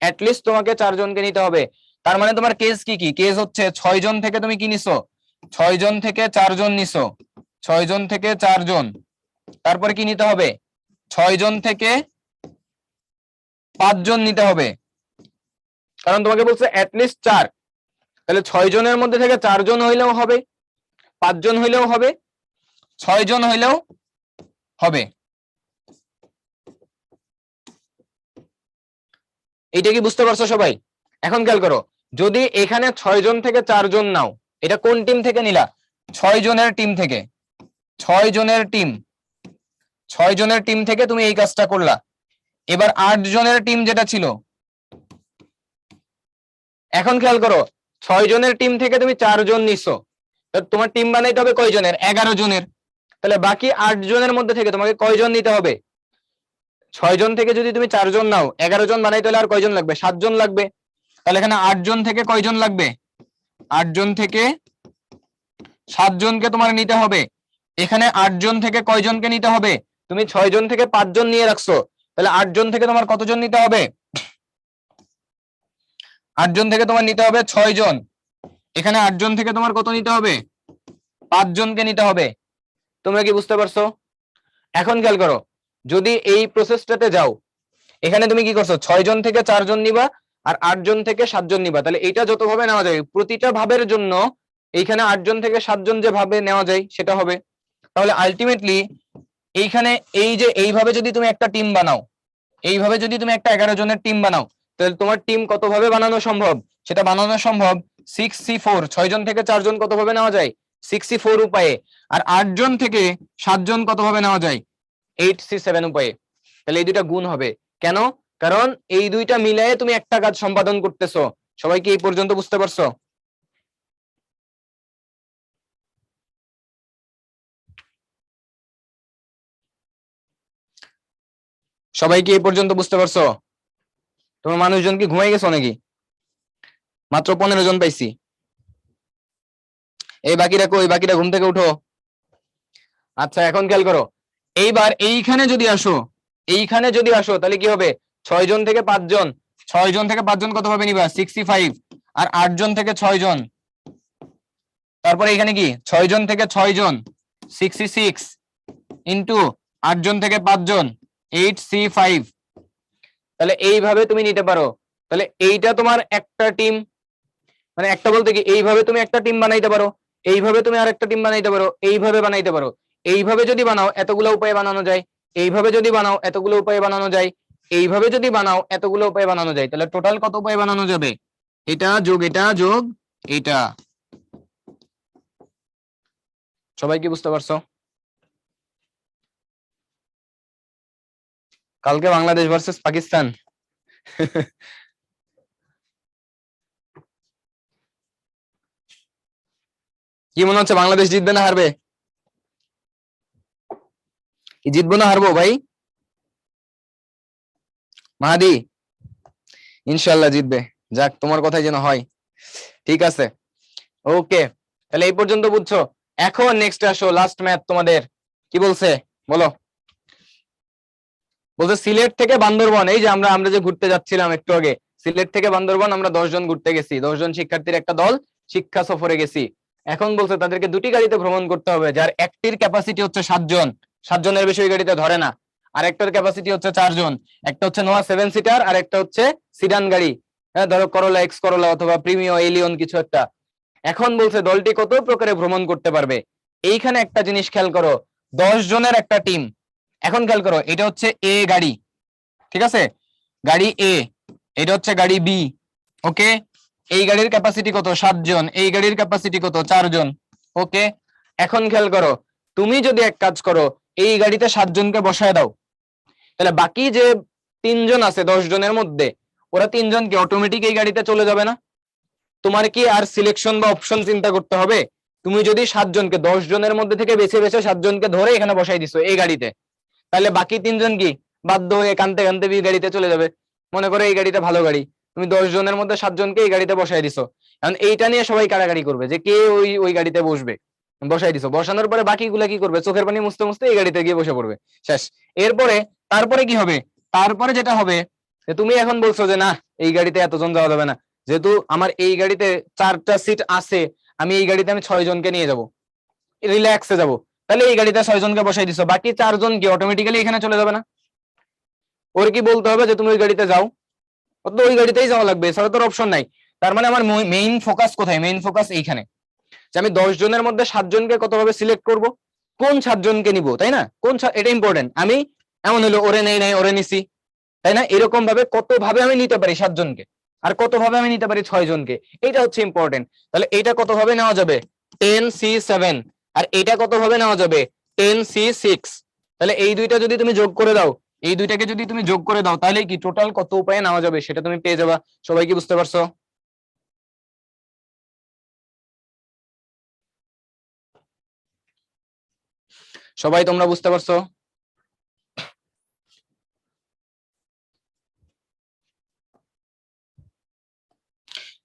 অ্যাটলিস্ট তোমাকে 4 জনকে নিতে হবে। তার মানে তোমার কেস কি কি? কেস হচ্ছে 6 জন থেকে তুমি কি নিছো? 6 জন থেকে 4 জন নিছো। 6 জন থেকে 4 জন। তারপরে কি নিতে হবে? 6 জন থেকে 5 জন নিতে হবে। কারণ তোমাকে বলছে অ্যাটলিস্ট 4। তাহলে 6 জনের মধ্যে থেকে 4 জন হইলেও হবে, 5 জন হইলেও হবে, 6 জন হইলেও হবে। এইটা কি বুঝতে পারছো সবাই? এখন খেয়াল করো, যদি এখানে 6 জন থেকে 4 জন নাও, এটা কোন টিম থেকে নিলা? 6 জনের টিম থেকে। 6 জনের টিম, 6 জনের টিম থেকে তুমি এই কাজটা করলা। এবার 8 জনের টিম যেটা ছিল, এখন খেয়াল করো 6 জনের টিম থেকে তুমি 4 জন নিছো, তোমার টিম বানাইতে হবে কয়জনের? 11 জনের। তাহলে বাকি 8 জনের মধ্যে থেকে তোমাকে কয়জন নিতে হবে? 6 জন থেকে যদি তুমি 4 জন নাও, 11 জন বানাইতে হলে আর কয়জন লাগবে? 7 জন লাগবে। তাহলে এখানে 8 জন থেকে কয়জন লাগবে? 8 জন থেকে 7 জনকে তোমার নিতে হবে। এখানে 8 জন থেকে কয়জনকে নিতে হবে? তুমি 6 জন থেকে 5 জন নিয়ে রাখছো, তাহলে 8 জন থেকে তোমার কতজন নিতে হবে? 8 জন থেকে তোমার নিতে হবে 6 জন। এখানে 8 জন থেকে তোমার কত নিতে হবে? 5 জনকে নিতে হবে। তোমরা কি বুঝতে পারছো? এখন খেয়াল করো, যদি এই প্রসেসটাতে যাও, এখানে তুমি কি করছো? 6 জন থেকে 4 জন নিবা আর 8 জন থেকে 7 জন নিবা। তাহলে এইটা যত ভাবে নেওয়া যায়, প্রতিটা ভাবের জন্য এইখানে 8 জন থেকে 7 জন যে ভাবে নেওয়া যায় সেটা হবে। তাহলে আলটিমেটলি এইখানে এই যে এইভাবে যদি তুমি একটা টিম বানাও, এইভাবে যদি তুমি একটা 11 জনের টিম বানাও, তাহলে তোমার টিম কত ভাবে বানানো সম্ভব? সেটা বানানো সম্ভব 6C4, 6 জন থেকে 4 জন কত ভাবে নেওয়া যায়? 6C4 উপায়ে। আর 8 জন থেকে 7 জন কত ভাবে নেওয়া যায়? 8C7 উপায়ে। তাহলে এই দুইটা গুণ হবে। কেন? কারণ এই দুইটা মিলায়ে তুমি একটা কাজ সম্পাদন করতেছো। সবাই কি এই পর্যন্ত বুঝতে পারছো? সবাই কি এই পর্যন্ত বুঝতে পারছো? তোমার মানুষজন কি ঘুমাই গেছো নাকি? মাত্র 15 জন পাইছি। এই বাকিরা কই? বাকিরা ঘুম থেকে উঠো। আচ্ছা এখন খেয়াল করো, এইবার এইখানে যদি আসো, এইখানে যদি আসো তাহলে কি হবে? 6 জন থেকে 5 জন, 6 জন থেকে 5 জন কত ভাবে নিবা? 65। আর 8 জন থেকে 6 জন, তারপরে এখানে কি 6 জন থেকে 6 জন 66 ইন্টু 8 জন থেকে 5 জন 8C5। তাহলে এইভাবে তুমি নিতে পারো। তাহলে এইটা তোমার একটা টিম, মানে একটা বলতে কি এইভাবে তুমি একটা টিম বানাইতে পারো, এইভাবে তুমি আরেকটা টিম বানাইতে পারো, এইভাবে বানাইতে পারো। এইভাবে যদি বানাও এতগুলো উপায়ে বানানো যায়, এইভাবে যদি বানাও এতগুলো উপায়ে বানানো যায়, এইভাবে যদি বানাও এতগুলো উপায়ে বানানো যায়। তাহলে টোটাল কত উপায়ে বানানো যাবে? এটা যোগ এটা যোগ এটা। সবাই কি বুঝতে পারছো? কালকে বাংলাদেশ ভার্সেস পাকিস্তান। কি মনে হচ্ছে বাংলাদেশ জিতবে না হারবে? জিতবো না হারবো ভাই? মাহাদি ইনশাল্লাহ জিতবে। যাক, তোমার কথাই যেন হয়। ঠিক আছে, ওকে, তাহলে এই পর্যন্ত বুঝছো। এখন নেক্সট আসো, লাস্ট ম্যাথ তোমাদের। কি বলছে বলো? বলছে সিলেট থেকে বান্দরবন, এই যে আমরা আমরা যে ঘুরতে যাচ্ছিলাম একটু আগে, সিলেট থেকে বান্দরবন আমরা 10 জন ঘুরতে গেছি, 10 জন শিক্ষার্থীর একটা দল শিক্ষা সফরে গেছি। এখন বলছে তাদেরকে দুটি গাড়িতে ভ্রমণ করতে হবে, যার একটির ক্যাপাসিটি হচ্ছে 7 জন, 7 জনের বেশি ওই গাড়িতে ধরে না। আর একটার ক্যাপাসিটি হচ্ছে 4 জন, একটা হচ্ছে নোয়া 7 সিটার আর একটা হচ্ছে সিডান গাড়ি, হ্যাঁ ধরো করোলা, এক্স করোলা অথবা প্রিমিও এলিয়ন কিছু একটা। এখন বলছে দলটি কত প্রকারে ভ্রমণ করতে পারবে। এইখানে একটা জিনিস খেয়াল করো, 10 জনের একটা টিম। এখন খেয়াল করো, এটা হচ্ছে এ গাড়ি, ঠিক আছে, গাড়ি এ, এটা হচ্ছে গাড়ি বি, ওকে। এই গাড়ির ক্যাপাসিটি কত? 7 জন। এই গাড়ির ক্যাপাসিটি কত? 4 জন, ওকে। এখন খেয়াল করো, তুমি যদি এক কাজ করো, এই গাড়িতে 7 জনকে বসায় দাও, তাহলে বাকি যে 3 জন আছে 10 জনের মধ্যে, ওরা 3 জন কি অটোমেটিক এই গাড়িতে চলে যাবে না? তোমার কি আর সিলেকশন বা অপশন চিন্তা করতে হবে? তুমি যদি 7 জনকে 10 জনের মধ্যে থেকে বেছে বেছে 7 জনকে ধরে এখানে বসাই দিছো এই গাড়িতে, তাহলে বাকি 3 জন কি বাধ্য হয়ে কানতে কানতে এই গাড়িতে চলে যাবে। মনে করো এই গাড়িটা ভালো গাড়ি, তুমি 10 জনের মধ্যে 7 জনকে এই গাড়িতে বসাই দিছো। এখন এইটা নিয়ে সবাই কাড়াকাড়ি করবে যে কে ওই ওই গাড়িতে বসবে। বসাই দিছো, বসানোর পরে বাকিগুলা কি করবে? চোখের পানি মুছতে মুছতে এই গাড়িতে গিয়ে বসে পড়বে, শেষ। এরপরে তারপরে কি হবে? তারপরে যেটা হবে যে তুমি এখন বলছো যে না, এই গাড়িতে এতজন যাওয়া যাবে না, যেহেতু আমার এই গাড়িতে 4টা সিট আছে, আমি এই গাড়িতে আমি 6 জনকে নিয়ে যাব, রিল্যাক্সে যাব। তাহলে এই গাড়িতে 6 জনকে বসাই দিছো, বাকি 4 জন কি অটোমেটিক্যালি এখানে চলে যাবে না? ওর কি বলতে হবে যে তুমি ওই গাড়িতে যাও? ওর তো ওই গাড়িতেই যাওয়া লাগবে, এছাড়া তোর অপশন নাই। তার মানে আমার মেইন ফোকাস কোথায়? মেইন ফোকাস এইখানে, যে আমি 10 জনের মধ্যে 7 জনকে কতভাবে সিলেক্ট করব, কোন 7 জনকে নিব, তাই না? কোন এটা ইম্পর্টেন্ট। আমি এমন হলো ওরে নেই নাই ওরে নিছি, তাই না? এরকম ভাবে কত ভাবে আমি নিতে পারি 7 জনকে, আর কত ভাবে আমি নিতে পারি 6 জনকে, এটা হচ্ছে ইম্পর্টেন্ট। তাহলে এটা কত ভাবে নেওয়া যাবে? 10C7। আর এটা কত ভাবে নেওয়া যাবে? 10C6। তাহলে এই দুইটা যদি তুমি যোগ করে দাও, এই দুইটাকে যদি তুমি যোগ করে দাও, তাহলে কি টোটাল কত উপায়ে নেওয়া যাবে সেটা তুমি পেয়ে যাবা। সবাই কি বুঝতে পারছো? সবাই তোমরা বুঝতে পারছো?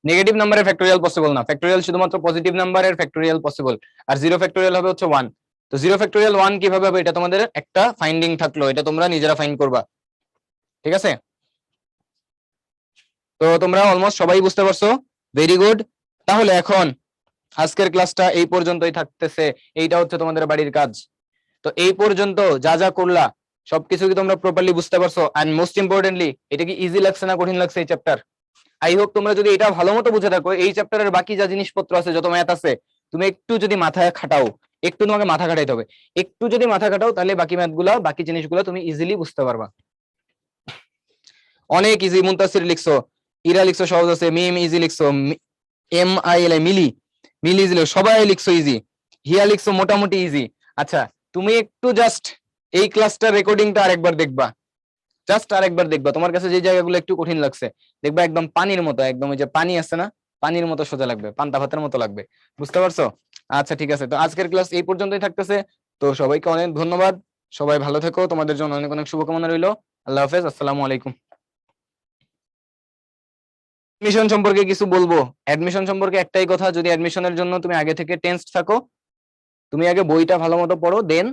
নেগেটিভ নাম্বারের ফ্যাক্টোরিয়াল পসিবল না, ফ্যাক্টোরিয়াল শুধুমাত্র পজিটিভ নাম্বারের ফ্যাক্টোরিয়াল পসিবল। আর জিরো ফ্যাক্টোরিয়াল হবে হচ্ছে 1। তো জিরো ফ্যাক্টোরিয়াল 1 কিভাবে হবে এটা তোমাদের একটা ফাইন্ডিং থাকলো, এটা তোমরা নিজেরা ফাইন্ড করবা, ঠিক আছে? তো তোমরা অলমোস্ট সবাই বুঝতে পারছো, ভেরি গুড। তাহলে এখন আজকের ক্লাসটা এই পর্যন্তই থাকতেছে, এইটা হচ্ছে তোমাদের বাড়ির কাজ। তো এই পর্যন্ত যা যা করলা সবকিছু কি তোমরা প্রপারলি বুঝতে পারছো? এন্ড মোস্ট ইম্পর্টেন্টলি এটা কি ইজি লাগছে না কঠিন লাগছে এই চ্যাপ্টার? আই হোপ তোমরা যদি এটা ভালো মতো বুঝে থাকো, এই চ্যাপ্টারের বাকি যা জিনিসপত্র আছে, যত ম্যাথ আছে, তুমি একটু যদি মাথায় খাটাও, একটু তোমাকে মাথা খাটাইতে হবে, একটু যদি মাথা খাটাও তাহলে বাকি ম্যাথগুলা বাকি জিনিসগুলো তুমি ইজিলি বুঝতে পারবা। অনেক ইজি। মুনতাসির লিখছো, ইরা লিখছো সহজ আছে, মিম ইজি লিখছো, এম আই এল মিলি মিলি ইজি লিখছো, সবাই লিখছো ইজি, হিয়া লিখছো মোটামুটি ইজি। আচ্ছা তুমি একটু জাস্ট এই ক্লাসটা রেকর্ডিংটা আরেকবার দেখবা, জাস্ট আরেকবার দেখবা, তোমার কাছে যে জায়গাগুলো একটু কঠিন লাগছে দেখবা একদম পানির মতো, একদম ওই যে পানি আছে না, পানির মতো সোজা লাগবে, পান্তা ভাতের মতো লাগবে। বুঝতে পারছো? আচ্ছা ঠিক আছে, তো আজকের ক্লাস এই পর্যন্তই থাকতেছে। তো সবাইকে অনেক ধন্যবাদ, সবাই ভালো থেকো, তোমাদের জন্য অনেক অনেক শুভকামনা রইলো। আল্লাহ হাফেজ, আসসালামু আলাইকুম। অ্যাডমিশন সম্পর্কে কিছু বলবো? অ্যাডমিশন সম্পর্কে একটাই কথা, যদি অ্যাডমিশনের জন্য তুমি আগে থেকে টেন্সড থাকো, তুমি আগে বইটা ভালো মতো পড়ো, দেন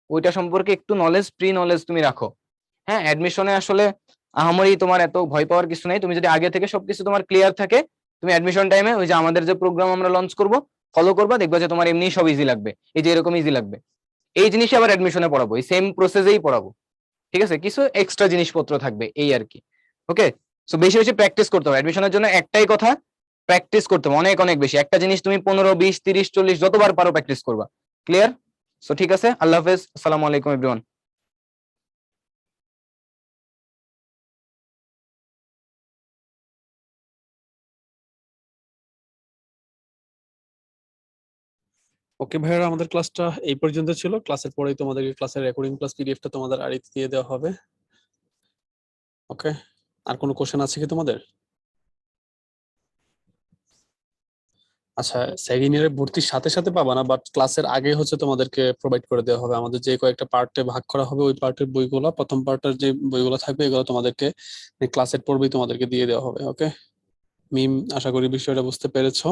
ওইটা সম্পর্কে একটু নলেজ, প্রি নলেজ তুমি রাখো। হ্যাঁ, অ্যাডমিশনে আসলে আহামরি তোমার এত ভয় পাওয়ার কিছু নেই, তুমি যদি আগে থেকে সবকিছু তোমার ক্লিয়ার থাকে, তুমি অ্যাডমিশন টাইমে ওই যে আমাদের যে প্রোগ্রাম আমরা লঞ্চ করব ফলো করবা, দেখবা যে তোমার এমনি সব ইজি লাগবে, এই যে এরকম ইজি লাগবে। এই জিনিসই আবার অ্যাডমিশনে পড়াবো, এই সেম প্রসেসেই পড়াবো, ঠিক আছে? কিছু এক্সট্রা জিনিসপত্র থাকবে এই আর কি। ওকে, সো বেশি বেশি প্র্যাকটিস করতে হবে অ্যাডমিশনের জন্য, একটাই কথা, প্র্যাকটিস করতে হবে অনেক অনেক বেশি। একটা জিনিস তুমি 15, 20, 30, 40 যতবার পারো প্র্যাকটিস করবা। ক্লিয়ার? সো ঠিক আছে, আল্লাহ হাফেজ, আসসালামু আলাইকুম এভরিওয়ান। ওকে ভাইয়ারা, আমাদের ক্লাসটা এই পর্যন্ত ছিল। ক্লাসের পরেই তোমাদেরকে ক্লাসের রেকর্ডিং প্লাস পিডিএফটা তোমাদের আড়িতে দিয়ে দেওয়া হবে। ওকে, আর কোনো কোশ্চেন আছে কি তোমাদের? আচ্ছা, সেকেন্ড ইয়ারে ভর্তির সাথে সাথে পাবা না, বাট ক্লাসের আগে হচ্ছে তোমাদেরকে প্রোভাইড করে দেওয়া হবে। আমাদের যে কয়েকটা পার্টে ভাগ করা হবে, ওই পার্টের বইগুলো, প্রথম পার্টের যে বইগুলো থাকবে এগুলো তোমাদেরকে ক্লাসের পূর্বেই তোমাদেরকে দিয়ে দেওয়া হবে। ওকে মিম, আশা করি বিষয়টা বুঝতে পেরেছো।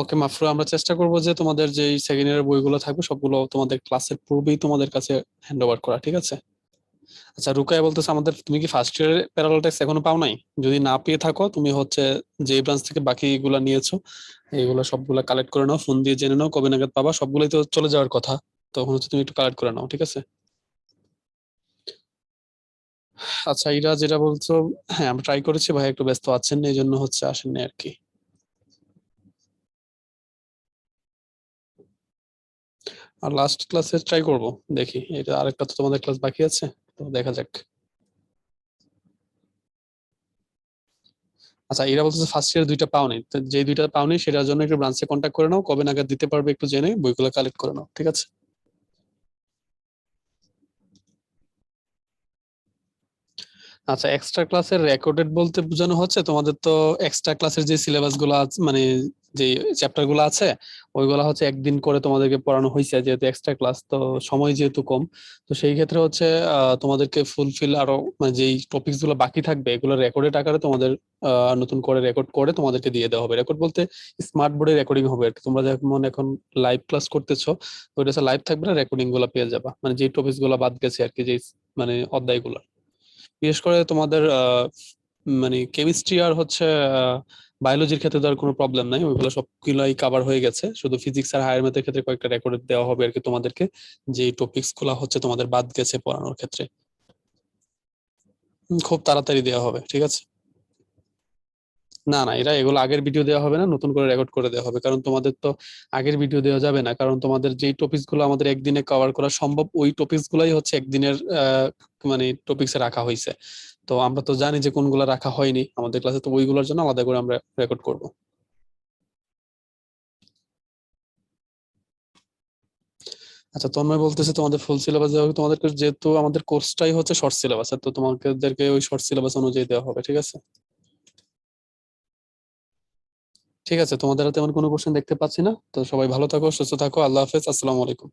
ওকে মাফরুরা, আমরা চেষ্টা করবো যে তোমাদের যে সেকেন্ড ইয়ারের বইগুলো থাকবে সবগুলো তোমাদের ক্লাসের পূর্বেই তোমাদের কাছে হ্যান্ড ওভার করা, ঠিক আছে? আচ্ছা, রুকায়া বলতেছে আমাদের, তুমি কি ফার্স্ট ইয়ারের প্যারালাল টেক্সট এখনো পাও নাই? যদি না পেয়ে থাকো, তুমি হচ্ছে যে ব্রাঞ্চ থেকে বাকি গুলা নিয়েছো এইগুলো সবগুলা কালেক্ট করে নাও, ফোন দিয়ে জেনে নাও কবে নাগাদ পাবা। সবগুলোই তো চলে যাওয়ার কথা, তখন হচ্ছে তুমি একটু কালেক্ট করে নাও, ঠিক আছে? আচ্ছা, এরা যেটা বলছো, হ্যাঁ আমরা ট্রাই করেছি ভাই, একটু ব্যস্ত আছেন এই জন্য হচ্ছে আসেননি আর কি। আর লাস্ট ক্লাসে ট্রাই করব, দেখি। এটা আরেকটা তো তোমাদের ক্লাস বাকি আছে, তো দেখা যাক। আচ্ছা, এরা বলতেছে ফার্স্ট ইয়ার দুইটা পাওনি, তো যে দুইটা পাওনি সেটার জন্য একটু ব্রাঞ্চে কন্ট্যাক্ট করে নাও, কবে নাগাদ দিতে পারবে একটু জেনে বইগুলো কালেক্ট করে নাও, ঠিক আছে? আচ্ছা, এক্সট্রা ক্লাসের রেকর্ডেড বলতে বোঝানো হচ্ছে তোমাদের তো এক্সট্রা ক্লাসের যে সিলেবাস গুলো আছে, মানে যে চ্যাপ্টার গুলো আছে ওইগুলা হচ্ছে একদিন করে তোমাদেরকে পড়ানো হয়েছে, যেহেতু এক্সট্রা ক্লাস তো সময় যেহেতু কম, তো সেই ক্ষেত্রে হচ্ছে তোমাদেরকে ফুলফিল আরো মানে যেই টপিকস গুলো বাকি থাকবে এগুলো রেকর্ডেড আকারে তোমাদের নতুন করে রেকর্ড করে তোমাদেরকে দিয়ে দেওয়া হবে। রেকর্ড বলতে স্মার্ট বোর্ডে রেকর্ডিং হবে আর কি। তোমরা যেমন এখন লাইভ ক্লাস করতেছো, ওইটা লাইভ থাকবে না, রেকর্ডিং গুলো পেয়ে যাবা, মানে যে টপিকস গুলো বাদ গেছে আর কি, যে মানে অধ্যায়গুলো। বিশেষ করে তোমাদের মানে কেমিস্ট্রি আর হচ্ছে বায়োলজির ক্ষেত্রে তো আর কোনো প্রবলেম নাই, ওইগুলো সবগুলাই কভার হয়ে গেছে। শুধু ফিজিক্স আর হায়ার ম্যাথের ক্ষেত্রে কয়েকটা রেকর্ড দেওয়া হবে আর কি তোমাদেরকে, যে টপিকস গুলা হচ্ছে তোমাদের বাদ গেছে পড়ানোর ক্ষেত্রে। খুব তাড়াতাড়ি দেওয়া হবে, ঠিক আছে? না না, এগুলো আগের ভিডিও দেওয়া হবে না, নতুন করে রেকর্ড করে দেওয়া হবে, কারণ তোমাদের তো আগের ভিডিও দেওয়া যাবে না, কারণ তোমাদের যেই টপিকস গুলো আমাদের একদিনে কভার করা সম্ভব ওই টপিকস গুলাই হচ্ছে একদিনের মানে টপিকসে রাখা হয়েছে। তো আমরা তো জানি যে কোনগুলো রাখা হয়নি আমাদের ক্লাসে, তো ওইগুলোর জন্য আলাদা করে আমরা রেকর্ড করব। আচ্ছা, তন্ময় বলতেছে তোমাদের ফুল সিলেবাস দেওয়া হবে, তোমাদেরকে যেহেতু আমাদের কোর্সটাই হচ্ছে শর্ট সিলেবাস, তো তোমাদেরকে ওই শর্ট সিলেবাস অনুযায়ী দেওয়া হবে, ঠিক আছে? ঠিক আছে, তোমাদের হাতে তেমন কোনো কোশ্চেন দেখতে পাচ্ছি না, তো সবাই ভালো থাকো, সুস্থ থাকো, আল্লাহ হাফেজ, আসসালামু আলাইকুম।